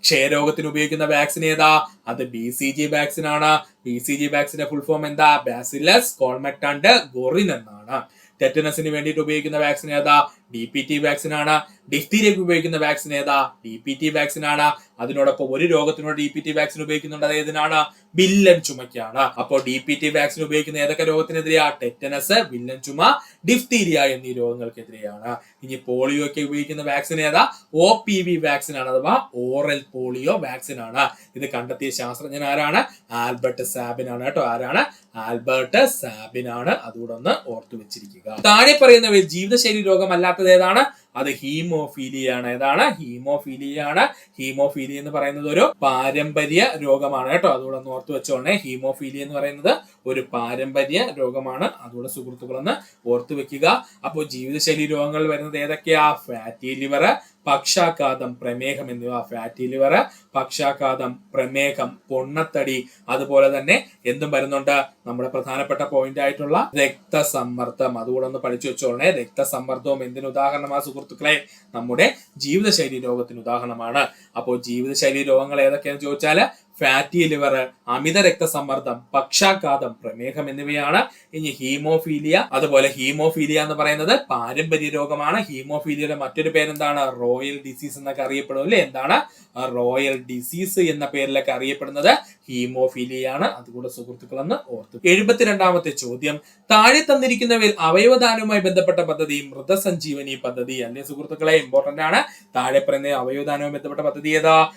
ക്ഷയരോഗത്തിന് ഉപയോഗിക്കുന്ന വാക്സിൻ ഏതാ? അത് BCG വാക്സിൻ ആണ്. BCG വാക്സിന്റെ ഫുൾ ഫോം എന്താ? ബാസിലസ് കോൾമെറ്റൻഡ് ഗോറിൻ എന്നാണ്. ടെറ്റനസിന് വേണ്ടിയിട്ട് ഉപയോഗിക്കുന്ന വാക്സിൻ ഏതാ? DPT വാക്സിൻ ആണ്. ഡിഫ്തീരിയക്ക് ഉപയോഗിക്കുന്ന വാക്സിൻ ഏതാ? DPT വാക്സിൻ ആണ്. അതിനോടൊപ്പം ഒരു രോഗത്തിനോട് DPT വാക്സിൻ ഉപയോഗിക്കുന്നുണ്ട്. അത് ഏതിനാണ്? വില്ലൻ ചുമയ്ക്കാണ്. അപ്പോൾ DPT വാക്സിൻ ഉപയോഗിക്കുന്ന ഏതൊക്കെ രോഗത്തിനെതിരെയാ? ടെറ്റനസ്, വില്ലൻ ചുമ, ഡിഫ്തീരിയ എന്നീ രോഗങ്ങൾക്കെതിരെയാണ്. ഇനി പോളിയോയ്ക്ക് ഉപയോഗിക്കുന്ന വാക്സിൻ ഏതാ? OPV വാക്സിൻ ആണ് അഥവാ ഓറൽ പോളിയോ വാക്സിൻ ആണ്. ഇത് കണ്ടെത്തിയ ശാസ്ത്രജ്ഞൻ ആരാണ്? ആൽബർട്ട് സാബിൻ ആണ് കേട്ടോ. ആരാണ്? ആൽബർട്ട് സാബിൻ ആണ്. അതുകൂടെ ഒന്ന് ഓർത്തു വെച്ചിരിക്കുക. താഴെ പറയുന്നവയിൽ ജീവിതശൈലി രോഗമല്ലാത്തത് ഏതാണ്? അത് ഹീമോഫീലിയ ആണ്. ഏതാണ്? ഹീമോഫീലിയ ആണ്. ഹീമോഫീലിയ എന്ന് പറയുന്നത് ഒരു പാരമ്പര്യ രോഗമാണ് കേട്ടോ. അതുകൂടെ ഒന്ന് ഓർത്തു വെച്ചോണേ. ഹീമോഫീലിയ എന്ന് പറയുന്നത് ഒരു പാരമ്പര്യ രോഗമാണ്. അതുകൂടെ സുഹൃത്തുക്കളൊന്ന് ഓർത്തു വെക്കുക. അപ്പോൾ ജീവിതശൈലി രോഗങ്ങൾ വരുന്നത് ഏതൊക്കെയാ? ഫാറ്റി ലിവർ, പക്ഷാഘാതം, പ്രമേഹം എന്നിവ. ഫാറ്റി ലിവർ, പക്ഷാഘാതം, പ്രമേഹം, പൊണ്ണത്തടി, അതുപോലെ തന്നെ എന്തും വരുന്നുണ്ട്? നമ്മുടെ പ്രധാനപ്പെട്ട പോയിന്റ് ആയിട്ടുള്ള രക്തസമ്മർദ്ദം. അതുകൂടെ ഒന്ന് പഠിച്ചു വെച്ചോളേ. രക്തസമ്മർദ്ദവും എന്തിന് ഉദാഹരണമാണ് സുഹൃത്തുക്കളെ? നമ്മുടെ ജീവിതശൈലി രോഗത്തിന് ഉദാഹരണമാണ്. അപ്പോൾ ജീവിതശൈലി രോഗങ്ങൾ ഏതൊക്കെയാണെന്ന് ചോദിച്ചാൽ ഫാറ്റി ലിവർ, അമിത രക്തസമ്മർദ്ദം, പക്ഷാഘാതം, പ്രമേഹം എന്നിവയാണ്. ഇനി ഹീമോഫീലിയ, അതുപോലെ ഹീമോഫീലിയ എന്ന് പറയുന്നത് പാരമ്പര്യ രോഗമാണ്. ഹീമോഫീലിയയുടെ മറ്റൊരു പേരെന്താണ്? റോയൽ ഡിസീസ് എന്നൊക്കെ അറിയപ്പെടും അല്ലേ? എന്താണ്? റോയൽ ഡിസീസ് എന്ന പേരിലൊക്കെ അറിയപ്പെടുന്നത് ഹീമോഫീലിയ ആണ്. അതുകൂടെ സുഹൃത്തുക്കളെന്ന് ഓർത്തു. 72ാമത്തെ ചോദ്യം, താഴെ തന്നിരിക്കുന്നവയിൽ അവയവദാനവുമായി ബന്ധപ്പെട്ട പദ്ധതി മൃതസഞ്ജീവനി പദ്ധതി അല്ലേ സുഹൃത്തുക്കളെ? ഇമ്പോർട്ടന്റ് ആണ്. താഴെ പറയുന്ന അവയവദാനവുമായി ബന്ധപ്പെട്ട പദ്ധതി ഏതാ?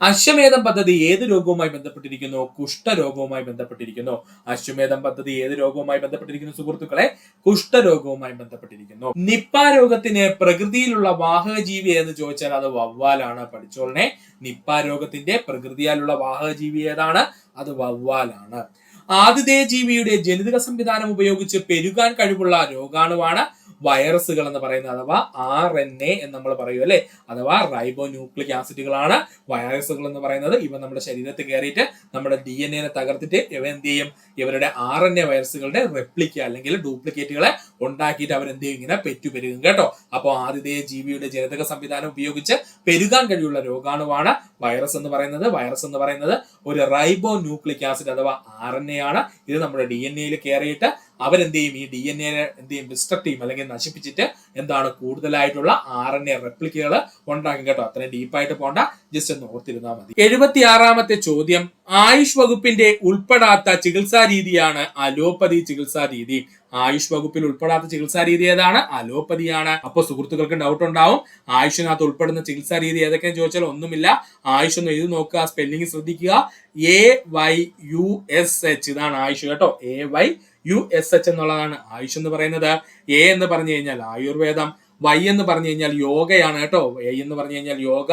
അശ്വമേധം പദ്ധതി ഏത് രോഗവുമായി ബന്ധപ്പെട്ടിരിക്കുന്നു? കുഷ്ഠരോഗവുമായി ബന്ധപ്പെട്ടിരിക്കുന്നു. അശ്വമേധം പദ്ധതി ഏത് രോഗവുമായി ബന്ധപ്പെട്ടിരിക്കുന്നു സുഹൃത്തുക്കളെ? കുഷ്ഠരോഗവുമായി ബന്ധപ്പെട്ടിരിക്കുന്നു. നിപ്പ രോഗത്തിന് പ്രകൃതിയിലുള്ള വാഹക ജീവി എന്ന് ചോദിച്ചാൽ അത് വവ്വാലാണ്. പഠിച്ചോളനെ. നിപ്പ രോഗത്തിന്റെ പ്രകൃതിയാലുള്ള വാഹക ജീവി ഏതാണ്? അത് വവ്വാലാണ്. ആതിഥേയ ജീവിയുടെ ജനിതക സംവിധാനം ഉപയോഗിച്ച് പെരുകാൻ കഴിവുള്ള രോഗാണുവാണ് വൈറസുകൾ എന്ന് പറയുന്നത്, അഥവാ RNA എന്ന് നമ്മൾ പറയും അല്ലെ, അഥവാ റൈബോ ന്യൂക്ലിക് ആസിഡുകളാണ് വൈറസുകൾ എന്ന് പറയുന്നത്. ഇവ നമ്മുടെ ശരീരത്തിൽ കയറിയിട്ട് നമ്മുടെ DNA തകർത്തിട്ട് ഇവ എന്ത് ചെയ്യും? ഇവരുടെ RNA വൈറസുകളുടെ റെപ്ലിക്ക അല്ലെങ്കിൽ ഡ്യൂപ്ലിക്കേറ്റുകളെ ഉണ്ടാക്കിയിട്ട് അവരെന്ത് ചെയ്യും? ഇങ്ങനെ പെറ്റുപെരുകും കേട്ടോ. അപ്പോൾ ആതിഥേയ ജീവിയുടെ ജനിതക സംവിധാനം ഉപയോഗിച്ച് പെരുകാൻ കഴിയുള്ള രോഗാണുവാണ് വൈറസ് എന്ന് പറയുന്നത്. വൈറസ് എന്ന് പറയുന്നത് ഒരു റൈബോ ന്യൂക്ലിക് ആസിഡ് അഥവാ RNA ആണ്. ഇത് നമ്മുടെ DNA കയറിയിട്ട് അവരെന്ത് ചെയ്യും? ഈ DNA എന്ത് ചെയ്യും? ഡിസ്ട്രക്ട് ചെയ്യും അല്ലെങ്കിൽ നശിപ്പിച്ചിട്ട് എന്താണ്? കൂടുതലായിട്ടുള്ള RNA റെപ്ലിക്കകൾ ഉണ്ടാക്കും കേട്ടോ. അത്രയും ഡീപ്പായിട്ട് പോണ്ട, ജസ്റ്റ് ഒന്ന് ഓർത്തിരുന്നാൽ മതി. 76ാമത്തെ ചോദ്യം, ആയുഷ് വകുപ്പിന്റെ ഉൾപ്പെടാത്ത ചികിത്സാ രീതിയാണ് അലോപ്പതി ചികിത്സാ രീതി. ആയുഷ് വകുപ്പിൽ ഉൾപ്പെടാത്ത ചികിത്സാ രീതി ഏതാണ്? അലോപ്പതിയാണ്. അപ്പൊ സുഹൃത്തുക്കൾക്ക് ഡൗട്ട് ഉണ്ടാവും, ആയുഷിനകത്ത് ഉൾപ്പെടുന്ന ചികിത്സാ രീതി ഏതൊക്കെയാന്ന് ചോദിച്ചാൽ ഒന്നുമില്ല. ആയുഷ് ഒന്ന് എഴുതി നോക്കുക, സ്പെല്ലിംഗ് ശ്രദ്ധിക്കുക. AYUSH ഇതാണ് ആയുഷ് കേട്ടോ. AYUSH എന്നുള്ളതാണ് ആയുഷ് എന്ന് പറയുന്നത്. A എന്ന് പറഞ്ഞു കഴിഞ്ഞാൽ ആയുർവേദം, Y എന്ന് പറഞ്ഞു കഴിഞ്ഞാൽ യോഗയാണ് കേട്ടോ. A എന്ന് പറഞ്ഞു കഴിഞ്ഞാൽ യോഗ,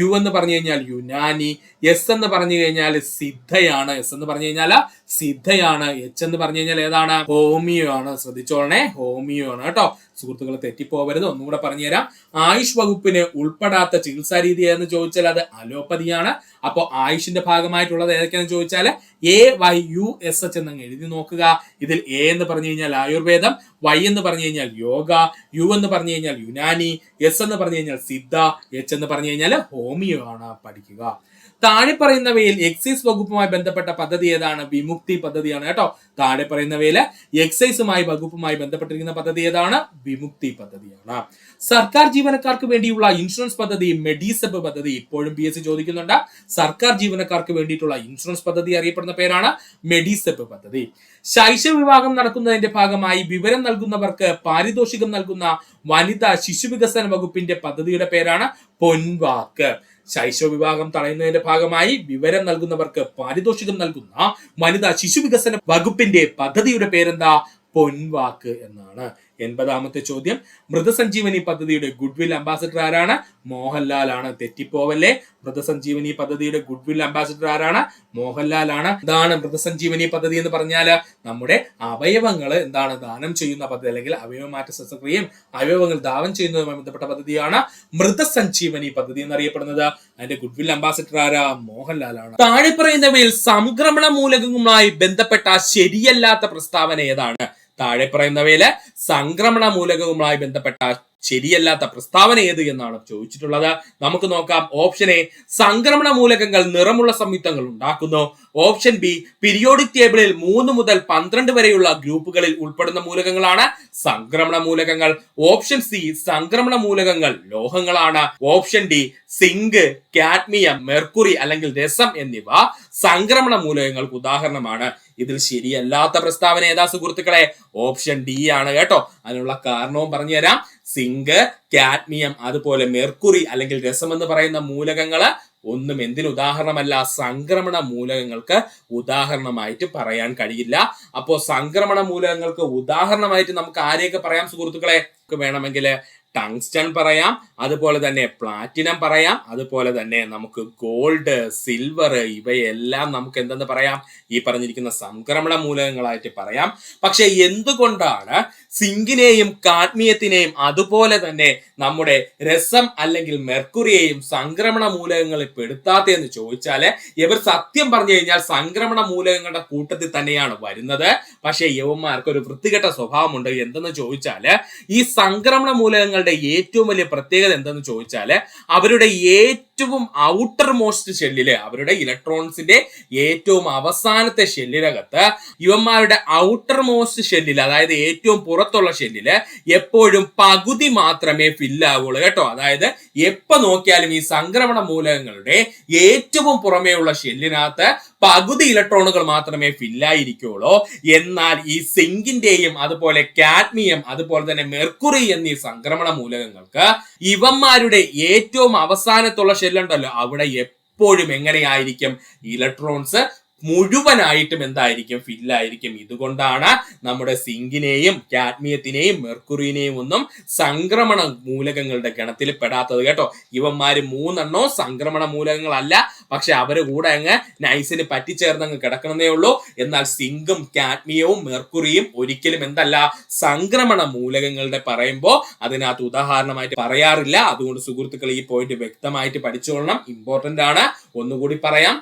U എന്ന് പറഞ്ഞു കഴിഞ്ഞാൽ യുനാനി, S എന്ന് പറഞ്ഞു കഴിഞ്ഞാൽ സിദ്ധയാണ്. S എന്ന് പറഞ്ഞു കഴിഞ്ഞാൽ സിദ്ധയാണ്. H എന്ന് പറഞ്ഞു കഴിഞ്ഞാൽ ഏതാണ്? ഹോമിയോ ആണ്. ശ്രദ്ധിച്ചോളണേ, ഹോമിയോ ആണ് കേട്ടോ. സുഹൃത്തുക്കൾ തെറ്റിപ്പോവരുത്. ഒന്നുകൂടെ പറഞ്ഞുതരാം. ആയുഷ് വകുപ്പിന് ഉൾപ്പെടാത്ത ചികിത്സാ രീതി എന്ന് ചോദിച്ചാൽ അത് അലോപ്പതിയാണ്. അപ്പോൾ ആയുഷിന്റെ ഭാഗമായിട്ടുള്ളത് ഏതൊക്കെയാണെന്ന് ചോദിച്ചാൽ AYUSH എന്നങ്ങ് എഴുതി നോക്കുക. ഇതിൽ A എന്ന് പറഞ്ഞു കഴിഞ്ഞാൽ ആയുർവേദം, Y എന്ന് പറഞ്ഞു കഴിഞ്ഞാൽ യോഗ, U എന്ന് പറഞ്ഞു കഴിഞ്ഞാൽ യുനാനി, S എന്ന് പറഞ്ഞു കഴിഞ്ഞാൽ സിദ്ധ, H എന്ന് പറഞ്ഞു കഴിഞ്ഞാൽ ഹോമിയോ ആണ്. പഠിക്കുക. താഴെ പറയുന്നവയിൽ എക്സൈസ് വകുപ്പുമായി ബന്ധപ്പെട്ട പദ്ധതി ഏതാണ്? വിമുക്തി പദ്ധതിയാണ് കേട്ടോ. താഴെ പറയുന്നവയിൽ എക്സൈസുമായി വകുപ്പുമായി ബന്ധപ്പെട്ടിരിക്കുന്ന പദ്ധതി ഏതാണ്? വിമുക്തി പദ്ധതിയാണ്. സർക്കാർ ജീവനക്കാർക്ക് വേണ്ടിയുള്ള ഇൻഷുറൻസ് പദ്ധതി മെഡിസെപ്പ് പദ്ധതി ഇപ്പോഴും PSC ചോദിക്കുന്നുണ്ട്. സർക്കാർ ജീവനക്കാർക്ക് വേണ്ടിയിട്ടുള്ള ഇൻഷുറൻസ് പദ്ധതി അറിയപ്പെടുന്ന പേരാണ് മെഡിസെപ്പ് പദ്ധതി. ശൈശവ വിവാഹം നടക്കുന്നതിന്റെ ഭാഗമായി വിവരം നൽകുന്നവർക്ക് പാരിതോഷികം നൽകുന്ന വനിതാ ശിശു വികസന വകുപ്പിന്റെ പദ്ധതിയുടെ പേരാണ് പൊൻവാക്ക്. ശൈശവ വിവാഹം തടയുന്നതിന്റെ ഭാഗമായി വിവരം നൽകുന്നവർക്ക് പാരിതോഷികം നൽകുന്ന വനിതാ ശിശു വികസന വകുപ്പിന്റെ പദ്ധതിയുടെ പേരെന്താ? പൊൻവാക്ക് എന്നാണ്. 80ാമത്തെ ചോദ്യം, മൃതസഞ്ജീവനി പദ്ധതിയുടെ ഗുഡ്വിൽ അംബാസിഡർ ആരാണ്? മോഹൻലാൽ ആണ്. തെറ്റിപ്പോവല്ലേ. മൃതസഞ്ജീവനി പദ്ധതിയുടെ ഗുഡ്വിൽ അംബാസിഡർ ആരാണ്? മോഹൻലാൽ ആണ്. ഇതാണ് മൃതസഞ്ജീവനി പദ്ധതി എന്ന് പറഞ്ഞാൽ നമ്മുടെ അവയവങ്ങൾ എന്താണ് ദാനം ചെയ്യുന്ന പദ്ധതി, അല്ലെങ്കിൽ അവയവമാറ്റ ശസ്ത്രക്രിയയും അവയവങ്ങൾ ദാനം ചെയ്യുന്നതുമായി ബന്ധപ്പെട്ട പദ്ധതിയാണ് മൃതസഞ്ജീവനി പദ്ധതി എന്നറിയപ്പെടുന്നത്. അതിന്റെ ഗുഡ്വിൽ അംബാസിഡർ ആരാ? മോഹൻലാൽ ആണ്. താഴെ പറയുന്നവയിൽ സംക്രമണ മൂലകങ്ങളുമായി ബന്ധപ്പെട്ട ശരിയല്ലാത്ത പ്രസ്താവന ഏതാണ്? താഴെ പറയുന്നവയില് സംക്രമണ മൂലകവുമായി ബന്ധപ്പെട്ട ശരിയല്ലാത്ത പ്രസ്താവന ഏത് എന്നാണ് ചോദിച്ചിട്ടുള്ളത്. നമുക്ക് നോക്കാം. ഓപ്ഷൻ എ, സംക്രമണ മൂലകങ്ങൾ നിറമുള്ള സംയുക്തങ്ങൾ ഉണ്ടാക്കുന്നു. ഓപ്ഷൻ ബി, പീരിയോഡിക് ടേബിളിൽ 3 മുതൽ 12 വരെയുള്ള ഗ്രൂപ്പുകളിൽ ഉൾപ്പെടുന്ന മൂലകങ്ങളാണ് സംക്രമണ മൂലകങ്ങൾ. ഓപ്ഷൻ സി, സംക്രമണ മൂലകങ്ങൾ ലോഹങ്ങളാണ്. Option D, zinc, cadmium, mercury അല്ലെങ്കിൽ രസം എന്നിവ സംക്രമണ മൂലകങ്ങൾക്ക് ഉദാഹരണമാണ്. ഇതിൽ ശരിയല്ലാത്ത പ്രസ്താവന ഏതാ സുഹൃത്തുക്കളെ? ഓപ്ഷൻ ഡി ആണ് കേട്ടോ. അതിനുള്ള കാരണവും പറഞ്ഞുതരാം. സിങ്ക്, കാഡ്മിയം, അതുപോലെ മെർക്കുറി അല്ലെങ്കിൽ രസം എന്ന് പറയുന്ന മൂലകങ്ങള് ഒന്നും എന്തിന് ഉദാഹരണമല്ല? സംക്രമണ മൂലകങ്ങൾക്ക് ഉദാഹരണമായിട്ട് പറയാൻ കഴിയില്ല. അപ്പോ സംക്രമണ മൂലകങ്ങൾക്ക് ഉദാഹരണമായിട്ട് നമുക്ക് ആരെയൊക്കെ പറയാം സുഹൃത്തുക്കളെ? വേണമെങ്കിൽ ടങ്സ്റ്റൺ പറയാം, അതുപോലെ തന്നെ പ്ലാറ്റിനം പറയാം, അതുപോലെ തന്നെ നമുക്ക് ഗോൾഡ്, സിൽവർ ഇവയെല്ലാം നമുക്ക് എന്തെന്ന് പറയാം? ഈ പറഞ്ഞിരിക്കുന്ന സംക്രമണ മൂലകങ്ങളായിട്ട് പറയാം. പക്ഷെ എന്തുകൊണ്ടാണ് സിങ്കിനെയും കാഡ്മിയത്തിനെയും അതുപോലെ തന്നെ നമ്മുടെ രസം അല്ലെങ്കിൽ മെർക്കുറിയെയും സംക്രമണ മൂലകങ്ങളിൽ പെടുത്താത്തതെന്ന് ചോദിച്ചാല്, ഇവർ സത്യം പറഞ്ഞു കഴിഞ്ഞാൽ സംക്രമണ മൂലകങ്ങളുടെ കൂട്ടത്തിൽ തന്നെയാണ് വരുന്നത്. പക്ഷെ യവന്മാർക്ക് ഒരു വൃത്തികെട്ട സ്വഭാവമുണ്ട്. എന്തെന്ന് ചോദിച്ചാല്, ഈ സംക്രമണ മൂലകങ്ങളുടെ ഏറ്റവും വലിയ പ്രത്യേകത എന്തെന്ന് ചോദിച്ചാല്, അവരുടെ ഏറ്റവും ഔട്ടർ മോസ്റ്റ് ഷെല്ലില്, അവരുടെ ഇലക്ട്രോൺസിന്റെ ഏറ്റവും അവസാനത്തെ ഷെല്ലിനകത്ത് ഇവന്മാരുടെ ഔട്ടർ മോസ്റ്റ് ഷെല്ലിൽ, അതായത് ഏറ്റവും പുറത്തുള്ള ഷെല്ലില് എപ്പോഴും പകുതി മാത്രമേ ഫില്ലാവുള്ളൂ കേട്ടോ. അതായത് എപ്പോ നോക്കിയാലും ഈ സംക്രമണ മൂലകങ്ങളുടെ ഏറ്റവും പുറമേ ഉള്ള ഷെല്ലിനകത്ത് പകുതി ഇലക്ട്രോണുകൾ മാത്രമേ ഫില്ലായിരിക്കുള്ളൂ. എന്നാൽ ഈ സിങ്കിന്റെയും അതുപോലെ കാഡ്മിയം, അതുപോലെ തന്നെ മെർക്കുറി എന്നീ സംക്രമണ മൂലകങ്ങൾക്ക് ഇവന്മാരുടെ ഏറ്റവും അവസാനത്തുള്ള ഷെല്ലുണ്ടല്ലോ, അവിടെ എപ്പോഴും എങ്ങനെയായിരിക്കും? ഇലക്ട്രോൺസ് മുഴുവനായിട്ടും എന്തായിരിക്കും? ഫില്ലായിരിക്കും. ഇതുകൊണ്ടാണ് നമ്മുടെ സിങ്കിനെയും കാഡ്മിയത്തിനെയും മെർക്കുറിനെയും ഒന്നും സംക്രമണ മൂലകങ്ങളുടെ ഗണത്തിൽ പെടാത്തത് കേട്ടോ. ഇവന്മാര് 3 സംക്രമണ മൂലകങ്ങളല്ല, പക്ഷെ അവര് കൂടെ അങ്ങ് നൈസിന് പറ്റിച്ചേർന്ന് അങ്ങ് കിടക്കണമെന്നേ ഉള്ളൂ. എന്നാൽ സിങ്കും കാഡ്മിയവും മെർക്കുറിയും ഒരിക്കലും എന്തല്ല? സംക്രമണ മൂലകങ്ങളുടെ പറയുമ്പോൾ അതിനകത്ത് ഉദാഹരണമായിട്ട് പറയാറില്ല. അതുകൊണ്ട് സുഹൃത്തുക്കൾ ഈ പോയിന്റ് വ്യക്തമായിട്ട് പഠിച്ചുകൊള്ളണം. ഇമ്പോർട്ടന്റ് ആണ്. ഒന്നുകൂടി പറയാം,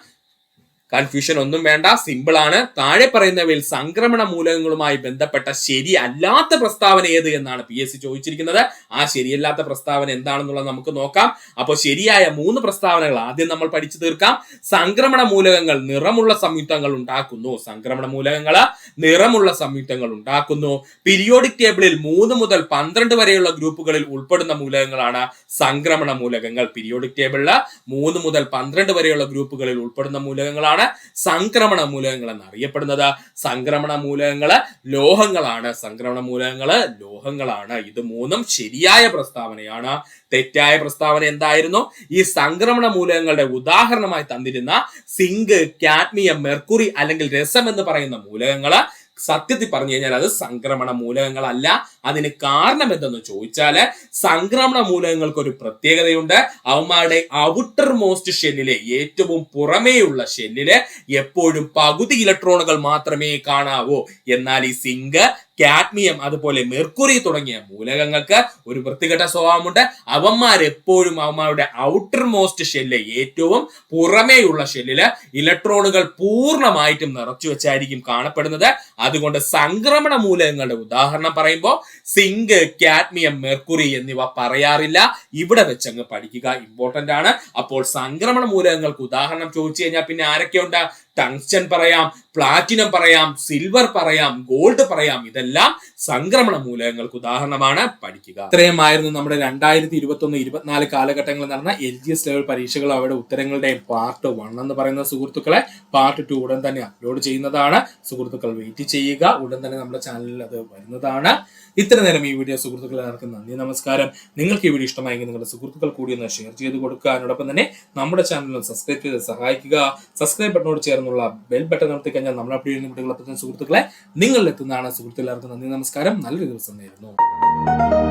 കൺഫ്യൂഷൻ ഒന്നും വേണ്ട, സിമ്പിൾ ആണ്. താഴെ പറയുന്നവയിൽ സംക്രമണ മൂലകങ്ങളുമായി ബന്ധപ്പെട്ട ശരിയല്ലാത്ത പ്രസ്താവന ഏത് എന്നാണ് PSC ചോദിച്ചിരിക്കുന്നത്. ആ ശരിയല്ലാത്ത പ്രസ്താവന എന്താണെന്നുള്ളത് നമുക്ക് നോക്കാം. അപ്പോൾ ശരിയായ 3 പ്രസ്താവനകൾ ആദ്യം നമ്മൾ പഠിച്ചു തീർക്കാം. സംക്രമണ മൂലകങ്ങൾ നിറമുള്ള സംയുക്തങ്ങൾ ഉണ്ടാക്കുന്നു. സംക്രമണ മൂലകങ്ങള് നിറമുള്ള സംയുക്തങ്ങൾ ഉണ്ടാക്കുന്നു. പീരിയോഡിക് ടേബിളിൽ 3 മുതൽ 12 വരെയുള്ള ഗ്രൂപ്പുകളിൽ ഉൾപ്പെടുന്ന മൂലകങ്ങളാണ് സംക്രമണ മൂലകങ്ങൾ. പീരിയോഡിക് ടേബിളില് 3 മുതൽ 12 വരെയുള്ള ഗ്രൂപ്പുകളിൽ ഉൾപ്പെടുന്ന മൂലകങ്ങളാണ് സംക്രമണ മൂലകങ്ങൾ എന്നറിയപ്പെടുന്നത്. സംക്രമണ മൂലകങ്ങള് ലോഹങ്ങളാണ്. സംക്രമണ മൂലകങ്ങള് ലോഹങ്ങളാണ്. ഇത് 3 ശരിയായ പ്രസ്താവനയാണ്. തെറ്റായ പ്രസ്താവന എന്തായിരുന്നു? ഈ സംക്രമണ മൂലകങ്ങളുടെ ഉദാഹരണമായി തന്നിരുന്ന സിങ്ക്, കാഡ്മിയം, മെർക്കുറി അല്ലെങ്കിൽ രസം എന്ന് പറയുന്ന മൂലകങ്ങള് സത്യത്തിൽ പറഞ്ഞു കഴിഞ്ഞാൽ അത് സംക്രമണ മൂലകങ്ങളല്ല. അതിന് കാരണം എന്തെന്ന് ചോദിച്ചാല്, സംക്രമണ മൂലകങ്ങൾക്ക് ഒരു പ്രത്യേകതയുണ്ട്. അവന്മാരുടെ ഔട്ടർ മോസ്റ്റ് ഷെല്ലിലെ ഏറ്റവും പുറമേയുള്ള ഷെല്ലില് എപ്പോഴും പകുതി ഇലക്ട്രോണുകൾ മാത്രമേ കാണാവൂ. എന്നാൽ ഈ സിങ്ക്, കാഡ്മിയം, അതുപോലെ മെർക്കുറി തുടങ്ങിയ മൂലകങ്ങൾക്ക് ഒരു വൃത്തികെട്ട സ്വഭാവമുണ്ട്. അവന്മാരെപ്പോഴും അവന്മാരുടെ ഔട്ടർ മോസ്റ്റ് ഷെല്ല്, ഏറ്റവും പുറമേയുള്ള ഷെല്ലില് ഇലക്ട്രോണുകൾ പൂർണ്ണമായിട്ടും നിറച്ചു വെച്ചായിരിക്കും കാണപ്പെടുന്നത്. അതുകൊണ്ട് സംക്രമണ മൂലകങ്ങളുടെ ഉദാഹരണം പറയുമ്പോൾ സിങ്ക്, കാഡ്മിയം, മെർക്കുറി എന്നിവ പറയാറില്ല. ഇവിടെ വെച്ചങ്ങ് പഠിക്കുക, ഇമ്പോർട്ടന്റ് ആണ്. അപ്പോൾ സംക്രമണ മൂലകങ്ങൾക്ക് ഉദാഹരണം ചോദിച്ചു കഴിഞ്ഞാൽ പിന്നെ ആരൊക്കെയുണ്ട്? ടങ്സ്റ്റൺ പറയാം, പ്ലാറ്റിനം പറയാം, സിൽവർ പറയാം, ഗോൾഡ് പറയാം. ഇതെല്ലാം സംക്രമണ മൂലകങ്ങൾക്ക് ഉദാഹരണമാണ്. പഠിക്കുക. ഇത്രയുമായിരുന്നു നമ്മുടെ 2021-24 കാലഘട്ടങ്ങളിൽ നടന്ന LGS ലെവൽ പരീക്ഷകൾ അവരുടെ ഉത്തരങ്ങളുടെ പാർട്ട് 1 എന്ന് പറയുന്ന സുഹൃത്തുക്കളെ. പാർട്ട് 2 ഉടൻ തന്നെ അപ്ലോഡ് ചെയ്യുന്നതാണ്. സുഹൃത്തുക്കൾ വെയിറ്റ് ചെയ്യുക. ഉടൻ തന്നെ നമ്മുടെ ചാനലിൽ അത് വരുന്നതാണ്. ഇത്ര നേരം ഈ വീഡിയോ സുഹൃത്തുക്കളെ എല്ലാവർക്കും നന്ദി, നമസ്കാരം. നിങ്ങൾക്ക് ഈ വീഡിയോ ഇഷ്ടമായെങ്കിൽ നിങ്ങളുടെ സുഹൃത്തുക്കൾ കൂടി ഒന്ന് ഷെയർ ചെയ്ത് കൊടുക്കുക. അതിനോടൊപ്പം തന്നെ നമ്മുടെ ചാനൽ സബ്സ്ക്രൈബ് ചെയ്ത് സഹായിക്കുക. സബ്സ്ക്രൈബ് ബട്ടണോട് ചേർന്ന് ചേർന്നുള്ള ബെൽ ബട്ടൺ നടത്തി കഴിഞ്ഞാൽ നമ്മൾ അപ്ഡേറ്റ് ചെയ്യുന്ന വീഡിയോകളെ സുഹൃത്തുക്കളെ നിങ്ങളിലെത്തുന്നതാണ്. സുഹൃത്തുക്കൾക്ക് നന്ദി, നമസ്കാരം, നല്ലൊരു ദിവസം നേരുന്നു.